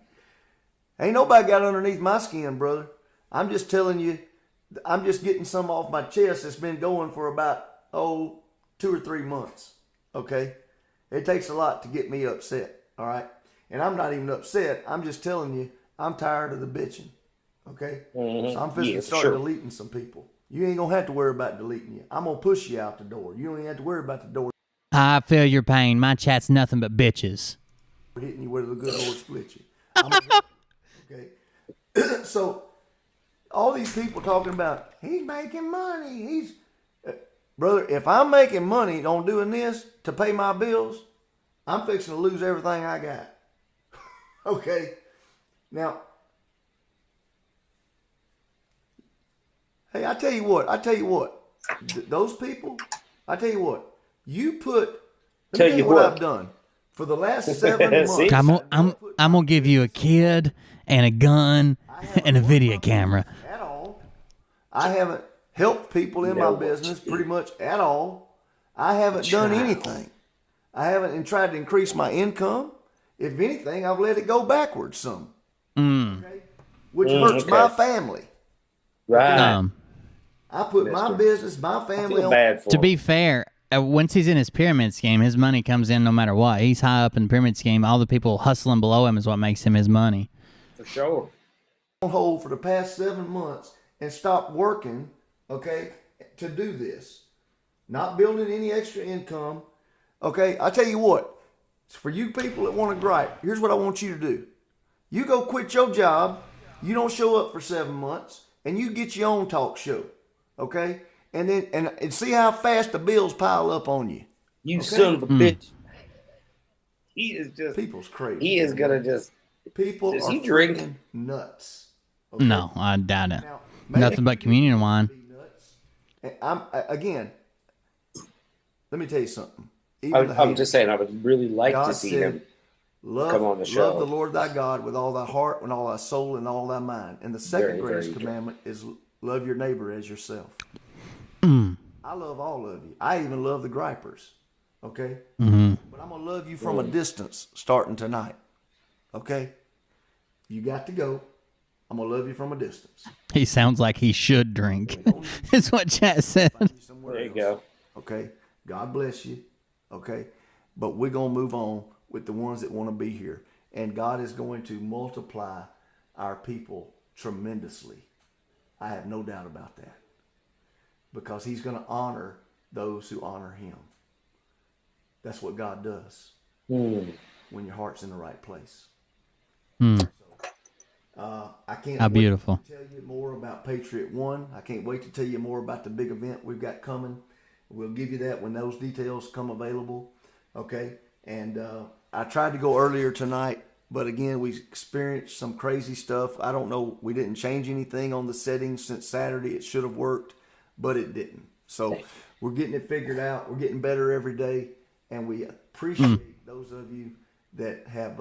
Ain't nobody got underneath my skin, brother. I'm just telling you. I'm just getting some off my chest. It's been going for about 2 or 3 months. Okay, it takes a lot to get me upset. All right. And I'm not even upset. I'm just telling you, I'm tired of the bitching. Okay? So I'm fixing to start deleting some people. You ain't going to have to worry about deleting you. I'm going to push you out the door. You don't even have to worry about the door. I feel your pain. My chat's nothing but bitches. Hitting you where the good Lord split you. Okay? So, all these people talking about, he's making money. Brother, if I'm making money on doing this to pay my bills, I'm fixing to lose everything I got. Okay, now, hey, I tell you what, those people, you put, let me tell you what I've done for the last 7 months. I'm gonna give you a kid and a gun and a video camera. At all. I haven't helped people in my business pretty much at all. I haven't done anything. I haven't tried to increase my income. If anything, I've let it go backwards some. Okay? Which hurts my family. Right. I put my business, my family on. To be fair, once he's in his pyramid scheme, his money comes in no matter what. He's high up in the pyramid scheme. All the people hustling below him is what makes him his money. For sure. On hold for the past 7 months and stopped working, okay, to do this. Not building any extra income. Okay, I tell you what. For you people that want to gripe, here's what I want you to do. You go quit your job, you don't show up for 7 months, and you get your own talk show. Okay? And then and see how fast the bills pile up on you. You son of a bitch. He is just people's crazy. He is gonna just people does are he drink freaking nuts. Okay? No, I doubt it. Nothing but communion wine. And again, let me tell you something. I'm just saying, I would really like God to see said, him come on the show. Love the Lord thy God with all thy heart, and all thy soul, and all thy mind. And the second greatest commandment is love your neighbor as yourself. I love all of you. I even love the gripers. Okay? Mm-hmm. But I'm going to love you from a distance starting tonight. Okay? You got to go. I'm going to love you from a distance. He sounds like he should drink. Is what chat said. There you go. Okay? God bless you. Okay? But we're going to move on with the ones that want to be here. And God is going to multiply our people tremendously. I have no doubt about that. Because he's going to honor those who honor him. That's what God does when your heart's in the right place. I can't How wait beautiful. to tell you more about Patriot One. I can't wait to tell you more about the big event we've got coming. We'll give you that when those details come available. Okay? And I tried to go earlier tonight, but again, we experienced some crazy stuff. I don't know. We didn't change anything on the settings since Saturday. It should have worked, but it didn't. So we're getting it figured out. We're getting better every day, and we appreciate those of you that have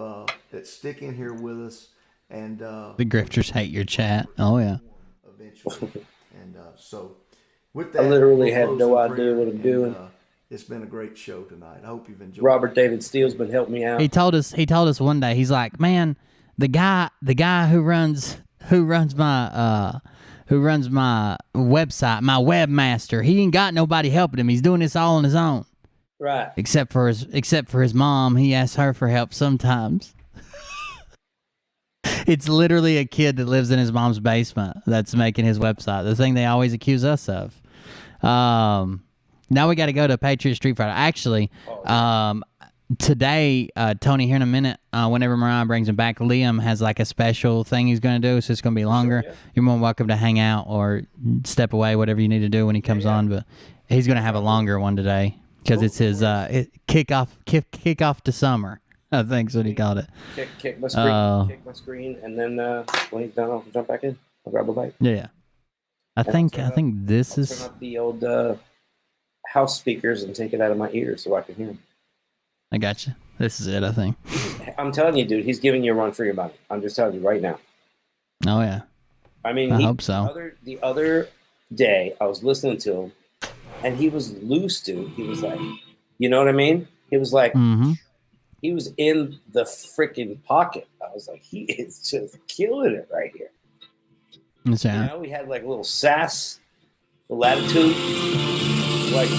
that stick in here with us. And The grifters hate your chat. Oh, yeah. Eventually. And so with that, I literally we'll have close no in idea prayer, what I'm doing. It's been a great show tonight. I hope you've enjoyed Robert it. David Steele's been helping me out. He told us one day, he's like, man, the guy who runs my website, my webmaster, he ain't got nobody helping him. He's doing this all on his own. Right. Except for his mom. He asks her for help sometimes. It's literally a kid that lives in his mom's basement that's making his website. The thing they always accuse us of. Now we got to go to Patriot Street Fighter. Actually, today, Tony, here in a minute, whenever Mariah brings him back, Liam has like a special thing he's going to do, so it's going to be longer. Sure, yeah. You're more than welcome to hang out or step away, whatever you need to do when he comes on. But he's going to have a longer one today because it's his kickoff to summer. I think's what he called it. Kick my screen, and then when he's done, I'll jump back in. I'll grab a bite. Yeah, I think this is. Turn up the old house speakers and take it out of my ears so I can hear him. I got you. This is it, I think. I'm telling you, dude, he's giving you a run for your money. I'm just telling you right now. Oh yeah. I mean, I hope so. The other day, I was listening to him, and he was loose, dude. He was like, you know what I mean? He was like. Mm-hmm. He was in the freaking pocket. I was like, he is just killing it right here. That's right. You know, we had like a little sass, the latitude. Like,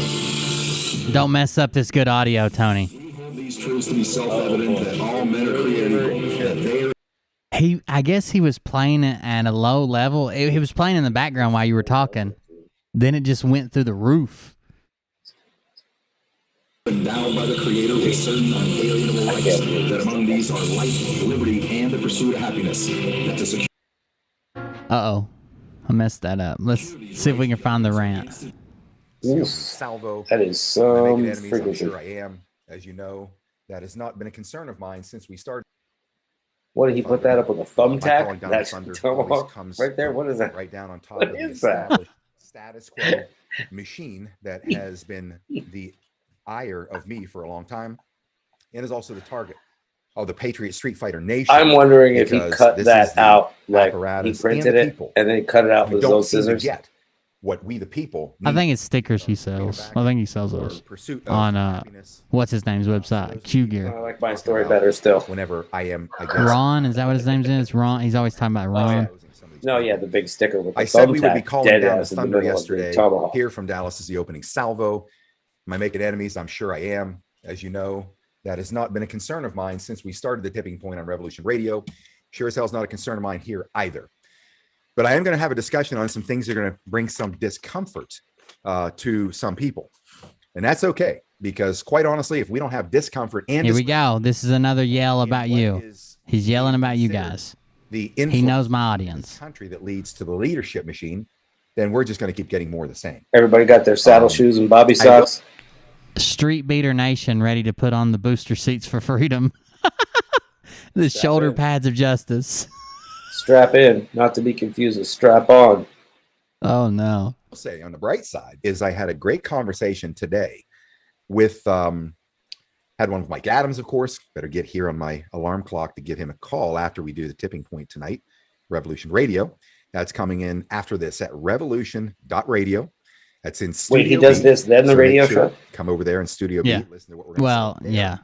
don't mess up this good audio, Tony. These truths to be self-evident that all men are created equal. I guess he was playing it at a low level. He was playing in the background while you were talking. Then it just went through the roof. Endowed by the Creator with certain unalienable rights, that among these are life, liberty, and the pursuit of happiness. That to secure. Uh-oh. I messed that up. Let's see if we can find the rant. Salvo. That is so I'm sure I am. As you know, that has not been a concern of mine since we started. What did he put that up with a thumbtack? That's comes right there. What is that? Right down on top what of the is that? Status quo machine that has been the ire of me for a long time, and is also the target of the Patriot Street Fighter Nation. I'm wondering if he cut that out, like he printed it and then he cut it out with those scissors. Yet, what we the people I think it's stickers he sells. I think he sells those on what's his name's website, Q Gear. I like my story better still. Whenever I am, Ron, is that what his name's in? It's Ron. He's always talking about Ron. No, yeah, the big sticker with the I said we would be calling down the the thunder yesterday. Here from Dallas is the opening salvo. Am I making enemies? I'm sure I am. As you know, that has not been a concern of mine since we started the tipping point on Revolution Radio. Sure as hell is not a concern of mine here either. But I am going to have a discussion on some things that are going to bring some discomfort to some people. And that's okay, because quite honestly, if we don't have discomfort and here we go. This is another yell about you. He's yelling about you guys. He knows my audience. Country that leads to the leadership machine, then we're just going to keep getting more of the same. Everybody got their saddle shoes and bobby socks. Street Beater Nation ready to put on the booster seats for freedom. The shoulder pads of justice. Strap in, not to be confused with strap on. Oh, no. I'll say on the bright side is I had a great conversation today with Had one with Mike Adams, of course. Better get here on my alarm clock to give him a call after we do the tipping point tonight. Revolution Radio. That's coming in after this at revolution.radio. That's in Studio Wait, he does B. this, then the So radio make sure, show? come over there in Studio Yeah. B. Listen to what we're going to say. Yeah.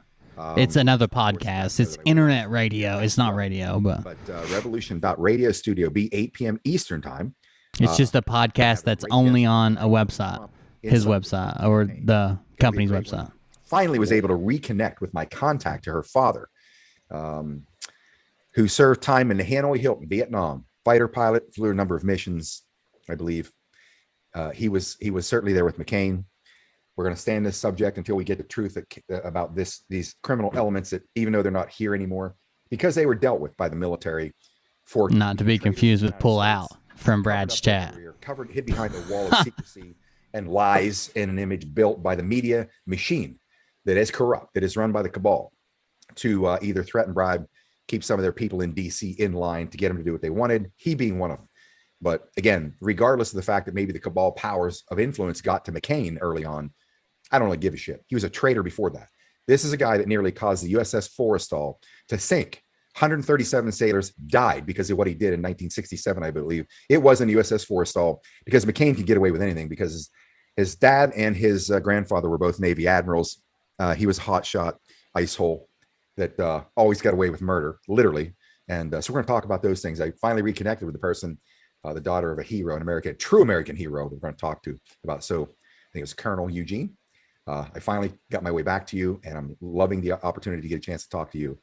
It's another podcast. It's internet radio. It's not radio, but revolution.radio, Studio B, 8 p.m. Eastern time. it's just a podcast that's only on a website, his website, or the company's website. Finally was able to reconnect with my contact to her father, who served time in the Hanoi Hilton, Vietnam. Fighter pilot, flew a number of missions, I believe. He was certainly there with McCain. We're going to stay on this subject until we get the truth about these criminal elements that, even though they're not here anymore, because they were dealt with by the military. For Not to be confused with Pull Out from Brad's chat. Covered, hid behind a wall of secrecy and lies in an image built by the media machine that is corrupt, that is run by the cabal to either threaten, bribe, keep some of their people in DC in line to get them to do what they wanted. He being one of them. But again, regardless of the fact that maybe the cabal powers of influence got to McCain early on, I don't really give a shit. He was a traitor before that. This is a guy that nearly caused the USS Forrestal to sink. 137 sailors died because of what he did in 1967, I believe. It wasn't USS Forrestal because McCain could get away with anything because his dad and his grandfather were both Navy admirals. He was a hotshot ice hole that always got away with murder, literally. And so we're going to talk about those things. I finally reconnected with the person, the daughter of a hero, an American, true American hero that we're going to talk to about. So I think it was Colonel Eugene. I finally got my way back to you, and I'm loving the opportunity to get a chance to talk to you.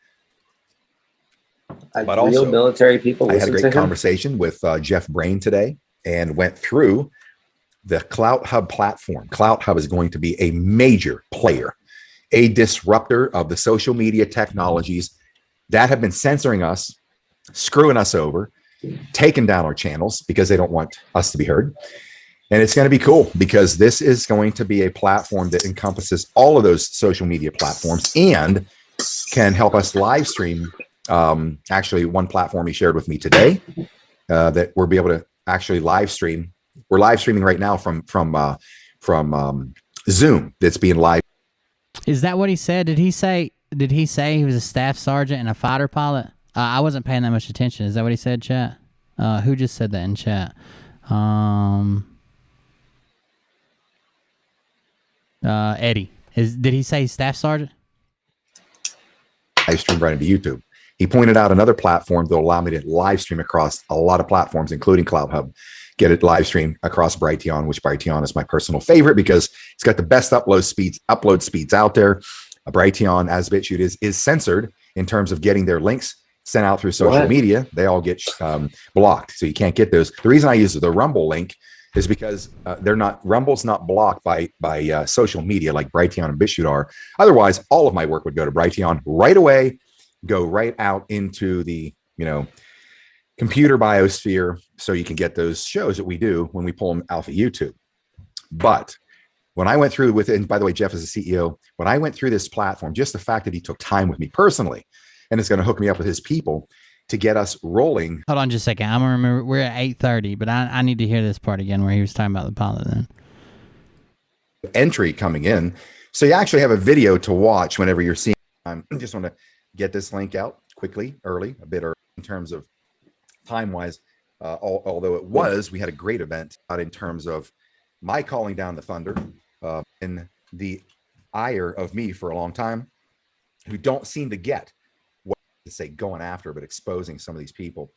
But real also, military people. I had a listen great to him? conversation with Jeff Brain today and went through the Clout Hub platform. Clout Hub is going to be a major player, a disruptor of the social media technologies that have been censoring us, screwing us over, taking down our channels because they don't want us to be heard. And it's going to be cool because this is going to be a platform that encompasses all of those social media platforms and can help us live stream. Actually, one platform he shared with me today that we'll be able to actually live stream. We're live streaming right now from Zoom. That's being live. Is that what he said? Did he say he was a staff sergeant and a fighter pilot? I wasn't paying that much attention. Is that what he said, chat? Who just said that in chat? Eddie. Did he say staff sergeant? Live stream right into YouTube. He pointed out another platform that will allow me to live stream across a lot of platforms, including Clout Hub. Get it live stream across Brighteon, which Brighteon is my personal favorite because it's got the best upload speeds out there. Brighteon, as BitChute is censored in terms of getting their links sent out through social media. They all get blocked, so you can't get those. The reason I use the Rumble link is because Rumble's not blocked by social media like Brighteon and BitChute are. Otherwise, all of my work would go to Brighteon right away, go right out into the computer biosphere, so you can get those shows that we do when we pull them off of YouTube. But when I went through with it, and by the way, Jeff is the CEO, when I went through this platform, just the fact that he took time with me personally, and it's going to hook me up with his people to get us rolling. Hold on just a second. I'm going to remember we're at 8:30, but I need to hear this part again where he was talking about the pilot then. Entry coming in. So you actually have a video to watch whenever you're seeing. I just want to get this link out quickly, a bit early in terms of time-wise. Although we had a great event out in terms of my calling down the thunder and the ire of me for a long time, who don't seem to get what to say going after, but exposing some of these people.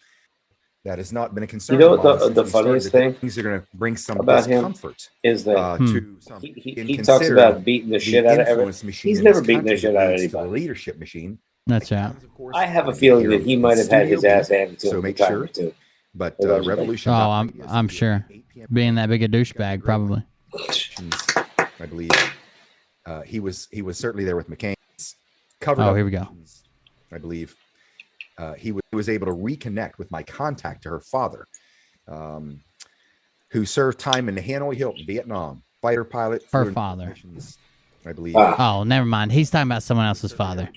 That has not been a concern. You know what the funniest thing things are going to bring some about discomfort him is that to some. He talks about beating the shit out of everyone. He's never beaten the shit out of anybody. The leadership machine. That's right. I have a feeling that he might have had his ass handed to him. So make sure. But Revolution. Oh, I'm sure. Being that big a douchebag, probably. I believe he was certainly there with McCain. Covered. Oh, here we go. I believe he was able to reconnect with my contact to her father, who served time in the Hanoi Hilton, Vietnam. Fighter pilot. Her father. I believe. Oh, never mind. He's talking about someone else's father.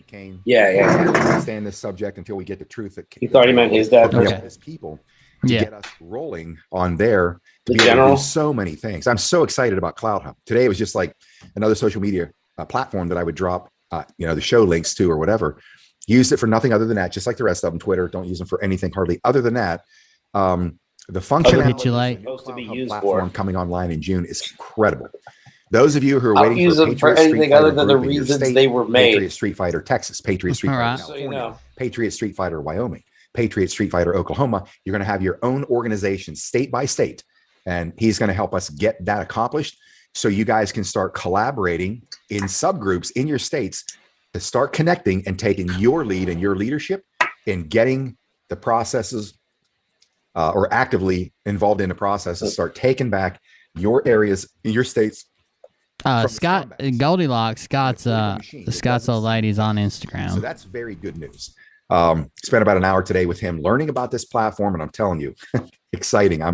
Yeah. Understand this subject until we get the truth. He thought he meant his dad. Okay. His people to get us rolling on there. To be able to do so many ththings. I'm so excited about Clout Hub. Today it was just like another social media platform that I would drop the show links to or whatever. Used it for nothing other than that, just like the rest of them. Twitter, don't use them for anything hardly other than that. The functionality supposed to be used platform for coming online in June is incredible. Those of you who are I'll waiting use for them for Patriot Street anything Fighter other than the group in your reasons state, they were made. Patriot Street Fighter Texas, Patriot Street Fighter Alright. California, So you know. Patriot Street Fighter Wyoming, Patriot Street Fighter Oklahoma, you're going to have your own organization state by state. And he's going to help us get that accomplished so you guys can start collaborating in subgroups in your states to start connecting and taking your lead and your leadership in getting the processes or actively involved in the processes, start taking back your areas, your states. Scott Goldilocks, Scott's old lady's on Instagram. So that's very good news. Spent about an hour today with him learning about this platform, and I'm telling you, exciting. I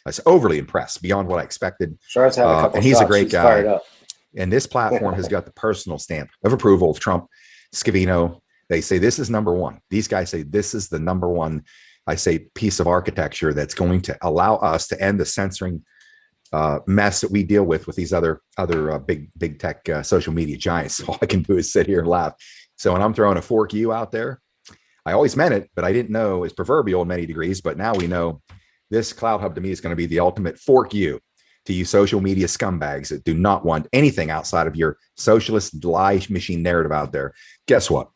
was overly impressed beyond what I expected. Char's had a couple and he's a shots. great She's guy. fired up. And this platform has got the personal stamp of approval of Trump, Scavino. They say this is number one. These guys say this is the number one, I say, piece of architecture that's going to allow us to end the censoring mess that we deal with these other big tech social media giants. All I can do is sit here and laugh. So when I'm throwing a fork you out there, I always meant it, but I didn't know it's proverbial in many degrees. But now we know this Cloud Hub to me is going to be the ultimate fork you to you social media scumbags that do not want anything outside of your socialist lie machine narrative out there. Guess what?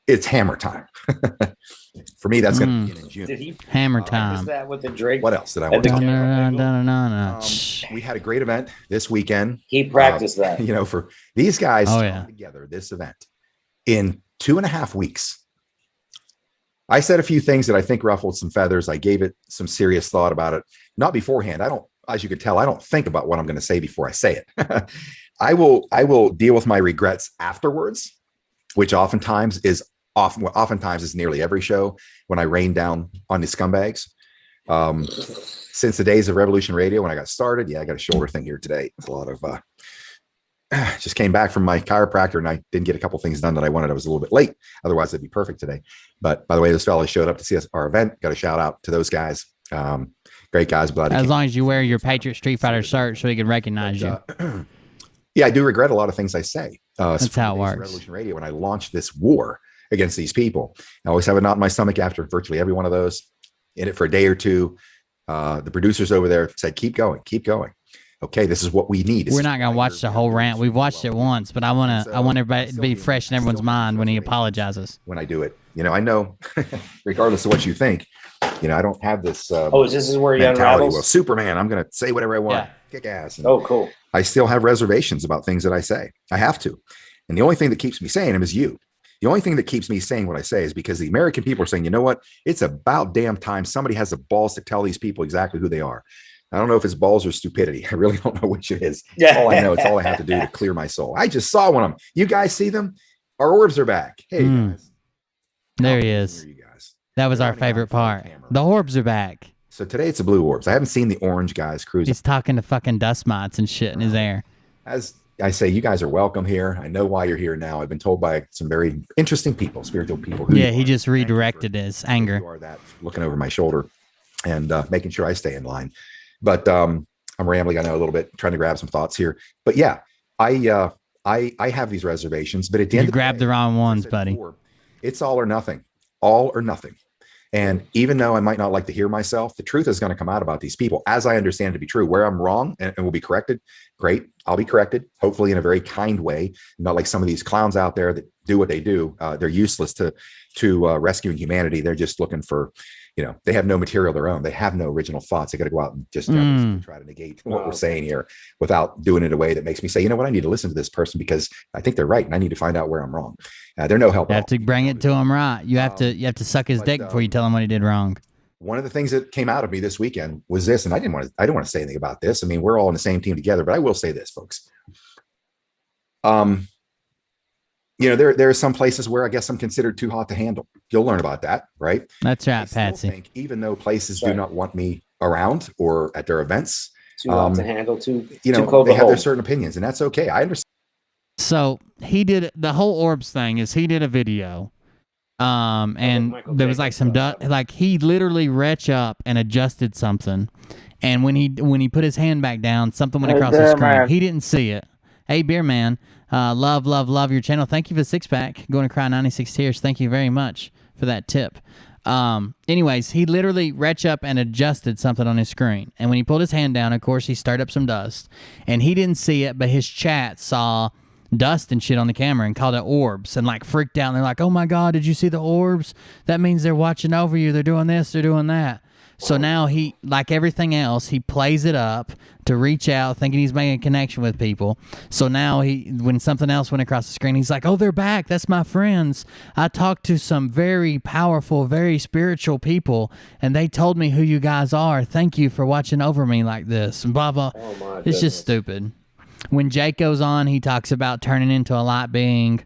It's hammer time. For me, that's going to be in June. Did he Hammer practice time. that with the Drake? What else did I and want the to camera angle? We had a great event this weekend. He practiced that. For these guys Oh, to yeah. come together, this event in 2.5 weeks. I said a few things that I think ruffled some feathers. I gave it some serious thought about it, not beforehand. As you could tell, I don't think about what I'm going to say before I say it. I will deal with my regrets afterwards, which oftentimes is nearly every show when I rain down on the scumbags. Since the days of Revolution Radio, when I got started, I got a shoulder thing here today. It's a lot of, just came back from my chiropractor and I didn't get a couple things done that I wanted. I was a little bit late. Otherwise it'd be perfect today. But by the way, those fellas showed up to see our event. Got a shout out to those guys. Great guys. As long as you wear your Patriot Street Fighter shirt so he can recognize you. Yeah, I do regret a lot of things I say. That's how it works. Revolution Radio, when I launched this war against these people, I always have a knot in my stomach after virtually every one of those. In it for a day or two. The producers over there said, keep going. Okay, this is what we need. We're not gonna watch the whole rant. We've watched it once, but I want everybody to be fresh in everyone's mind when he apologizes. When I do it, I know, regardless of what you think, I don't have this. This is where he mentality. unravels? Well, Superman, I'm going to say whatever I want, Yeah. kick ass. And Oh, cool. I still have reservations about things that I say. I have to, and the only thing that keeps me saying them is you. The only thing that keeps me saying what I say is because the American people are saying, you know what? It's about damn time somebody has the balls to tell these people exactly who they are. I don't know if it's balls or stupidity. I really don't know which it is. Yeah. All I know, it's all I have to do to clear my soul. I just saw one of them. You guys see them? Our orbs are back. Hey, guys. There he is. That was our favorite part. The orbs are back. So today it's the blue orbs. I haven't seen the orange guys cruising. He's talking to fucking dust mites and shit in his air. As I say, you guys are welcome here. I know why you're here now. I've been told by some very interesting people, spiritual people. Yeah, he just redirected his anger. You are that looking over my shoulder and making sure I stay in line. But I'm rambling, I know, a little bit, trying to grab some thoughts here. But yeah, I have these reservations. But at the end, You grabbed the wrong ones, buddy. It's all or nothing. All or nothing. And even though I might not like to hear myself, the truth is going to come out about these people as I understand it to be true. Where I'm wrong and will be corrected, great. I'll be corrected, hopefully in a very kind way, not like some of these clowns out there that do what they do. They're useless to rescuing humanity. They're just looking for, they have no material of their own. They have no original thoughts. They got to go out and just try to negate what we're saying here without doing it in a way that makes me say, you know what, I need to listen to this person because I think they're right and I need to find out where I'm wrong. They're no help. You have to bring it to him right. You have to suck his dick before you tell him what he did wrong. One of the things that came out of me this weekend was this, and I don't want to say anything about this. I mean, we're all on the same team together, but I will say this, folks. There are some places where I guess I'm considered too hot to handle. You'll learn about that, right? That's right, Patsy. Even though places do not want me around or at their events, Too hot to handle, too they cold to have their hold. certain opinions, and that's okay. I understand. So he did the whole orbs thing. He did a video, and there was like some like he literally reached up and adjusted something, and when he put his hand back down, something went across the screen. He didn't see it. Hey, beer man, Love your channel. Thank you for the 6-pack. Going to cry 96 tears. Thank you very much for that tip. Anyways, he literally reached up and adjusted something on his screen. And when he pulled his hand down, of course, he stirred up some dust. And he didn't see it, but his chat saw dust and shit on the camera and called it orbs and like freaked out. And they're like, oh my God, did you see the orbs? That means they're watching over you. They're doing this, they're doing that. So now he, like everything else, he plays it up to reach out, thinking he's making a connection with people. So now when something else went across the screen, he's like, oh, they're back. That's my friends. I talked to some very powerful, very spiritual people, and they told me who you guys are. Thank you for watching over me like this. And blah, blah. Oh my It's just stupid. When Jake goes on, he talks about turning into a light being.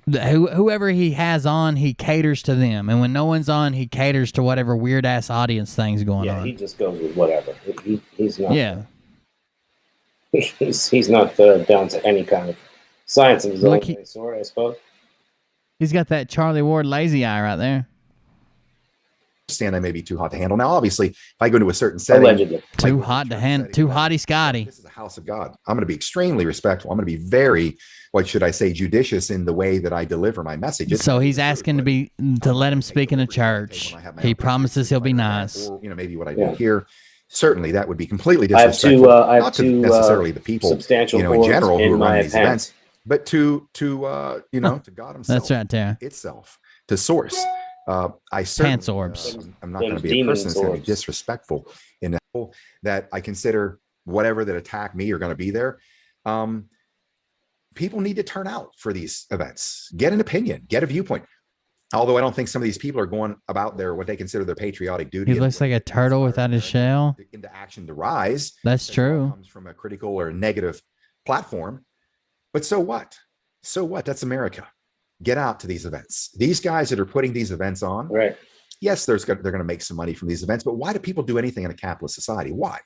Whoever he has on, he caters to them, and when no one's on, he caters to whatever weird ass audience thing's going on. Yeah, he just goes with whatever. He's not. Yeah, he's not down to any kind of science of his own sort, I suppose. He's got that Charlie Ward lazy eye right there. Understand I may be too hot to handle. Now, obviously, if I go into a certain setting, allegedly too hot to handle, too hotty Scotty. This is the house of God. I'm going to be extremely respectful. I'm going to be very, what should I say, judicious in the way that I deliver my messages. So he's asking to let him speak in a church. He promises he'll be nice. Or, maybe what I do here. Certainly, that would be completely disrespectful. I have not to necessarily the people, substantial in general who my run these events, but to God himself. That's right there. Itself, to source. I certainly, orbs. I'm not going to be a person that's going to be disrespectful in that I consider whatever that attack me are going to be there. People need to turn out for these events, get an opinion, get a viewpoint. Although I don't think some of these people are going about what they consider their patriotic duty. He looks like a turtle without his shell. Into action to rise. That's true. Comes from a critical or negative platform. But so what? So what? That's America. Get out to these events. These guys that are putting these events on, right? Yes, they're going to make some money from these events, but why do people do anything in a capitalist society? Why?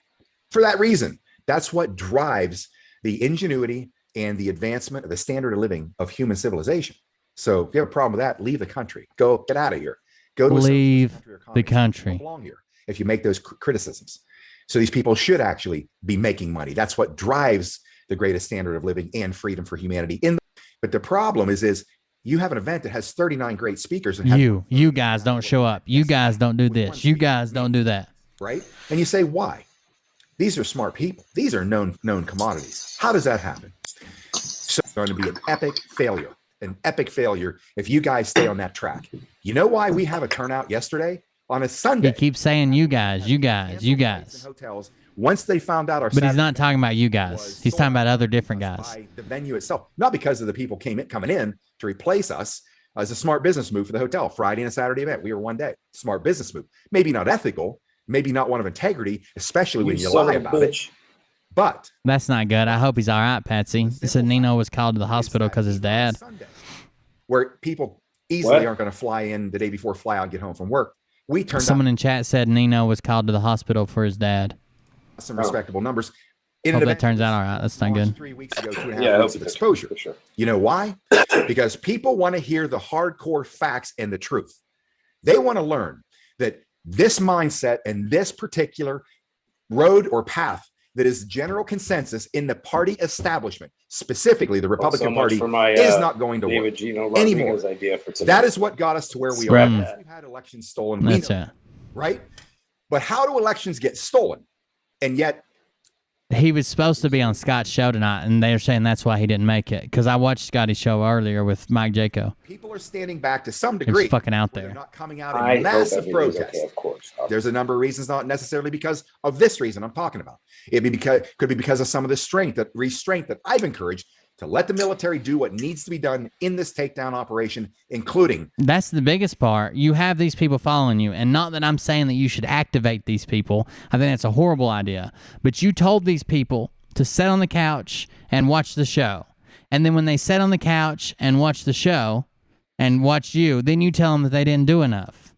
For that reason. That's what drives the ingenuity and the advancement of the standard of living of human civilization. So if you have a problem with that, leave the country. Get out of here. Go to leave the country. You don't belong here if you make those criticisms. So these people should actually be making money. That's what drives the greatest standard of living and freedom for humanity. But the problem is you have an event that has 39 great speakers. And you guys don't show up. You guys don't do this. You guys don't do that. Right? And you say, why? These are smart people. These are known commodities. How does that happen? So it's going to be an epic failure if you guys stay on that track. You know why we have a turnout yesterday on a Sunday? He keeps saying you guys. Hotels. Once they found out our But he's not talking about you guys. He's talking about other different guys. The venue itself, not because of the people coming in to replace us. As a smart business move for the hotel. Friday and a Saturday event. We were one day. Smart business move. Maybe not ethical. Maybe not one of integrity, especially when you lie about it. But that's not good. I hope he's all right, Patsy. He said Nino was called to the hospital because his dad. Where people easily aren't going to fly in the day before, fly out, and get home from work. We turned. Someone in chat said Nino was called to the hospital for his dad. Some respectable numbers. Hope that turns out all right. That's not good. 3 weeks ago, 2.5 weeks of exposure. Sure. You know why? Because people want to hear the hardcore facts and the truth. They want to learn that this mindset and this particular road or path that is general consensus in the party establishment, specifically the Republican Party, is not going to work anymore. That is what got us to where we are. We've had elections stolen. That's it. Right? But how do elections get stolen? And yet, he was supposed to be on Scott's show tonight, and they're saying that's why he didn't make it. Because I watched Scotty's show earlier with Mike Jaco. People are standing back to some degree. He's fucking out there. They're not coming out in massive protest. Okay, of course. There's a number of reasons, not necessarily because of this reason I'm talking about. Could be because of some of the restraint that I've encouraged to let the military do what needs to be done in this takedown operation, including. That's the biggest part. You have these people following you, and not that I'm saying that you should activate these people. I think that's a horrible idea. But you told these people to sit on the couch and watch the show. And then when they sat on the couch and watched the show and watched you, then you tell them that they didn't do enough.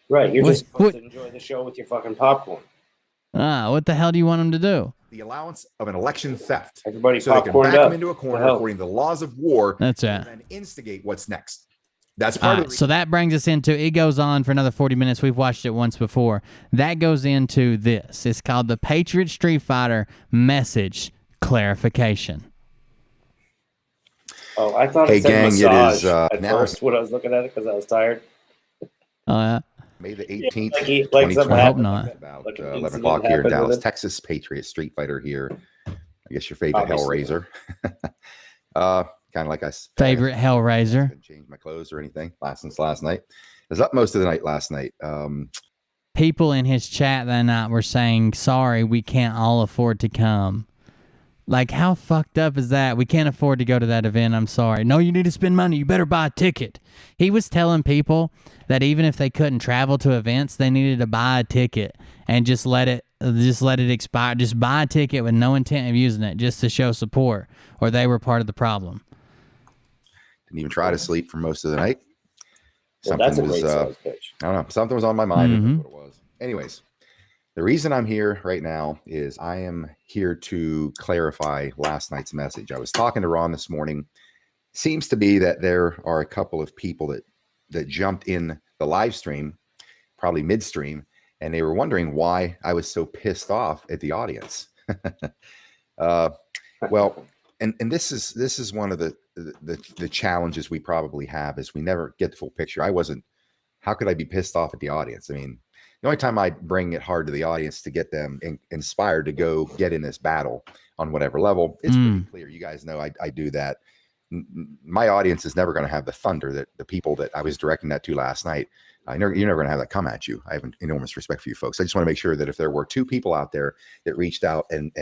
Right. You're just supposed to enjoy the show with your fucking popcorn. What the hell do you want them to do? The allowance of an election theft. Everybody so they can back them into a corner according to the laws of war. That's it. And instigate what's next. That's part of the reason. So that brings us into, it goes on for another 40 minutes. We've watched it once before. That goes into this. It's called the Patriot Street Fighter message clarification. Oh, I thought Hey, it said gang, it massage is, at now- first when I was looking at it because I was tired. May the 18th, Like he- like something 2020, I hope happened. not. about Like an 11 incident o'clock here in happened with Dallas, it. Texas. Patriot Street Fighter here. I guess your favorite Obviously. Hellraiser. Kind of like I said, Favorite Hellraiser. didn't change my clothes or anything since last night. I was up most of the night last night. People in his chat that night were saying, sorry, we can't all afford to come. Like, how fucked up is that? We can't afford to go to that event. I'm sorry. No, you need to spend money. You better buy a ticket. He was telling people that even if they couldn't travel to events, they needed to buy a ticket and just let it expire. Just buy a ticket with no intent of using it, just to show support, or they were part of the problem. Didn't even try to sleep for most of the night. Well, that's a Something great was, sales pitch. I don't know. Something was on my mind. and Mhm. That's what it was. Anyways, the reason I'm here right now is I am here to clarify last night's message. I was talking to Ron this morning. Seems to be that there are a couple of people that jumped in the live stream, probably midstream, and they were wondering why I was so pissed off at the audience. Well, and this is one of the challenges we probably have is we never get the full picture. How could I be pissed off at the audience? I mean, the only time I bring it hard to the audience to get them inspired to go get in this battle on whatever level, it's pretty clear. You guys know I do that. My audience is never going to have the thunder that the people that I was directing that to last night. You're never going to have that come at you. I have an enormous respect for you folks. I just want to make sure that if there were two people out there that reached out and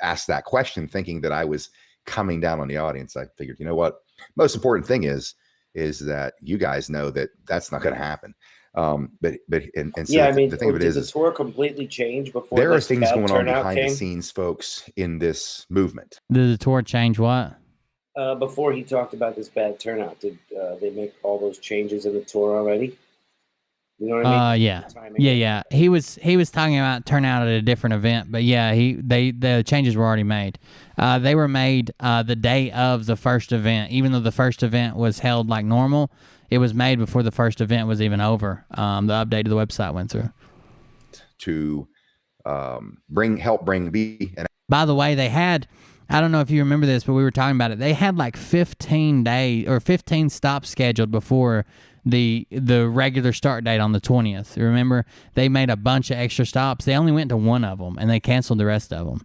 asked that question thinking that I was coming down on the audience, I figured, you know what? Most important thing is that you guys know that that's not going to happen. So Yeah, I mean, the thing of it did is the tour completely change before there are this things bad going on turnout behind came? the scenes, folks, in this movement. Did the tour change what? Before he talked about this bad turnout, did they make all those changes in the tour already? You know what I mean? Yeah. Timing. Yeah. He was talking about turnout at a different event, but yeah, the changes were already made. They were made the day of the first event, even though the first event was held like normal. It was made before the first event was even over. The update of the website went through. To help bring B. And by the way, they had, I don't know if you remember this, but we were talking about it. They had like 15 days or 15 stops scheduled before the regular start date on the 20th. Remember, they made a bunch of extra stops. They only went to one of them, and they canceled the rest of them.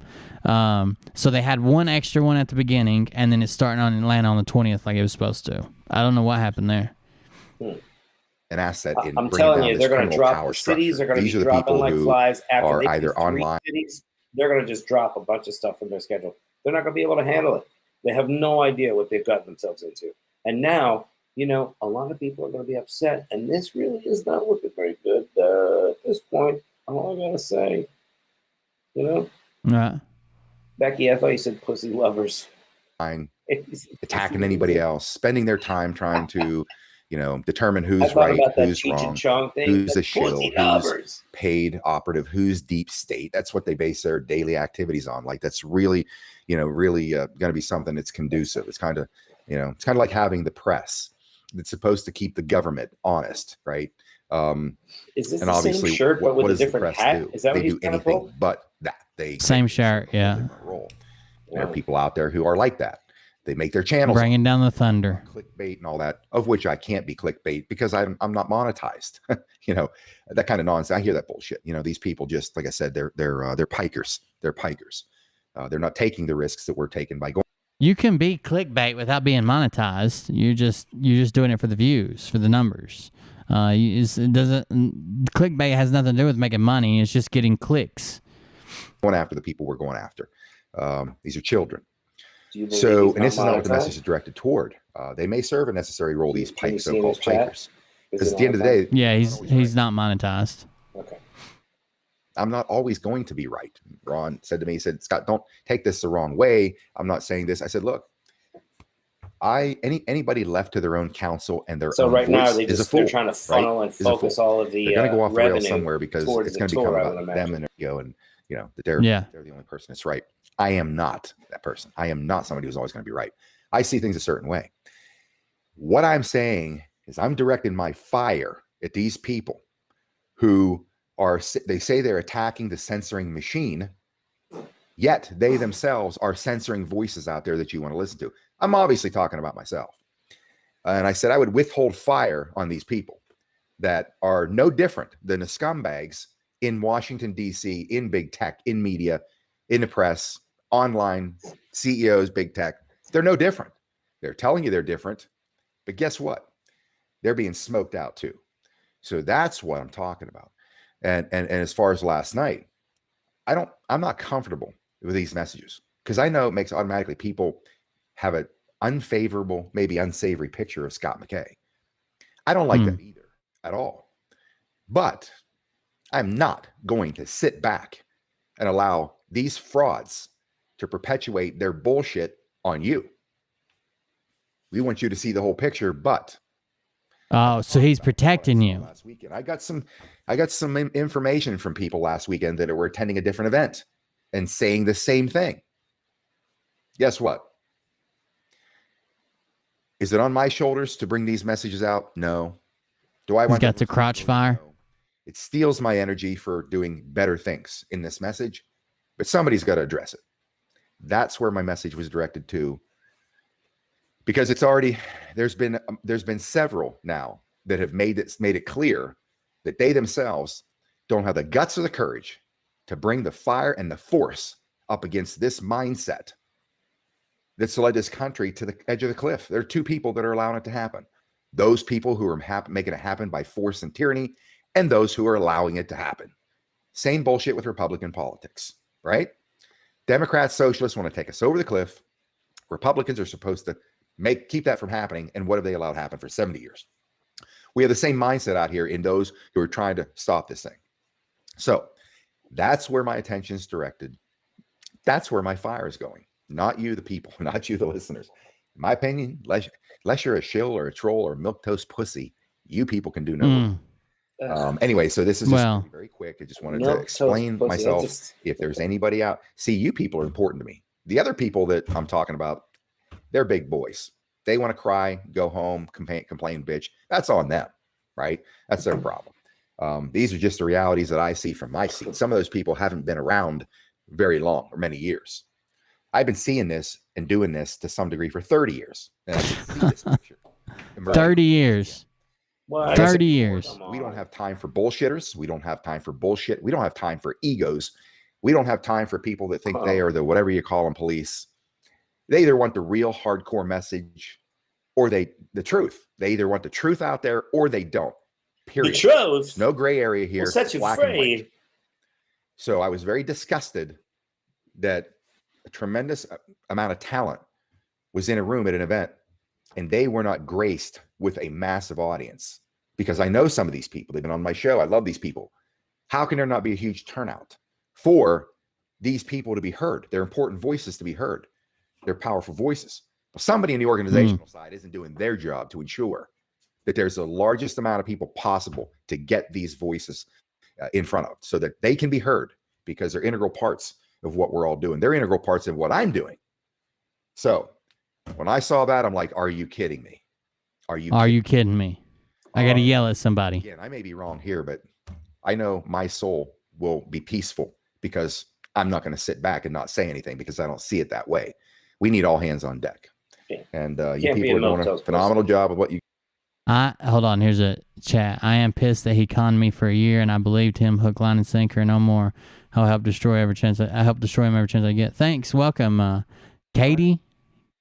So they had one extra one at the beginning, and then it's starting on Atlanta on the 20th like it was supposed to. I don't know what happened there. An asset in I'm bringing telling down you, this they're going to criminal drop power the cities. They're structure. going to These be are the dropping people like who flies after are they either do 3 online. cities. They're going to just drop a bunch of stuff from their schedule. They're not going to be able to handle it. They have no idea what they've gotten themselves into. And now, you know, a lot of people are going to be upset, and this really is not looking very good at this point. All I got to say, you know? Right. Becky, I thought you said pussy lovers. Attacking anybody else, spending their time trying to, you know, determine I who's thought right, about that who's Cheech and wrong, Chong thing. who's The a shill, pussy who's lovers. paid operative, who's deep state. That's what they base their daily activities on. Like that's really, you know, really going to be something that's conducive. It's kind of, you know, it's kind of like having the press. It's supposed to keep the government honest, right? Is this and the obviously, same shirt, but with a does the different press hat? do? Is that They what he's do trying to anything pull? but that. They Same shirt, yeah. role. There are people out there who are like that. They make their channels Bringing down the thunder. clickbait and all that, of which I can't be clickbait because I'm not monetized. You know, that kind of nonsense. I hear that bullshit. You know, these people just, like I said, they're pikers. They're pikers. They're not taking the risks that we're taking by going. You can be clickbait without being monetized. You're just doing it for the views, for the numbers. Clickbait has nothing to do with making money. It's just getting clicks. Going after the people we're going after. These are children. So, and this is not what the message is directed toward. They may serve a necessary role, these pikes, so-called pikers. Because at the end of the day, yeah, he's not monetized. Okay. I'm not always going to be right. Ron said to me, he said, Scott, don't take this the wrong way. I'm not saying this. I said, look, anybody left to their own counsel and their own right now voice is a fool. they're trying to funnel and focus all of the they're going to go off the rails revenue somewhere because towards it's going the to become tour, I would about them imagine. and their ego, and you know that they're the only person that's right. I am not that person. I am not somebody who's always going to be right. I see things a certain way. What I'm saying is I'm directing my fire at these people who are, they say they're attacking the censoring machine, Yet they themselves are censoring voices out there that you want to listen to. I'm obviously talking about myself. And I said I would withhold fire on these people that are no different than the scumbags in Washington, D.C., in big tech, in media, in the press, online, CEOs, big tech. They're no different. They're telling you they're different. But guess what? They're being smoked out too. So that's what I'm talking about. And as far as last night, I'm not comfortable with these messages because I know it makes automatically people have an unfavorable, maybe unsavory picture of Scott McKay. I don't like that either at all. But I'm not going to sit back and allow these frauds to perpetuate their bullshit on you. We want you to see the whole picture, but oh, so he's protecting you. Last weekend, I got some information from people last weekend that were attending a different event and saying the same thing. Guess what? Is it on my shoulders to bring these messages out? No. Do I want? He's got the crotch fire. No. It steals my energy for doing better things in this message, but somebody's got to address it. That's where my message was directed to. Because it's already there's been several now that have made it clear that they themselves don't have the guts or the courage to bring the fire and the force up against this mindset that's led this country to the edge of the cliff. There are two people that are allowing it to happen. Those people who are making it happen by force and tyranny, and those who are allowing it to happen. Same bullshit with Republican politics, right? Democrats, socialists want to take us over the cliff. Republicans are supposed to keep that from happening. And what have they allowed to happen for 70 years? We have the same mindset out here in those who are trying to stop this thing. So that's where my attention is directed. That's where my fire is going. Not you, the people, not you, the listeners. In my opinion, unless you're a shill or a troll or a milquetoast pussy, you people can do no work. Anyway, so this is just very quick. I just wanted to explain myself. If there's anybody out, see, you people are important to me. The other people that I'm talking about, they're big boys. They want to cry, go home, complain, bitch. That's on them, right? That's their problem. These are just the realities that I see from my seat. Some of those people haven't been around very long or many years. I've been seeing this and doing this to some degree for 30 years. And I can see this picture. 30 years. Well, 30 years. We don't have time for bullshitters. We don't have time for bullshit. We don't have time for egos. We don't have time for people that think they are the whatever you call them police. They either want the real hardcore message or the truth. They either want the truth out there or they don't. Period. The truth. No gray area here. Will set you free. So I was very disgusted that a tremendous amount of talent was in a room at an event and they were not graced with a massive audience, because I know some of these people. They've been on my show. I love these people. How can there not be a huge turnout for these people to be heard? They're important voices to be heard. They're powerful voices. Well, somebody in the organizational side isn't doing their job to ensure that there's the largest amount of people possible to get these voices in front of, so that they can be heard, because they're integral parts of what we're all doing. They're integral parts of what I'm doing. So when I saw that, I'm like, are you kidding me? Are you kidding me? I got to yell at somebody. Again, I may be wrong here, but I know my soul will be peaceful because I'm not going to sit back and not say anything, because I don't see it that way. We need all hands on deck. Yeah. And you people are doing a phenomenal job of what you. Hold on. Here's a chat. I am pissed that he conned me for a year, and I believed him hook, line, and sinker. No more. I'll help destroy every chance. I help destroy him every chance I get. Thanks. Welcome, Katie.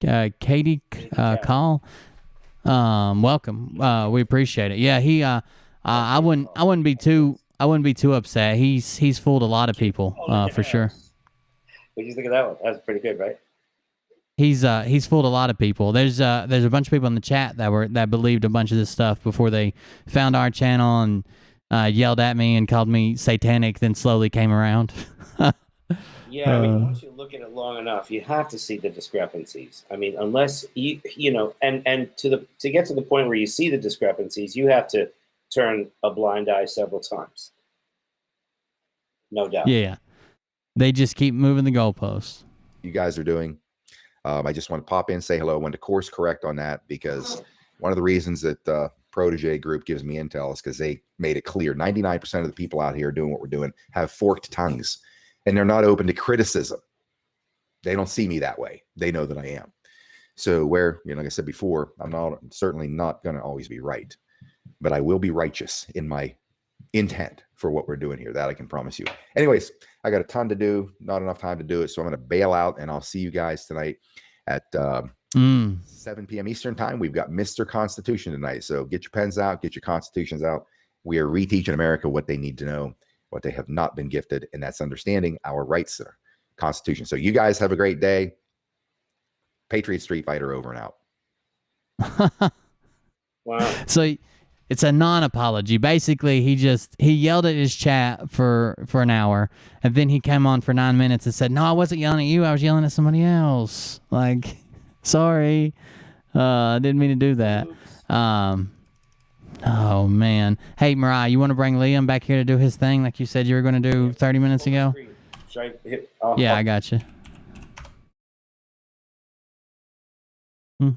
Katie, call. Welcome. We appreciate it. Yeah, he. I wouldn't be too upset. He's fooled a lot of people. For sure. What do you think of that one? That's pretty good, right? He's fooled a lot of people. There's a bunch of people in the chat that believed a bunch of this stuff before they found our channel and yelled at me and called me satanic, then slowly came around. Yeah, I mean, once you look at it long enough, you have to see the discrepancies. I mean, unless you know, and to get to the point where you see the discrepancies, you have to turn a blind eye several times. No doubt. Yeah. They just keep moving the goalposts. You guys are doing. I just want to pop in, say hello. I want to course correct on that, because one of the reasons that Protege Group gives me intel is because they made it clear 99% of the people out here doing what we're doing have forked tongues, and they're not open to criticism. They don't see me that way. They know that I am. So where, like I said before, I'm certainly not going to always be right, but I will be righteous in my intent for what we're doing here. That I can promise you. Anyways, I got a ton to do, not enough time to do it. So I'm going to bail out, and I'll see you guys tonight at 7 p.m. Eastern time. We've got Mr. Constitution tonight. So get your pens out, get your constitutions out. We are reteaching America what they need to know, what they have not been gifted, and that's understanding our rights, Constitution. So you guys have a great day. Patriot Street Fighter over and out. Wow. So it's a non-apology. Basically, he yelled at his chat for an hour, and then he came on for 9 minutes and said, "No, I wasn't yelling at you. I was yelling at somebody else. Like, sorry, I didn't mean to do that." Oh man. Hey, Mariah, you want to bring Liam back here to do his thing like you said you were going to do 30 minutes ago? Should I hit, Yeah, I got you. We'll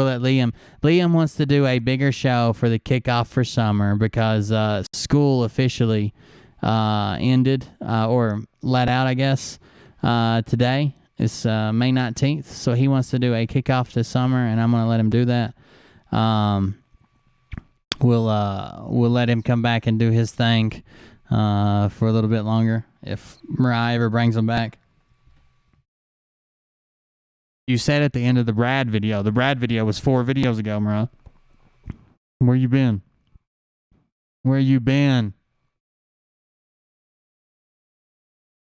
let Liam. Liam wants to do a bigger show for the kickoff for summer because school officially ended or let out, I guess, today. It's May 19th, so he wants to do a kickoff to summer, and I'm going to let him do that. We'll let him come back and do his thing for a little bit longer if Mariah ever brings him back. You said at the end of the Brad video. The Brad video was 4 videos ago, Mariah. Where you been? Where you been?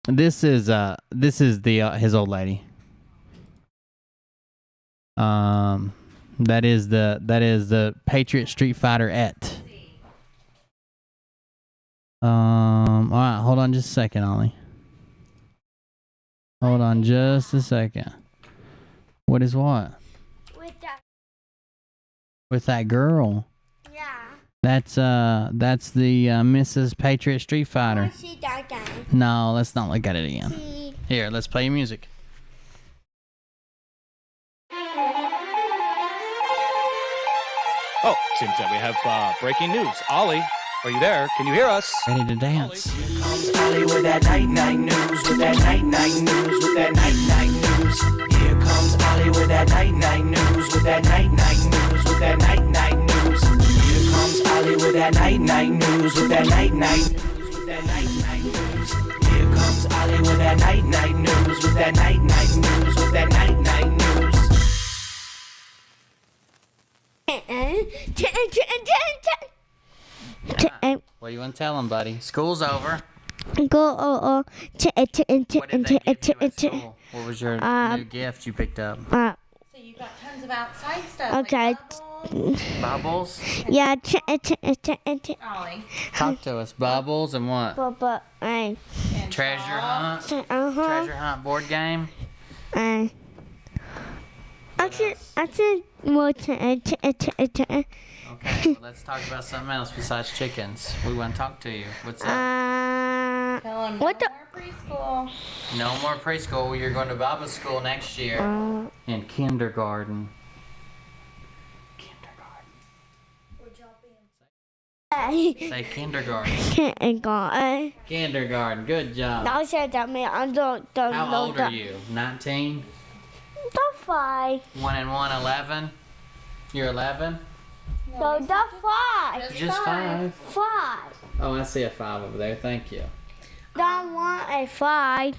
This is the his old lady. That is the Patriot Street Fighter et. All right, hold on just a second, Ollie. Hold on just a second. What is what? With that girl. Yeah. That's the Mrs. Patriot Street Fighter. No, let's not look at it again. Here, let's play music. Oh, seems that we have breaking news. Ollie, are you there? Can you hear us? Ready to dance. Here comes Ollie with that night news, with that night news, with that night news. Here comes Ollie with that night news, with that night news, with that night news. Here comes Ollie with that night news, with that night news, with that night news. Here comes Ollie with that night news, with that night news, with that night news. What do you want to tell him, buddy? School's over. Go. What did they give you at school? What was your new gift you picked up? So you got tons of outside stuff. Okay. Bubbles? Yeah. Ollie. Talk to us. Bubbles and what? Treasure hunt? Treasure hunt board game? I said more. Okay, well, let's talk about something else besides chickens. We want to talk to you. What's up? Tell him no more preschool. No more preschool. You're going to Baba's school next year. In kindergarten. Say kindergarten. Kindergarten. Kindergarten. Good job. I said that me. I don't How old are you? 19? The 5. 1 and 1, 11? You're 11? No, the 5. Just 5? 5. Oh, I see a 5 over there. Thank you. Don't want a 5.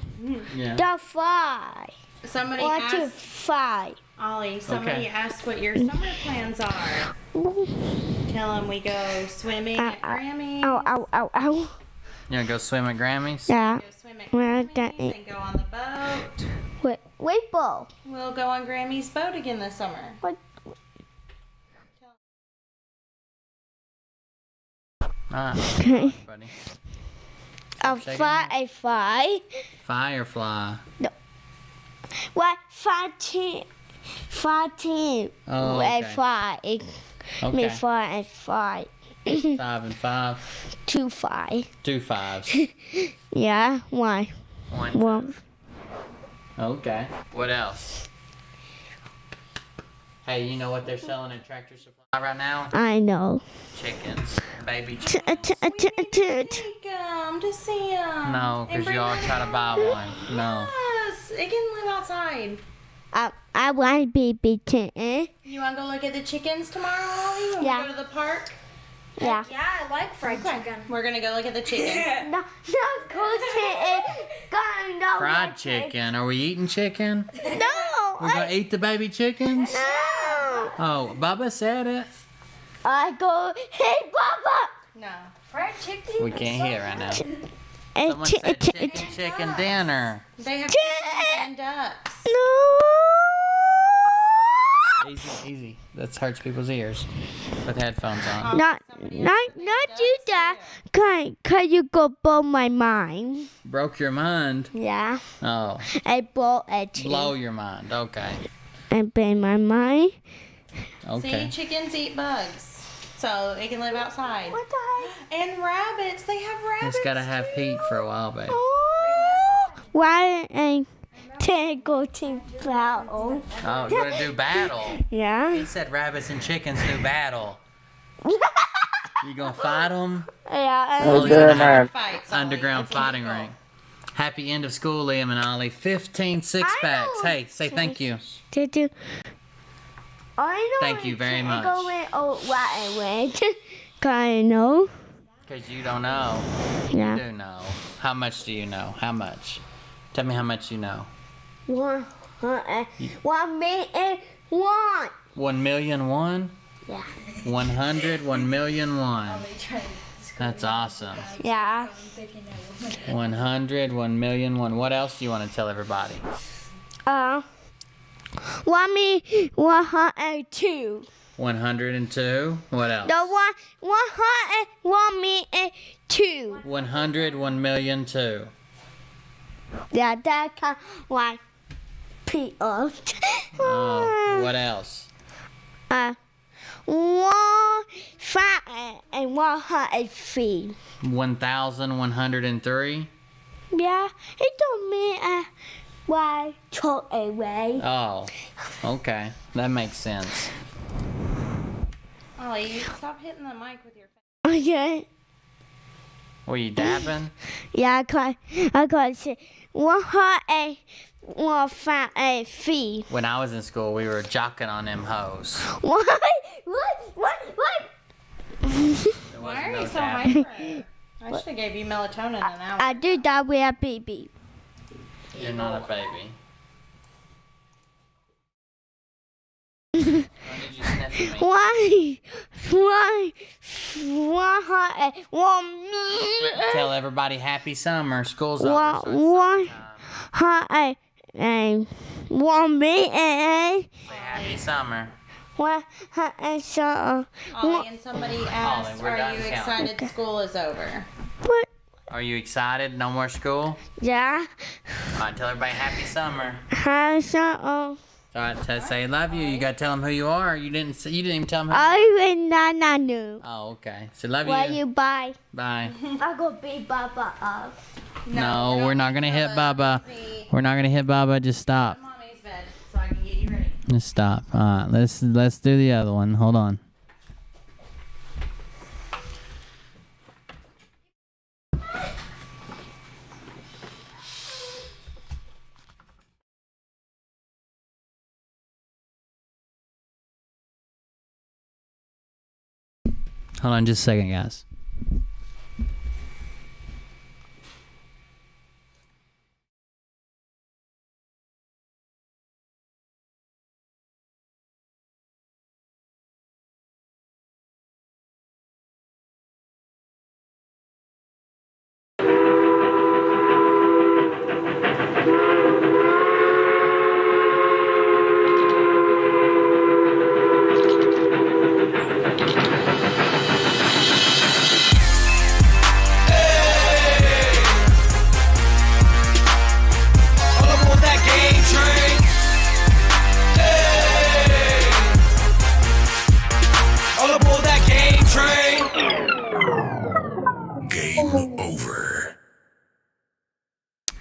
Yeah. The 5. Somebody 1, 2, asked 5. Ollie. Somebody asked what your summer plans are. Tell them we go swimming at Grammy's. Ow. You gonna go swim at Grammy's? Yeah. Go swim at Grammy's and go on the boat. Wait, Bo. We'll go on Grammy's boat again this summer. What? Okay. Buddy. A 5. Firefly. No. What? 5. Oh, okay. 5. Okay. 5 and 5. 5 and 5. 2 5. 2 5s. Yeah. Why? 1. Okay. What else? Hey, you know what they're selling at Tractor Supply right now? I know. Chickens. Baby chickens. Take 'em to see 'em. No, because you all try to buy one. No. It can live outside. I want to be chicken. You want to go look at the chickens tomorrow, Ollie? When Yeah. we go to the park? Yeah. Yeah, I like fried chicken. We're gonna go look at the chickens. No, go chicken. No. Fried chicken. Are we eating chicken? No. We're gonna eat the baby chickens? No. Oh, Bubba said it. I go, hey, Papa. No. Fried chicken? We can't hear right now. And Someone said chicken dinner. They have chickens and ducks. Easy. That hurts people's ears with headphones on. Not do that. Cause you go blow my mind. Broke your mind? Yeah. Oh. I blow it too. Blow your mind. Okay. I blow my mind. Okay. See, chickens eat bugs, so it can live outside. What the heck? And rabbits. They have rabbits. It's gotta have heat for a while, babe. Why I can't go to battle? Oh, you're gonna do battle? Yeah. He said rabbits and chickens do battle. You gonna fight them? Yeah. Oh, you're gonna have underground fighting ring. Happy end of school, Liam and Ollie. 15 six-packs. Hey, say thank you. Did you? I know. Thank you very much. Go in, right away. I know. Because you don't know. Yeah. You do know. How much do you know? How much? Tell me how much you know. 1 million 1. 1 million one? Yeah. 100, 1 million one. That's awesome. Yeah. 100, 1 million one. What else do you want to tell everybody? 102. 102. What else? The 102. 100, 1 million two. Yeah, that kind one. Oh, what else? 1 5 and 103. 1,103. Yeah, it don't mean why throw away. Oh, okay. That makes sense. Ollie, stop hitting the mic with your face. Okay. Were you dabbing? Yeah, I got say 103. When I was in school, we were jocking on them hoes. What? Why are you so hyper? I should have gave you melatonin an hour. I do that with a baby. You're not a baby. Why? Tell everybody happy summer. School's over. One, hi, and 1 million. Say happy summer. Ollie, and somebody asked, we're are done you counting. excited school is over? What? Are you excited? No more school? Yeah. All right, tell everybody happy summer. Hi, so. All right, say love you. You gotta tell them who you are. You didn't even tell them who. I will know. Oh, okay. So love Why you. you bye? Bye. I go beat Baba up. No, we're not gonna hit Baba. We're not gonna hit Baba. Just stop. Mommy's bed, so I can get you ready. Just stop. All right, let's do the other one. Hold on. Hold on just a second, guys.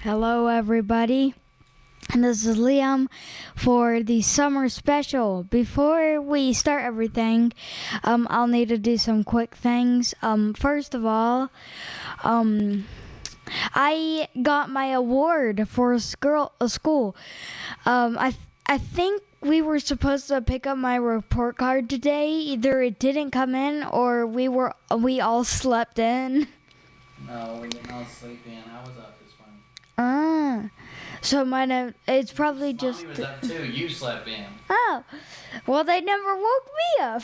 Hello, everybody. And this is Liam for the summer special. Before we start everything, I'll need to do some quick things. First of all, I got my award for a school. I think we were supposed to pick up my report card today. Either it didn't come in or we all slept in. No, we didn't all sleep in. I was up this morning. So it's probably just. Mommy was up too. You slept in. Oh, well, they never woke me up.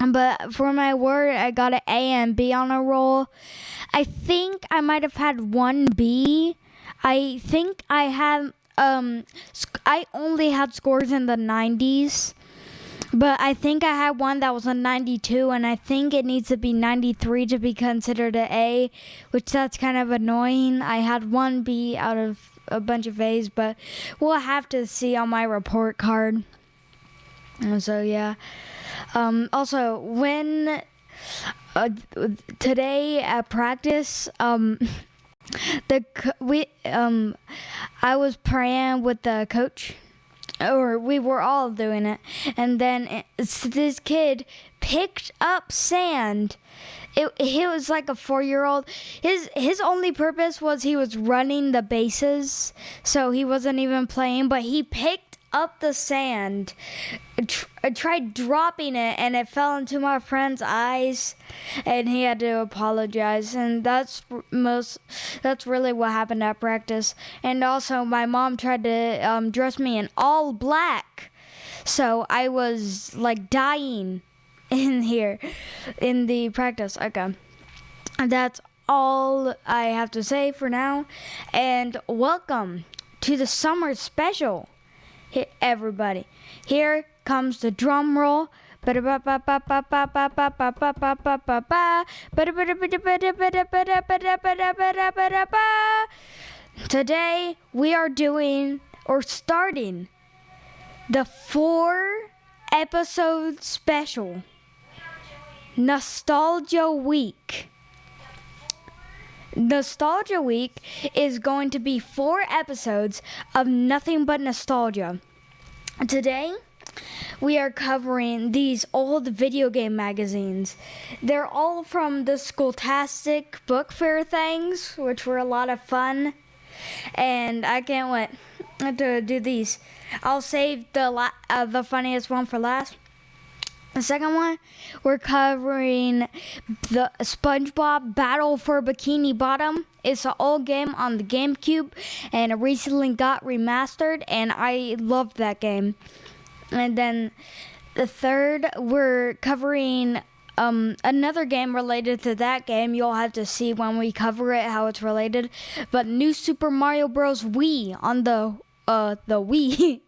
But for my award, I got an A and B on a roll. I think I might have had one B. I think I had I only had scores in the 90s, but I think I had one that was a 92, and I think it needs to be 93 to be considered an A, which that's kind of annoying. I had one B out of a bunch of A's, but we'll have to see on my report card. And so yeah. Also, when today at practice, I was praying with the coach, or we were all doing it, and then this kid picked up sand. He was like a 4-year-old. His only purpose was he was running the bases, so he wasn't even playing, but he picked up the sand. I tried dropping it, and it fell into my friend's eyes, and he had to apologize. And that's really what happened at practice. And also, my mom tried to dress me in all black, so I was like dying in here in the practice. Okay, that's all I have to say for now. And welcome to the summer special. Hey, everybody, here comes the drum roll. Today we are doing or starting the 4-episode special, Nostalgia Week. Nostalgia Week is going to be 4 episodes of nothing but nostalgia. Today, we are covering these old video game magazines. They're all from the Scholastic Book Fair things, which were a lot of fun. And I can't wait to do these. I'll save the funniest one for last. The second one, we're covering the SpongeBob Battle for Bikini Bottom. It's an old game on the GameCube, and it recently got remastered, and I loved that game. And then the third, we're covering another game related to that game. You'll have to see when we cover it how it's related. But New Super Mario Bros. Wii on the Wii.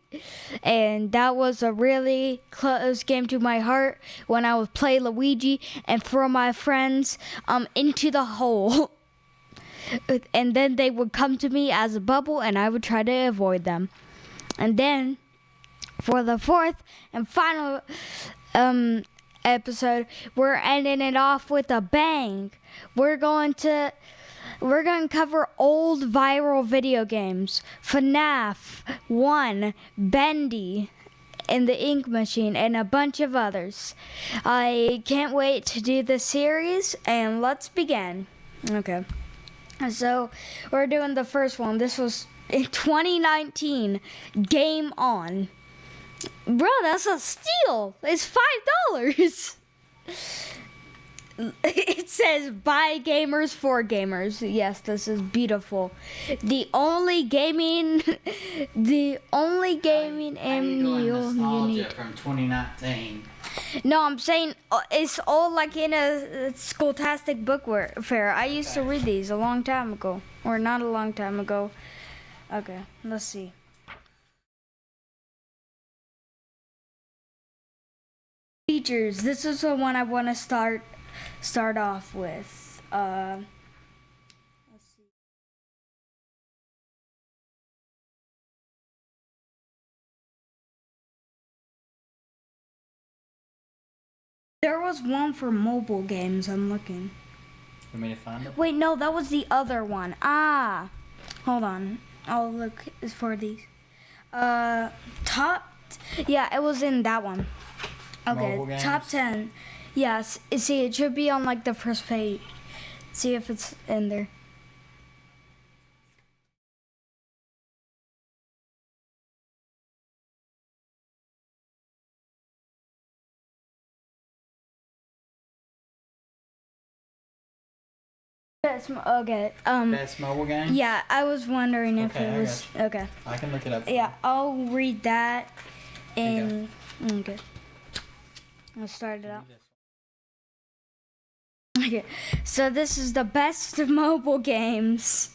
And that was a really close game to my heart when I would play Luigi and throw my friends into the hole. And then they would come to me as a bubble, and I would try to avoid them. And then for the 4th and final episode, we're ending it off with a bang. We're going to cover old viral video games. FNAF 1, Bendy, and the Ink Machine, and a bunch of others. I can't wait to do this series, and let's begin. Okay. So, we're doing the first one. This was in 2019. Game On. Bro, that's a steal. It's $5. It says by gamers for gamers. Yes, this is beautiful. The only gaming ammo you need from 2019. No, I'm saying it's all like in a Scholastic Book Fair. I used to read these a long time ago, or not a long time ago. Okay, let's see. Features. This is the one I want to start off with. Let's see. There was one for mobile games. I'm looking. For me to find it? Wait, no, that was the other one. Hold on. I'll look for these. Yeah, it was in that one. Okay, top 10. Yes, see, it should be on like the first page. See if it's in there. Okay. Best mobile game? Yeah, I was wondering if Okay, it I was got okay. I can look it up. Yeah, I'll read that and okay. I'll start it out. Okay, so this is the best mobile games.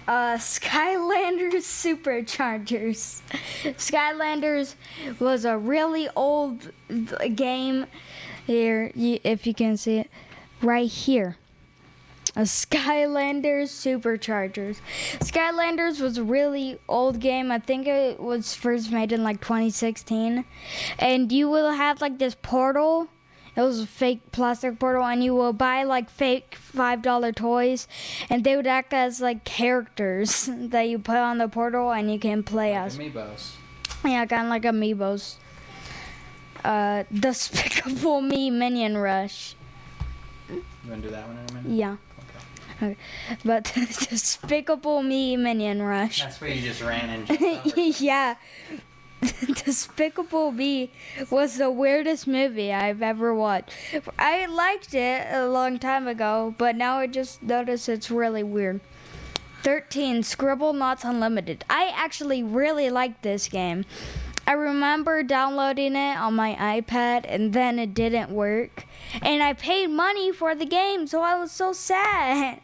Skylanders Superchargers. Skylanders was a really old game. Here, if you can see it, right here. A Skylanders Superchargers. Skylanders was a really old game. I think it was first made in like 2016. And you will have like this portal. It was a fake plastic portal, and you will buy like fake $5 toys, and they would act as like characters that you put on the portal, and you can play as. Amiibos. Yeah, kind of like Amiibos. Despicable Me Minion Rush. You want to do that one in a minute? Yeah. Okay. But Despicable Me Minion Rush. That's where you just ran and jumped over. Yeah. Despicable Me was the weirdest movie I've ever watched. I liked it a long time ago, but now I just notice it's really weird. 13, Scribblenauts Unlimited. I actually really liked this game. I remember downloading it on my iPad, and then it didn't work. And I paid money for the game, so I was so sad.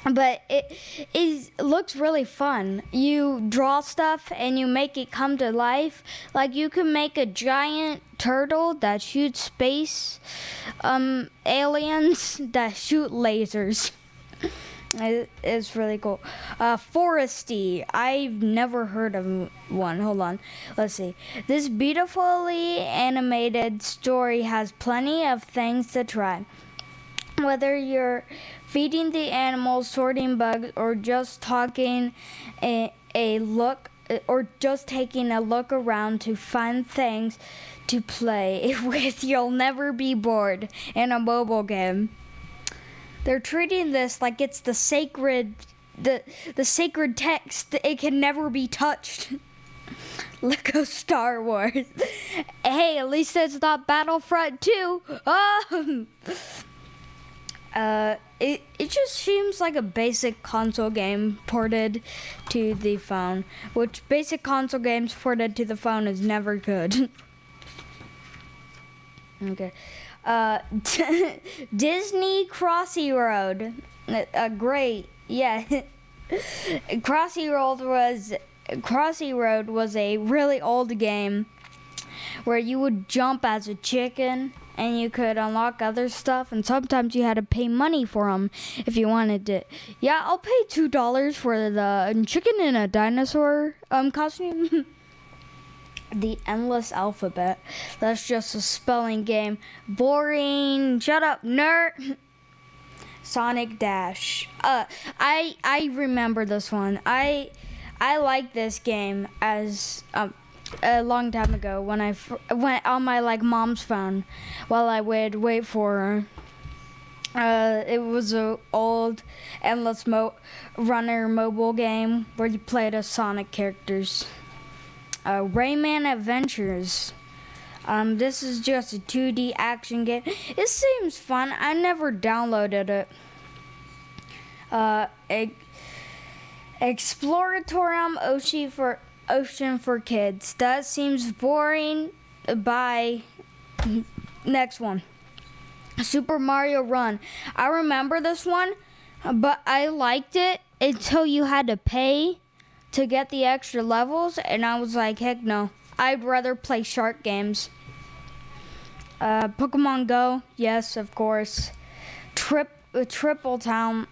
But it looks really fun. You draw stuff and you make it come to life. Like you can make a giant turtle that shoots space aliens that shoot lasers. It's really cool. Foresty. I've never heard of one. Hold on. Let's see. This beautifully animated story has plenty of things to try. Whether you're feeding the animals, sorting bugs, or just taking a look around to find things to play with, you'll never be bored in a mobile game. They're treating this like it's the sacred text. It can never be touched. Lego Star Wars. Hey, at least it's not Battlefront 2. It just seems like a basic console game ported to the phone, which basic console games ported to the phone is never good. Okay. Disney Crossy Road. Great. Yeah. Crossy Road was a really old game where you would jump as a chicken and you could unlock other stuff, and sometimes you had to pay money for them if you wanted to. Yeah, I'll pay $2 for the chicken in a dinosaur costume. The Endless Alphabet. That's just a spelling game. Boring. Shut up, nerd. Sonic Dash. I remember this one. I liked this game as a long time ago when I went on my mom's phone while I would wait for her. It was a old Endless Runner mobile game where you played as Sonic characters. Rayman Adventures. This is just a 2D action game. It seems fun. I never downloaded it. Exploratorium Ocean for Kids. That seems boring. Bye. Next one. Super Mario Run. I remember this one, but I liked it until you had to pay to get the extra levels, and I was like, heck no. I'd rather play shark games. Pokemon Go. Yes, of course. Triple Town.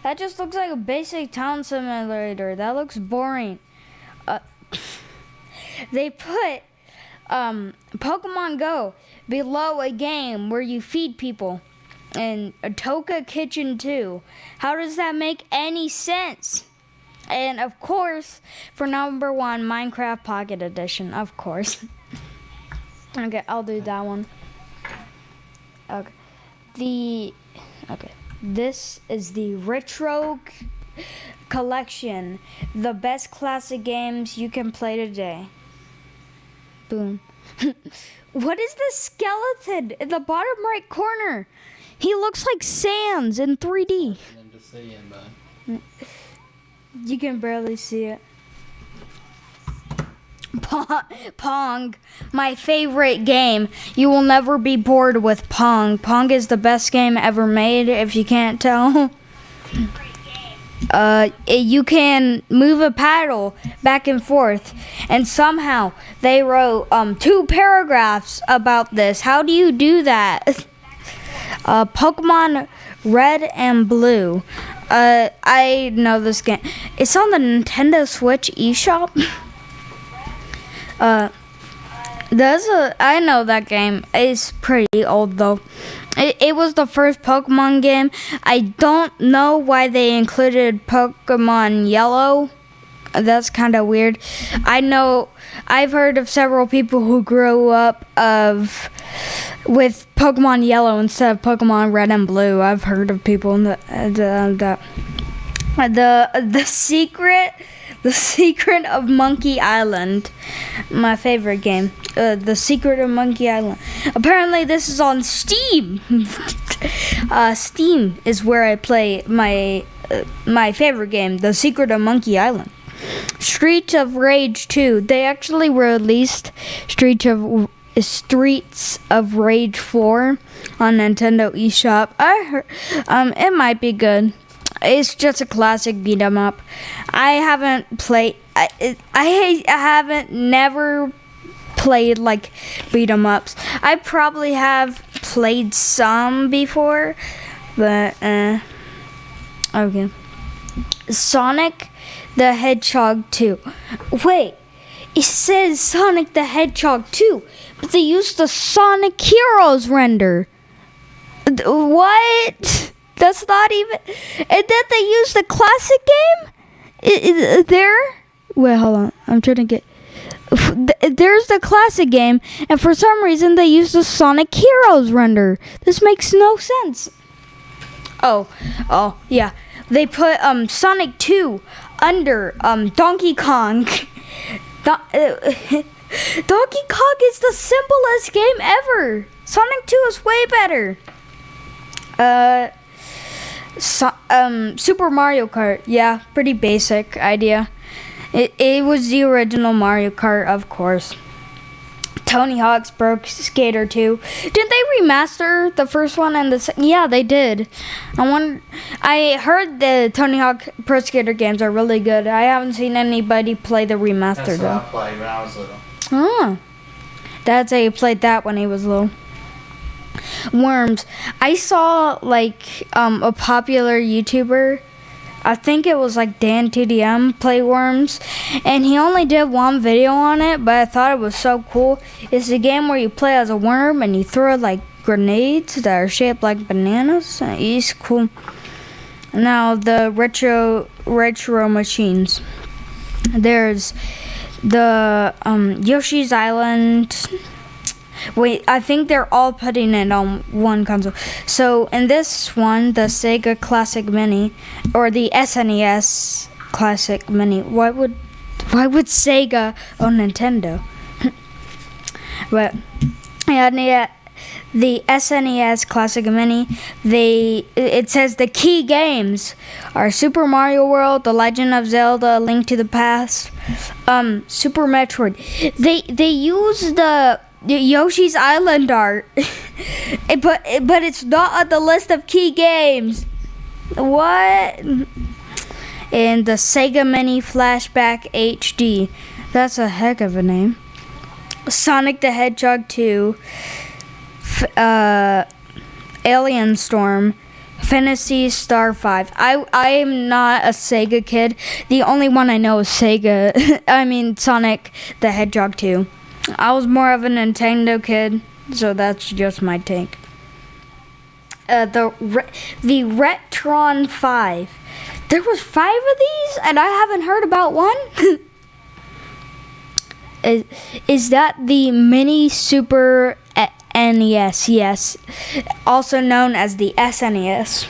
That just looks like a basic town simulator. That looks boring. They put Pokemon Go below a game where you feed people and a Toka Kitchen 2. How does that make any sense? And of course, for number 1, Minecraft Pocket Edition. Of course. Okay, I'll do that one. Okay. Okay. This is the retro collection. The best classic games you can play today. Boom. What is this skeleton in the bottom right corner? He looks like Sans in 3D. You can barely see it. Pong, my favorite game. You will never be bored with Pong. Pong is the best game ever made, if you can't tell. You can move a paddle back and forth, and somehow they wrote 2 paragraphs about this. How do you do that? Pokemon Red and Blue. I know this game. It's on the Nintendo Switch eShop. I know that game. It's pretty old though. It was the first Pokemon game. I don't know why they included Pokemon Yellow. That's kind of weird. I've heard of several people who grew up with Pokemon Yellow instead of Pokemon Red and Blue. I've heard of people that The Secret of Monkey Island, my favorite game. The Secret of Monkey Island. Apparently, this is on Steam. Steam is where I play my favorite game, The Secret of Monkey Island. Streets of Rage 2. They actually released Streets of Rage 4 on Nintendo eShop. I heard it might be good. It's just a classic beat 'em up. I haven't played. I haven't never played like beat 'em ups. I probably have played some before, but okay. Sonic the Hedgehog 2. Wait, it says Sonic the Hedgehog 2, but they used the Sonic Heroes render. What? That's not even. And then they used the classic game? There? Wait, hold on. I'm trying to get. There's the classic game, and for some reason they used the Sonic Heroes render. This makes no sense. Oh, yeah. They put Sonic 2 under Donkey Kong. Donkey Kong is the simplest game ever. Sonic 2 is way better. Super Mario Kart. Yeah, pretty basic idea. It was the original Mario Kart, of course. Tony Hawk's Pro Skater 2. Didn't they remaster the first one and the yeah, they did. I heard the Tony Hawk Pro Skater games are really good. I haven't seen anybody play the remaster though. That's what I played when I was little. Oh. Dad said he played that when he was little. Worms. I saw like a popular YouTuber, I think it was like Dan2DM, play Worms, and he only did one video on it, but I thought it was so cool. It's a game where you play as a worm and you throw like grenades that are shaped like bananas. It's cool. Now the retro machines. There's the Yoshi's Island. Wait, I think they're all putting it on one console. So in this one, the Sega Classic Mini, or the SNES Classic Mini. Why would Sega own Nintendo? But yeah, the SNES Classic Mini. It says the key games are Super Mario World, The Legend of Zelda: Link to the Past, Super Metroid. They use the Yoshi's Island art, but it's not on the list of key games. What? And the Sega Mini Flashback HD. That's a heck of a name. Sonic the Hedgehog 2, Alien Storm, Phantasy Star 5. I am not a Sega kid. The only one I know is Sega. I mean Sonic the Hedgehog 2. I was more of a Nintendo kid, so that's just my take. The Retron 5. There was 5 of these, and I haven't heard about one. Is that the Mini Super NES, yes, also known as the SNES.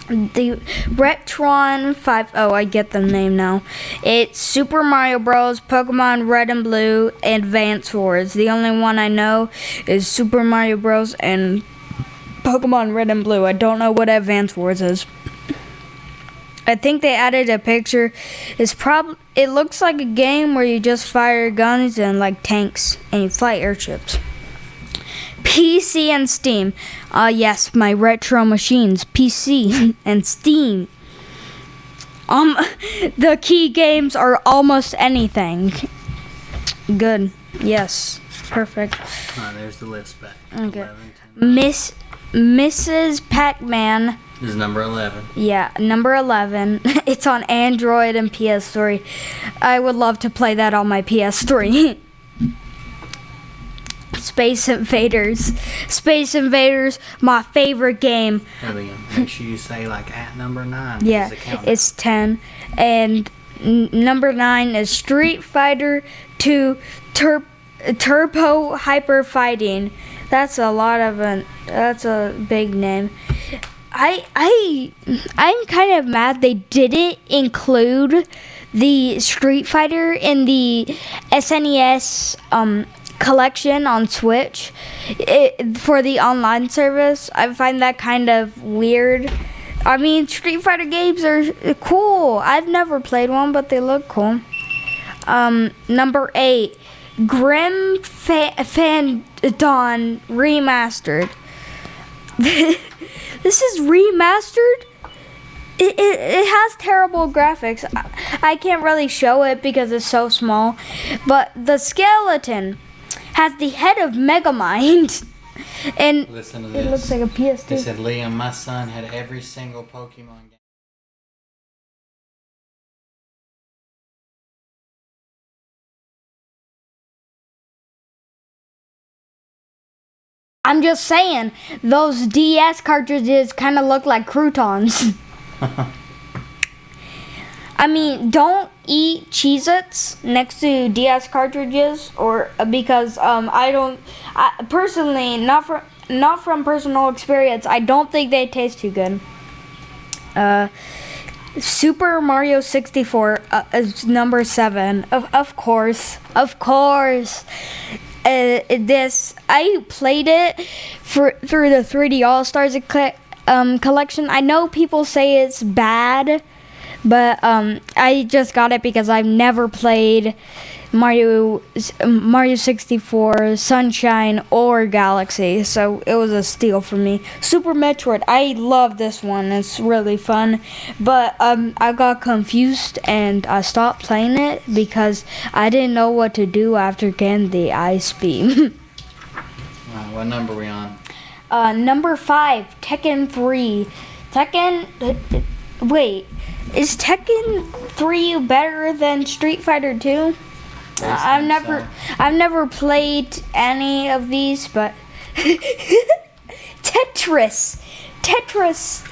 The Retron 5, oh, I get the name now. It's Super Mario Bros., Pokemon Red and Blue, and Advance Wars. The only one I know is Super Mario Bros. And Pokemon Red and Blue. I don't know what Advance Wars is. I think they added a picture. It looks like a game where you just fire guns and like tanks and you fly airships. PC and Steam. Yes, my retro machines, PC and Steam. The key games are almost anything. Good. Yes. Perfect. There's the list back. Okay. Mrs. Pac-Man. This is number 11. Yeah, number 11. It's on Android and PS3. I would love to play that on my PS3. Space Invaders. Space Invaders, my favorite game. There we go. Make sure you say like at number 9. Yeah, it's 10. And number 9 is Street Fighter 2 Turbo Hyper Fighting. That's that's a big name. I'm kind of mad they didn't include the Street Fighter in the SNES collection on Switch for the online service. I find that kind of weird. I mean, Street Fighter games are cool. I've never played one, but they look cool. Number 8, Grim Fandango Remastered. This is remastered? It has terrible graphics. I can't really show it because it's so small. But the skeleton has the head of Megamind. And listen to it this. looks like a PS2. They said, Liam, my son had every single Pokemon game. I'm just saying, those DS cartridges kind of look like croutons. I mean, don't eat Cheez-Its next to DS cartridges, or because personally, not from personal experience, I don't think they taste too good. Super Mario 64 is number 7. Of course. This I played it through the 3D All Stars collection. I know people say it's bad, but I just got it because I've never played Mario 64, Sunshine, or Galaxy, so it was a steal for me. Super Metroid, I love this one. It's really fun, but I got confused and I stopped playing it because I didn't know what to do after getting the ice beam. What number are we on? Number 5, Tekken 3. Wait, is Tekken 3 better than Street Fighter 2? I've never played any of these, but Tetris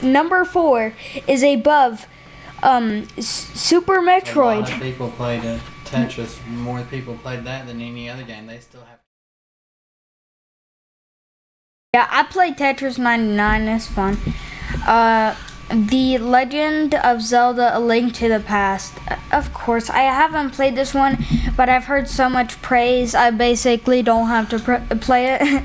number 4 is above Super Metroid. A lot of people played Tetris. More people played that than any other game. They still have. Yeah, I played Tetris 99. It's fun. The Legend of Zelda: A Link to the Past. Of course, I haven't played this one, but I've heard so much praise, I basically don't have to play it.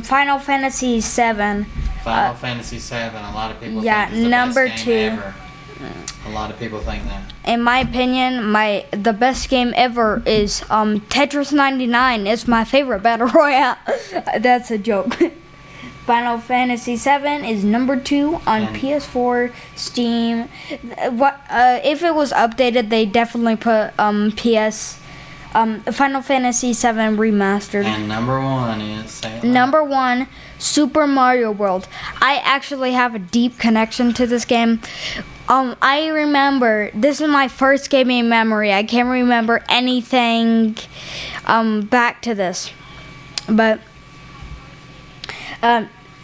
Final Fantasy 7. Final Fantasy 7. A lot of people yeah, think it's the number best 2. game ever. A lot of people think that. In my opinion, the best game ever is Tetris 99. It's my favorite battle royale. That's a joke. Final Fantasy 7 is number 2 on PS4, Steam. If it was updated, they definitely put Final Fantasy 7 Remastered. And number 1 is number 1, Super Mario World. I actually have a deep connection to this game. I remember, this is my first gaming memory. I can't remember anything back to this, but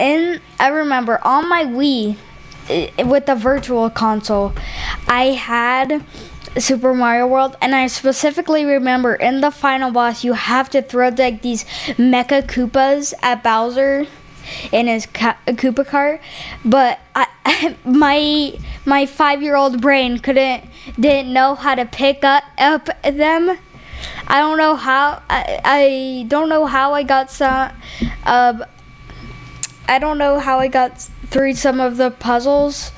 and I remember on my Wii, with the virtual console, I had Super Mario World, and I specifically remember in the final boss you have to throw like these Mecha Koopas at Bowser in his Koopa cart, but my 5-year-old brain didn't know how to pick up them. I don't know how. I don't know how I got some. I don't know how I got through some of the puzzles,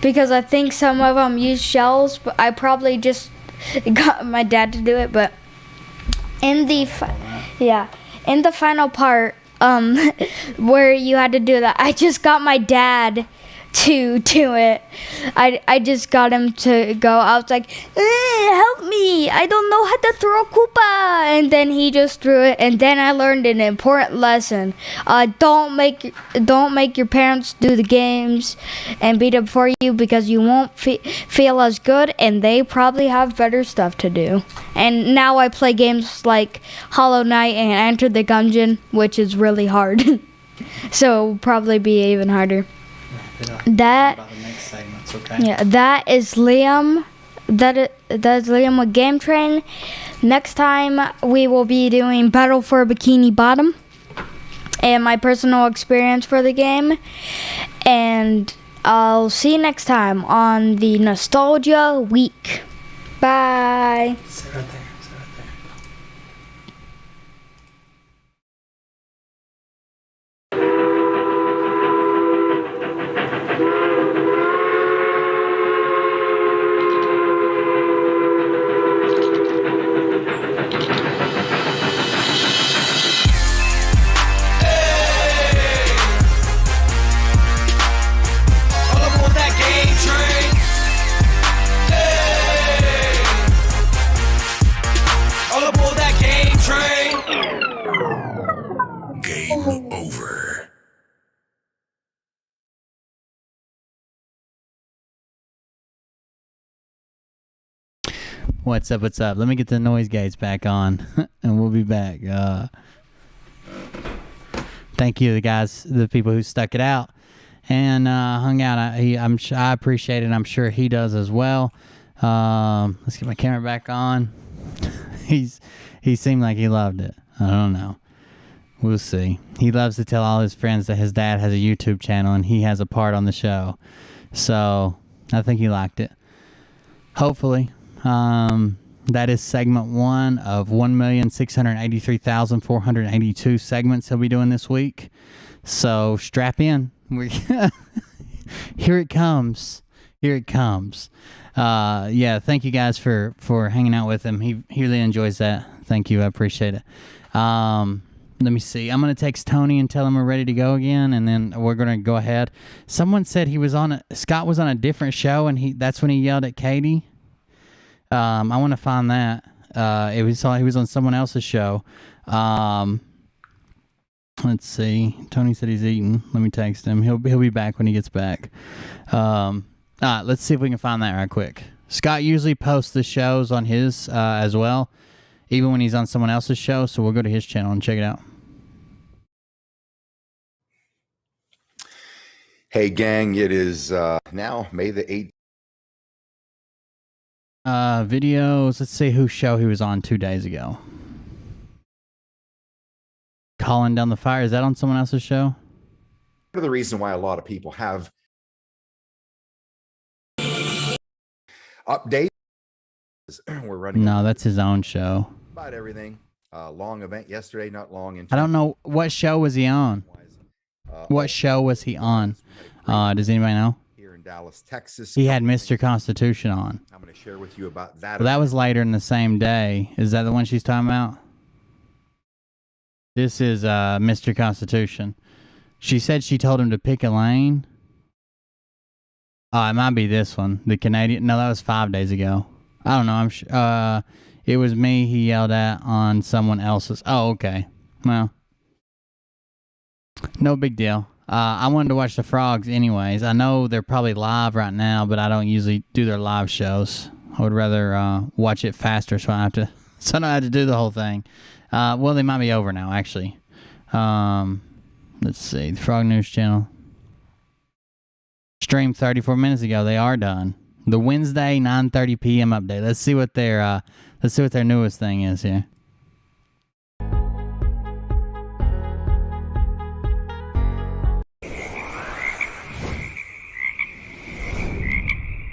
because I think some of them use shells, but I probably just got my dad to do it. But in the final part, where you had to do that, I just got my dad to do it. I just got him to go. I was like, help me, I don't know how to throw Koopa, and then he just threw it. And then I learned an important lesson. Don't make your parents do the games and beat them for you, because you won't feel as good, and they probably have better stuff to do. And now I play games like Hollow Knight and Enter the Gungeon, which is really hard. So it'll probably be even harder. That is Liam. That's Liam with Game Train. Next time we will be doing Battle for Bikini Bottom and my personal experience for the game. And I'll see you next time on the Nostalgia Week. Bye. What's up? What's up? Let me get the noise gates back on, and we'll be back. Thank you, the people who stuck it out and hung out. I appreciate it. I'm sure he does as well. Let's get my camera back on. He seemed like he loved it. I don't know. We'll see. He loves to tell all his friends that his dad has a YouTube channel and he has a part on the show. So I think he liked it. Hopefully. That is segment 1 of 1,683,482 segments he'll be doing this week. So strap in. Here it comes. Here it comes. Yeah, thank you guys for hanging out with him. He really enjoys that. Thank you. I appreciate it. Let me see. I'm going to text Tony and tell him we're ready to go again, and then we're going to go ahead. Someone said Scott was on a different show, and that's when he yelled at Katie. I want to find that. He was on someone else's show. Let's see. Tony said he's eating. Let me text him. He'll be back when he gets back. Let's see if we can find that right quick. Scott usually posts the shows on his as well, even when he's on someone else's show. So we'll go to his channel and check it out. Hey, gang! It is now May the 8th. Videos. Let's see whose show he was on 2 days ago. Calling Down the Fire. Is that on someone else's show? Part of the reason why a lot of people have updates. We're running. No, that's his own show. About everything. Long event yesterday, not long. I don't know. What show was he on? What show was he on? Does anybody know? Here in Dallas, Texas. He had Mr. Constitution on. I'm going to share with you about that. Well, that was later in the same day. Is that the one she's talking about? This is Mr. Constitution. She said she told him to pick a lane. It might be this one. The Canadian. No, that was 5 days ago. I don't know. I'm sure. It was me he yelled at on someone else's. Oh, okay. Well, no big deal. I wanted to watch the Frogs anyways. I know they're probably live right now, but I don't usually do their live shows. I would rather watch it faster so I don't have to do the whole thing. Well, they might be over now, actually. Let's see. The Frog News Channel. Streamed 34 minutes ago. They are done. The Wednesday 9:30 p.m. update. Let's see what their newest thing is here.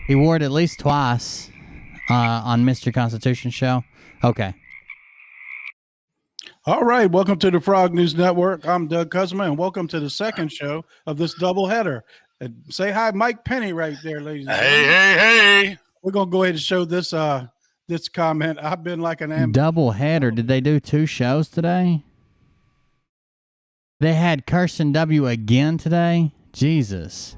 He wore it at least twice on Mr. Constitution show. Okay. All right, welcome to the Frog News Network. I'm Doug Cuzma, and welcome to the second show of this doubleheader. Say hi, Mike Penny, right there, ladies. Hey. We're gonna go ahead and show this this comment. I've been like an Doubleheader. Did they do 2 shows today? They had Kirsten W again today. Jesus.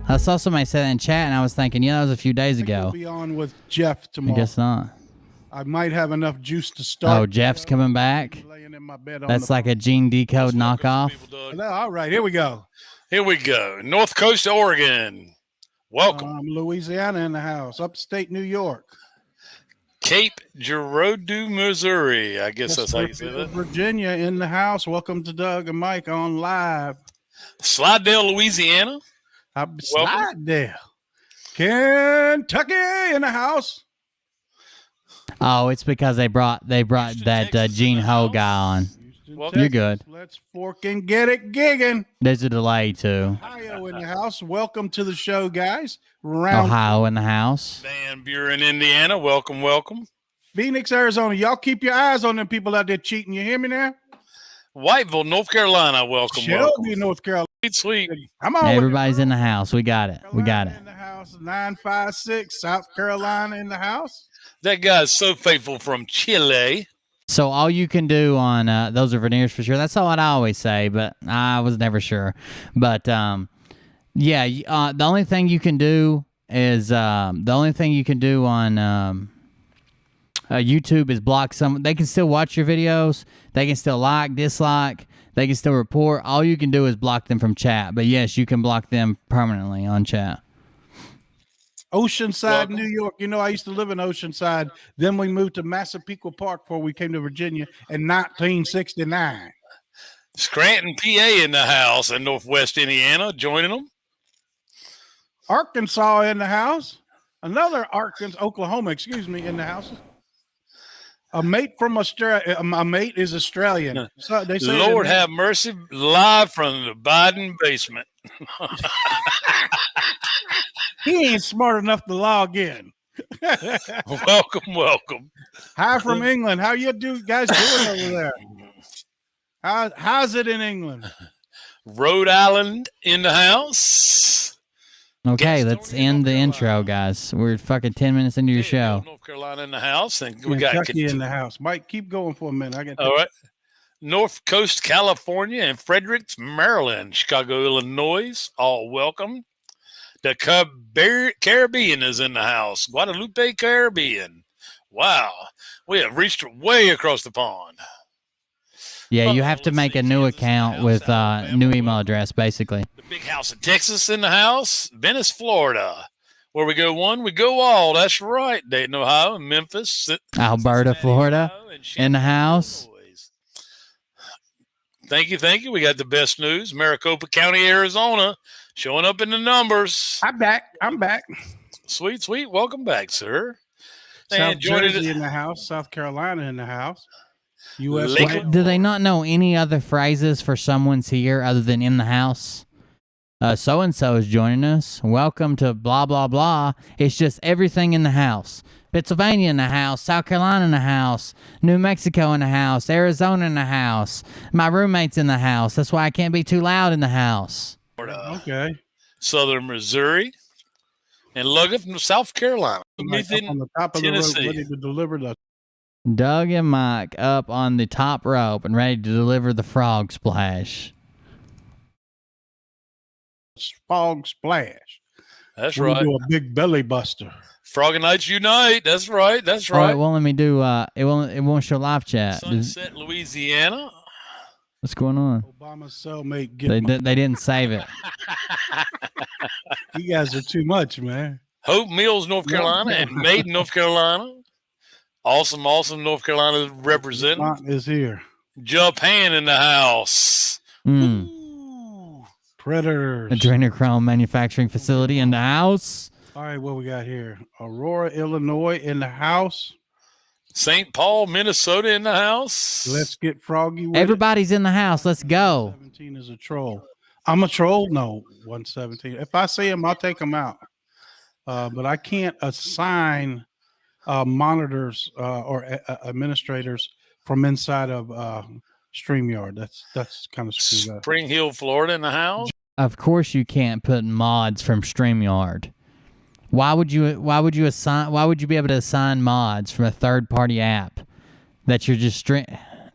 I saw somebody say that in chat, and I was thinking, that was a few days ago. We'll be on with Jeff tomorrow. I guess not. I might have enough juice to start. Oh, Jeff's coming back? That's like a Gene Decode knockoff. All right, here we go. Here we go. North Coast, Oregon. Welcome. Louisiana in the house. Upstate New York. Cape Girardeau, Missouri. I guess that's how you say that. Virginia in the house. Welcome to Doug and Mike on live. Slidell, Louisiana. Slidell. Kentucky in the house. Oh, it's because they brought that Gene Ho guy on. You're good. Let's fork and get it gigging. There's a delay too. Ohio in the house. Welcome to the show, guys. Ohio in the house. Van Buren, Indiana. Welcome. Phoenix, Arizona. Y'all keep your eyes on them people out there cheating. You hear me now? Whiteville, North Carolina. Welcome. Shelby, North Carolina. Sweet. Come on. Everybody's in the house. We got it. In the house. 956. South Carolina in the house. That guy's so faithful from Chile. So all you can do on those are veneers for sure. That's what I always say, but I was never sure. But the only thing you can do is on YouTube is block some. They can still watch your videos. They can still like, dislike. They can still report. All you can do is block them from chat. But yes, you can block them permanently on chat. Oceanside, New York. You know, I used to live in Oceanside. Then we moved to Massapequa Park before we came to Virginia in 1969. Scranton, PA in the house, and Northwest Indiana joining them. Arkansas in the house. Another Oklahoma, in the house. A mate from Australia. A mate is Australian. So they say Lord have mercy, live from the Biden basement. He ain't smart enough to log in. Welcome. Hi from England. How you guys doing over there? How's it in England? Rhode Island in the house. Okay, let's end the intro, guys. We're fucking 10 minutes into your show. North Carolina in the house, and we Kentucky in the house. Mike, keep going for a minute. All right. North Coast, California, and Fredericks, Maryland, Chicago, Illinois, all welcome. The Caribbean is in the house. Guadalupe, Caribbean. Wow. We have reached way across the pond. Yeah, you have to make a new account with new email address, basically. The big house in Texas in the house. Venice, Florida. Where we go one, we go all. That's right. Dayton, Ohio, and Memphis. Alberta, Florida, in the house. Thank you. We got the best news. Maricopa County, Arizona, showing up in the numbers. I'm back. Sweet. Welcome back, sir. South Jersey in the house. South Carolina in the house. U.S. Do they not know any other phrases for someone's here other than in the house? So-and-so is joining us. Welcome to blah, blah, blah. It's just everything in the house. Pennsylvania in the house. South Carolina in the house. New Mexico in the house. Arizona in the house. My roommate's in the house. That's why I can't be too loud in the house. Okay. Southern Missouri. And Luggett from South Carolina. On the top of the road, ready to deliver the Doug and Mike up on the top rope and ready to deliver the frog splash. Frog splash. That's We'll right. do a big belly buster. Frog and Knights unite. That's right. Oh, it won't let me do. It won't show live chat. Sunset, Louisiana. What's going on? Obama's cellmate. They didn't save it. You guys are too much, man. Hope Mills, North Carolina, and Maiden, North Carolina. Awesome, North Carolina representing. Is here. Japan in the house. Predators. Adrenochrome manufacturing facility in the house. All right, what we got here? Aurora, Illinois in the house. St. Paul, Minnesota in the house. Let's get froggy with Everybody's in the house. Let's go. 17 is a troll. I'm a troll? No, 117. If I see him, I'll take him out. But I can't assign monitors or administrators from inside of StreamYard. That's kind of screwed up. Spring Hill, Florida in the house. Of course you can't put mods from StreamYard. Why would you be able to assign mods from a third-party app that you're just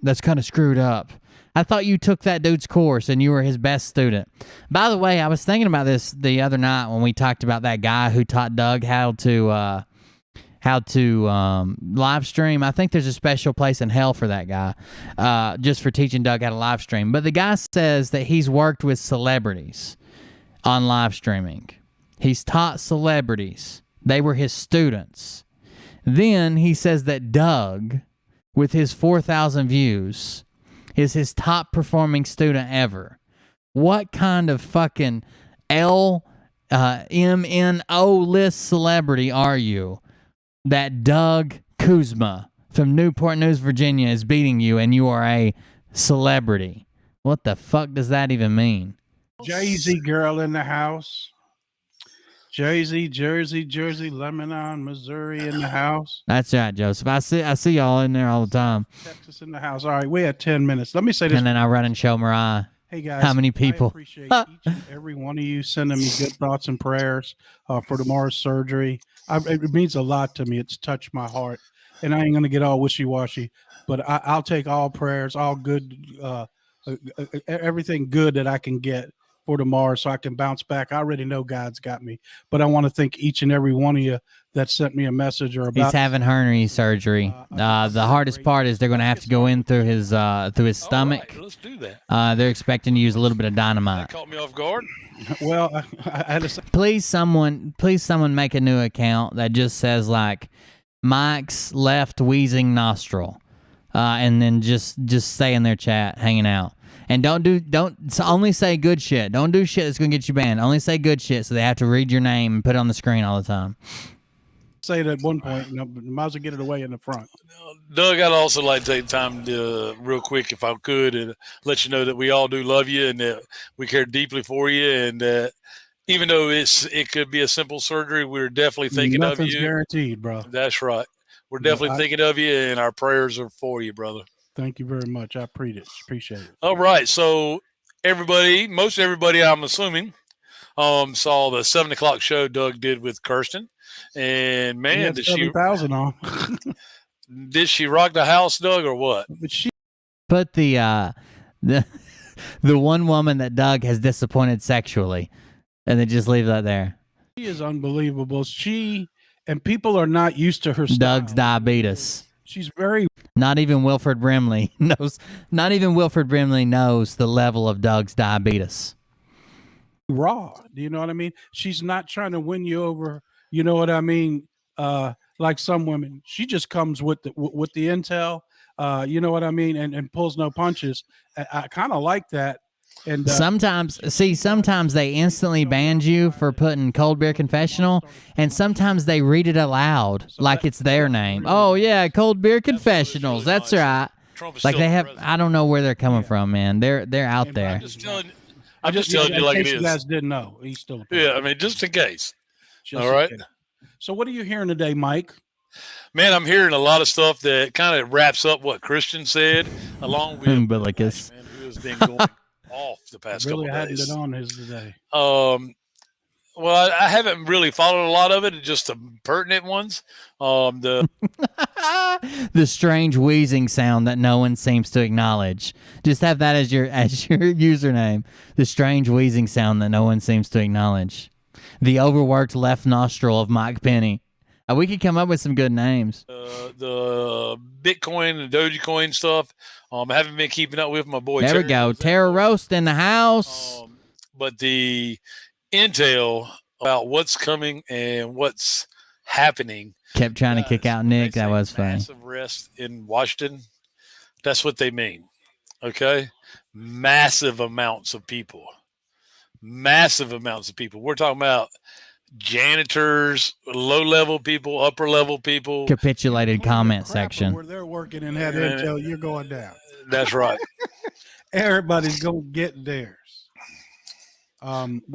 that's kind of screwed up? I thought you took that dude's course and you were his best student. By the way, I was thinking about this the other night when we talked about that guy who taught Doug how to live stream. I think there's a special place in hell for that guy, just for teaching Doug how to live stream. But the guy says that he's worked with celebrities on live streaming. He's taught celebrities. They were his students. Then he says that Doug, with his 4,000 views, is his top performing student ever. What kind of fucking MNO list celebrity are you that Doug Kuzma from Newport News, Virginia is beating you and you are a celebrity? What the fuck does that even mean? Jay-Z girl in the house. Jersey, Lebanon, Missouri in the house. That's right, Joseph. I see y'all in there all the time. Texas in the house. All right, we had 10 minutes. Let me say this. And then I run and show Mariah. Hey guys, how many people? I appreciate each and every one of you sending me good thoughts and prayers for tomorrow's surgery. It means a lot to me. It's touched my heart, and I ain't gonna get all wishy-washy, but I'll take all prayers, all good, everything good that I can get for tomorrow, so I can bounce back. I already know God's got me, but I want to thank each and every one of you that sent me a message or about. He's having hernia surgery. The hardest part is they're going to have to go in through his stomach. Right, let's do that. They're expecting to use a little bit of dynamite. That caught me off guard. Well, I had to say, please someone make a new account that just says like Mike's left wheezing nostril, and then just stay in their chat hanging out. And don't only say good shit. Don't do shit that's gonna get you banned. Only say good shit, so they have to read your name and put it on the screen all the time. Say it at one point, might as well get it away in the front. Doug, I'd also like to take time to real quick, if I could, and let you know that we all do love you and that we care deeply for you, and even though it could be a simple surgery, we're definitely thinking of you. Nothing's guaranteed, bro. That's right. We're definitely thinking of you, and our prayers are for you, brother. Thank you very much. I appreciate it. All right. So most everybody, I'm assuming, saw the 7 o'clock show Doug did with Kirsten. And man, did 7,000 on. Did she rock the house, Doug, or what? But she put the one woman that Doug has disappointed sexually, and then just leave that there. She is unbelievable. And people are not used to her style. Doug's diabetes. She's very. Not even Wilford Brimley knows. Not even Wilford Brimley knows the level of Doug's diabetes. Raw. Do you know what I mean? She's not trying to win you over. You know what I mean? Like some women, she just comes with the intel. You know what I mean? And pulls no punches. I kind of like that. And sometimes they instantly banned you for putting Cold Beer Confessional, and sometimes they read it aloud like it's their name. Oh yeah, Cold Beer Confessionals. That's right. Like they have. I don't know where they're coming from, man. They're out there. I'm just telling you like it is. You guys didn't know. He's still. Yeah, I mean, just in case. All right. So what are you hearing today, Mike? Man, I'm hearing a lot of stuff that kind of wraps up what Christian said, along with Umbilicus. Man, who has been going off the past couple of days. Really hadn't been on his today. Well, I haven't really followed a lot of it, just the pertinent ones. The strange wheezing sound that no one seems to acknowledge. Just have that as your username. The strange wheezing sound that no one seems to acknowledge. The overworked left nostril of Mike Penny. We could come up with some good names. The Bitcoin and Dogecoin stuff. I haven't been keeping up with my boy. There we go. Terror Roast in the house. But the intel about what's coming and what's happening. Kept trying to kick out Nick. That was funny. Massive rest in Washington. That's what they mean. Okay? Massive amounts of people. massive amounts of people. We're talking about janitors, low-level people, upper-level people. Capitulated comment section. Where they're working and had intel, you're going down. That's right. Everybody's going to get theirs.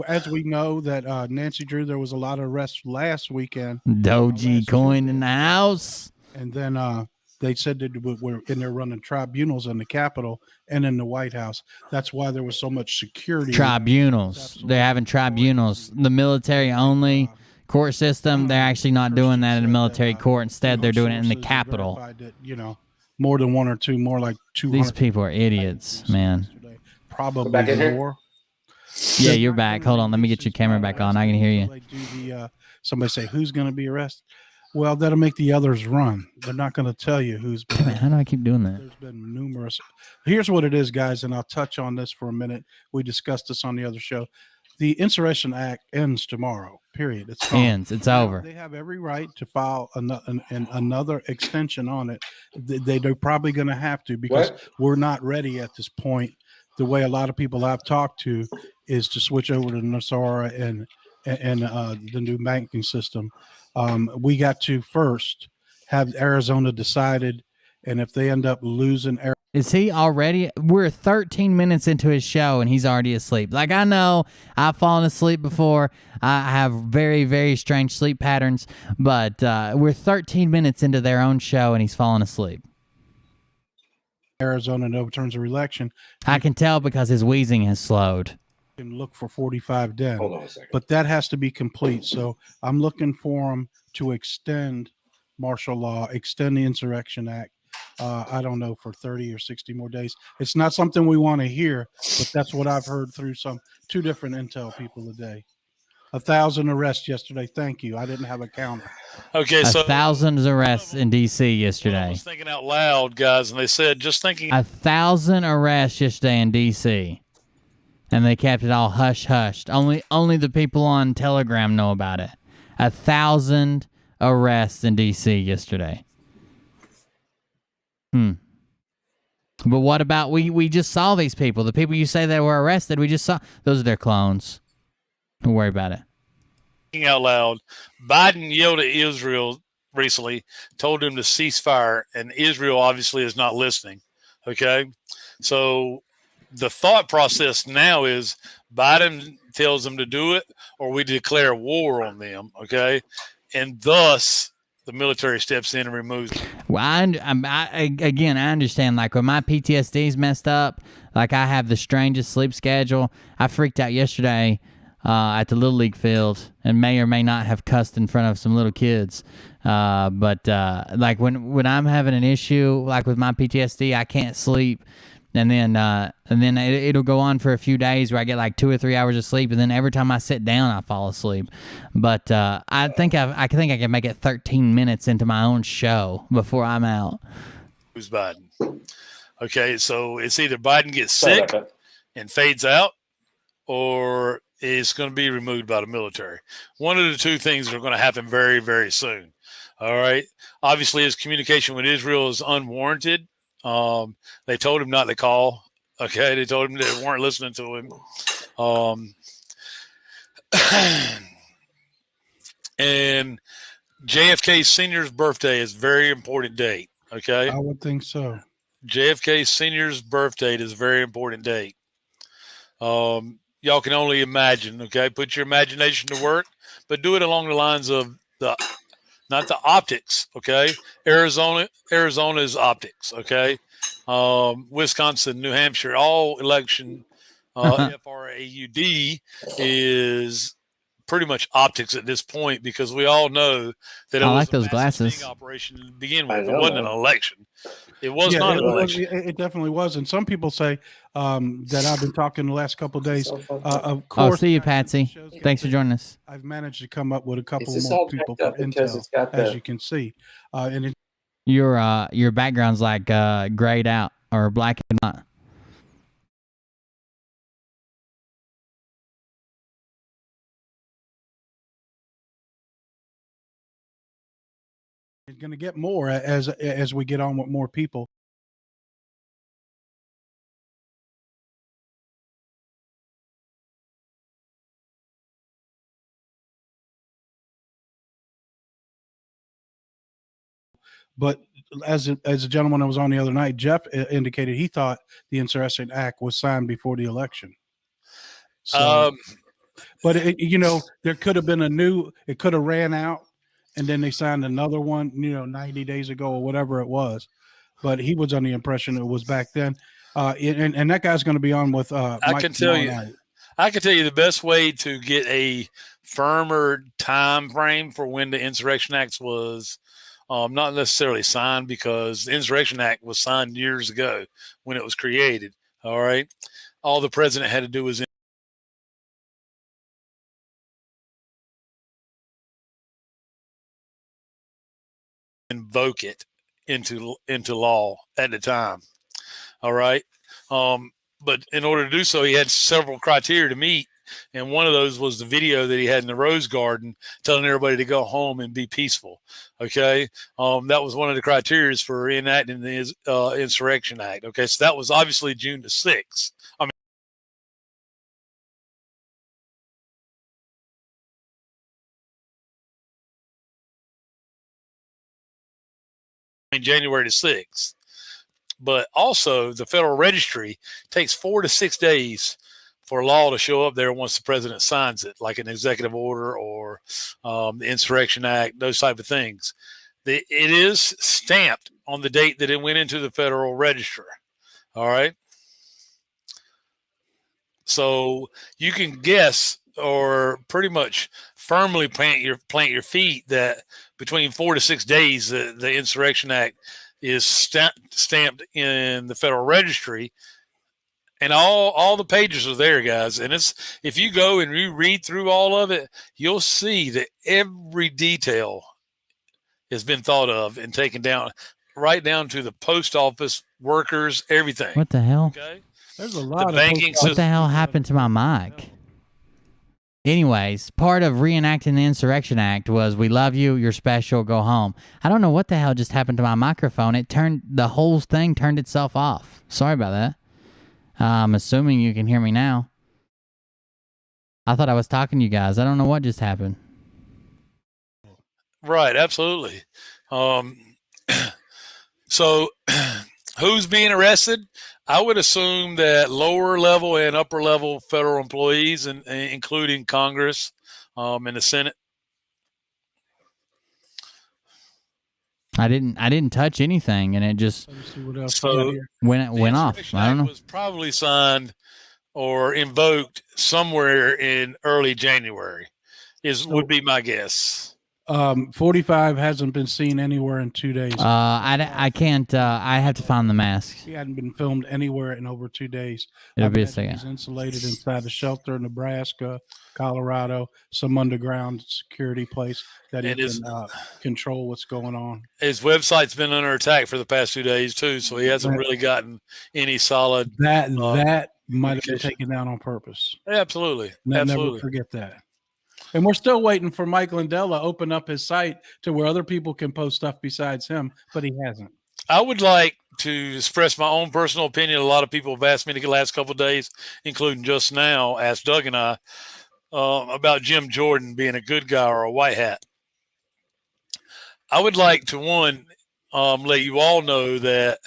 As we know that Nancy Drew, there was a lot of arrests last weekend. Doji coin in the house. And then they said that we're in there running tribunals in the Capitol and in the White House. That's why there was so much security. Tribunals. They're having tribunals. The military only court system, they're actually not doing that in a military court. Instead, they're doing it in the Capitol. That, more than one or two, more like 200. These people are idiots, man. Probably more. Yeah, you're back. Hold on. Let me get your camera back on. I can hear you. Somebody say, who's going to be arrested? Well, that'll make the others run. They're not going to tell you who's been. How do I keep doing that? There's been numerous. Here's what it is, guys, and I'll touch on this for a minute. We discussed this on the other show. The Insurrection Act ends tomorrow, period. It's gone. Ends. It's over. They have every right to file another extension on it. They're probably going to have to because we're not ready at this point. The way a lot of people I've talked to is to switch over to NESARA and the new banking system. We got to first have Arizona decided, and if they end up losing Arizona. Is he already? We're 13 minutes into his show and he's already asleep. Like, I know I've fallen asleep before. I have very, very strange sleep patterns, but we're 13 minutes into their own show and he's fallen asleep. Arizona and overturns their election. I can tell because his wheezing has slowed. Can look for 45 den. Hold on a second. But that has to be complete. So I'm looking for them to extend martial law, extend the Insurrection Act. I don't know, for 30 or 60 more days. It's not something we want to hear, but that's what I've heard through two different intel people today. 1,000 arrests yesterday. Thank you. I didn't have a counter. Okay, so 1,000 arrests in D.C. yesterday. I was thinking out loud, guys, and they said just thinking. 1,000 arrests yesterday in D.C. And they kept it all hush-hushed. Only the people on Telegram know about it. 1,000 arrests in D.C. yesterday. But what about we just saw these people. The people you say that were arrested, we just saw. Those are their clones. Don't worry about it. Thinking out loud, Biden yelled at Israel recently, told him to cease fire, and Israel obviously is not listening. Okay? So the thought process now is Biden tells them to do it or we declare war on them, okay? And thus the military steps in and removes them. Well, I understand, like, when my PTSD's messed up, like, I have the strangest sleep schedule. I freaked out yesterday at the Little League field and may or may not have cussed in front of some little kids. But like, when I'm having an issue, like with my PTSD, I can't sleep. And then it'll go on for a few days where I get like 2 or 3 hours of sleep, and then every time I sit down, I fall asleep. But I think I can make it 13 minutes into my own show before I'm out. Who's Biden? Okay, so it's either Biden gets sick and fades out, or it's going to be removed by the military. One of the two things are going to happen very, very soon. All right. Obviously, his communication with Israel is unwarranted. They told him not to call. Okay. They told him they weren't listening to him. And JFK Sr.'s birthday is a very important date. Okay. I would think so. JFK Sr.'s birthday is a very important date. Y'all can only imagine. Okay. Put your imagination to work, but do it along the lines of not the optics, okay? Arizona is optics, okay? Wisconsin, New Hampshire, all election FRAUD is pretty much optics at this point, because we all know that it I was like a those massive glasses. sting operation to begin with. It wasn't an election. It was not an election. It definitely was. And some people say that I've been talking the last couple of days. Of course, see you, Patsy. Thanks for joining us. I've managed to come up with a couple Is this more all people jacked for up because intel, it's got as the- you can see. And it, Your background's like grayed out or black and white. it's going to get more as we get on with more people. But as a gentleman that was on the other night, Jeff indicated he thought the Insurrection Act was signed before the election. So, but there could have been it could have ran out, and then they signed another one, 90 days ago or whatever it was. But he was on the impression it was back then. And that guy's going to be on with. I can tell you the best way to get a firmer time frame for when the Insurrection Act was not necessarily signed, because the Insurrection Act was signed years ago when it was created. All right. All the president had to do was invoke it into law at the time. All right. But in order to do so, he had several criteria to meet. And one of those was the video that he had in the Rose Garden telling everybody to go home and be peaceful. Okay. That was one of the criteria for enacting the Insurrection Act. Okay. So that was obviously June the 6th. January the 6th. But also the Federal Registry takes 4 to 6 days for law to show up there once the president signs it, like an executive order or the Insurrection Act, those type of things. It is stamped on the date that it went into the Federal Register. All right. So you can guess, or pretty much firmly plant your feet, that between 4 to 6 days, the Insurrection Act is stamped in the Federal Registry, and all the pages are there, guys. And if you go and you read through all of it, you'll see that every detail has been thought of and taken down, right down to the post office workers, everything. What the hell? Okay. There's a lot of banking What the hell happened to my mic? Anyways, part of reenacting the Insurrection Act was "We love you, you're special, go home." I don't know what the hell just happened to my microphone. The whole thing turned itself off. Sorry about that. I'm assuming you can hear me now. I thought I was talking to you guys. I don't know what just happened. Right, absolutely. So who's being arrested? I would assume that lower level and upper level federal employees, including Congress and the Senate. I didn't touch anything, and it just went off. I don't know. Was probably signed or invoked somewhere in early January. Would be my guess. 45 hasn't been seen anywhere in 2 days. I can't. I have to find the mask. He hadn't been filmed anywhere in over 2 days. It'll be a second. He's insulated inside a shelter in Nebraska, Colorado, some underground security place that he can control what's going on. His website's been under attack for the past 2 days too, so he hasn't really gotten any solid. That might have been taken down on purpose. Yeah, absolutely. Never forget that. And we're still waiting for Mike Lindell to open up his site to where other people can post stuff besides him, but he hasn't. I would like to express my own personal opinion. A lot of people have asked me the last couple of days, including just now, asked Doug and I about Jim Jordan being a good guy or a white hat. I would like to, let you all know that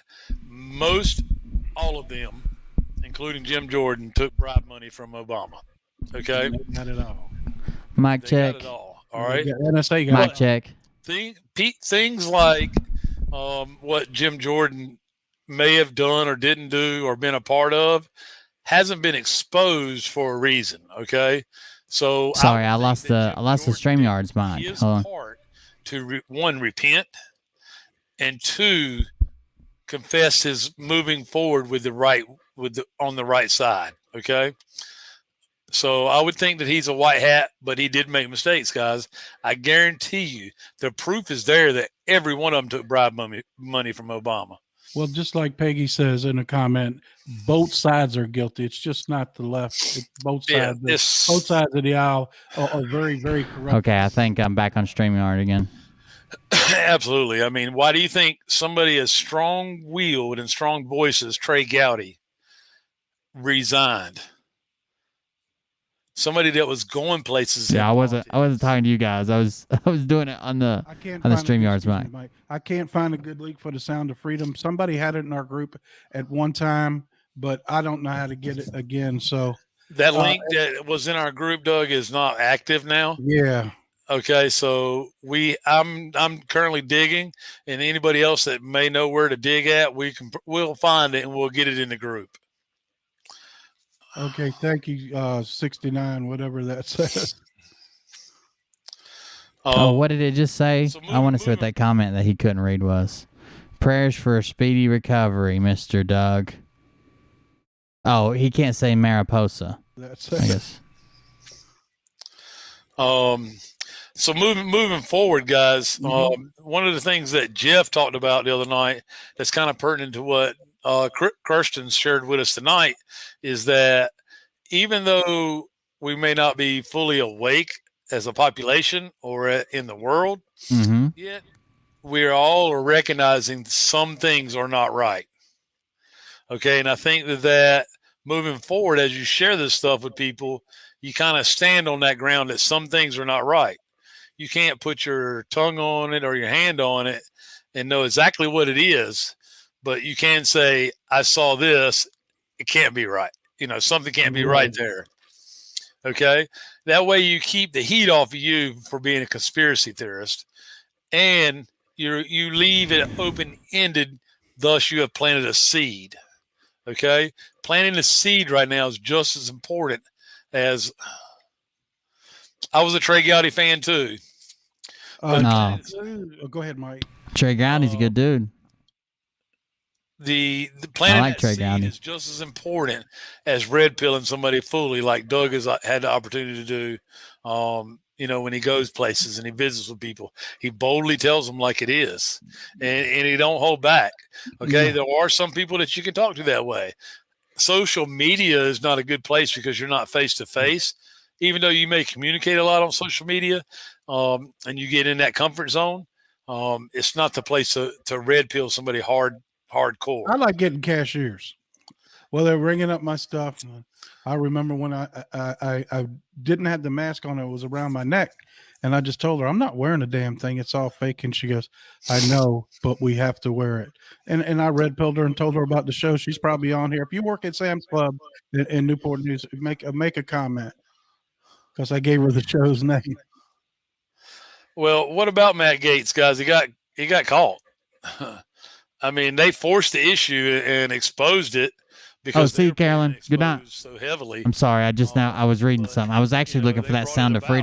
all of them, including Jim Jordan, took bribe money from Obama. Okay? Not at all. Mic check. All right. NSA Mic check. Things like what Jim Jordan may have done or didn't do or been a part of hasn't been exposed for a reason. Okay. So sorry, I lost the StreamYard's mic. His part to one, repent, and two, confess his moving forward on the right side. Okay. So I would think that he's a white hat, but he did make mistakes, guys. I guarantee you the proof is there that every one of them took bribe money from Obama. Well, just like Peggy says in a comment, both sides are guilty. It's just not the left. It's both sides. Both sides of the aisle are very, very corrupt. Okay, I think I'm back on StreamYard again. Absolutely. I mean, why do you think somebody as strong-willed and strong voice as Trey Gowdy resigned? somebody that was going places. Yeah, I wasn't talking to you guys. I was doing it on the StreamYards mic. Mike, I can't find a good link for the Sound of Freedom. Somebody had it in our group at one time, but I don't know how to get it again. So that link that was in our group, Doug, is not active now. Yeah. Okay, so I'm currently digging, and anybody else that may know where to dig at, we'll find it and we'll get it in the group. Okay, thank you, 69, whatever that says. What did it just say? I want to see what that comment that he couldn't read was. Prayers for a speedy recovery, Mr. Doug. Oh, he can't say Mariposa. That's I guess. So moving forward, guys, one of the things that Jeff talked about the other night that's kind of pertinent to what Kirsten shared with us tonight is that even though we may not be fully awake as a population or in the world, yet we all are recognizing some things are not right. Okay, and I think that moving forward, as you share this stuff with people, you kind of stand on that ground that some things are not right. You can't put your tongue on it or your hand on it and know exactly what it is, but you can say, I saw this, it can't be right. Something can't be right there. Okay? That way you keep the heat off of you for being a conspiracy theorist, and you leave it open-ended, thus you have planted a seed. Okay? Planting a seed right now is just as important as I was a Trey Gowdy fan too. No. Go ahead, Mike. Trey Gowdy's a good dude. The planting I like Trey seed Gowdy. is just as important as red pilling somebody fully, like Doug has had the opportunity to do. When he goes places and he visits with people, he boldly tells them like it is, and he don't hold back. Okay, there are some people that you can talk to that way. Social media is not a good place because you're not face to face. Even though you may communicate a lot on social media, and you get in that comfort zone, it's not the place to red pill somebody hardcore. I like getting cashiers. Well, they're ringing up my stuff. I remember when I didn't have the mask on, it was around my neck. And I just told her, I'm not wearing a damn thing. It's all fake. And she goes, I know, but we have to wear it. And I red pilled her and told her about the show. She's probably on here. If you work at Sam's Club in Newport News, make a comment, because I gave her the show's name. Well, what about Matt Gaetz, guys? He got caught. I mean, they forced the issue and exposed it because see you, Carolyn. Good night. so heavily. I'm sorry. I was reading something. I was actually looking for that Sound of Freedom.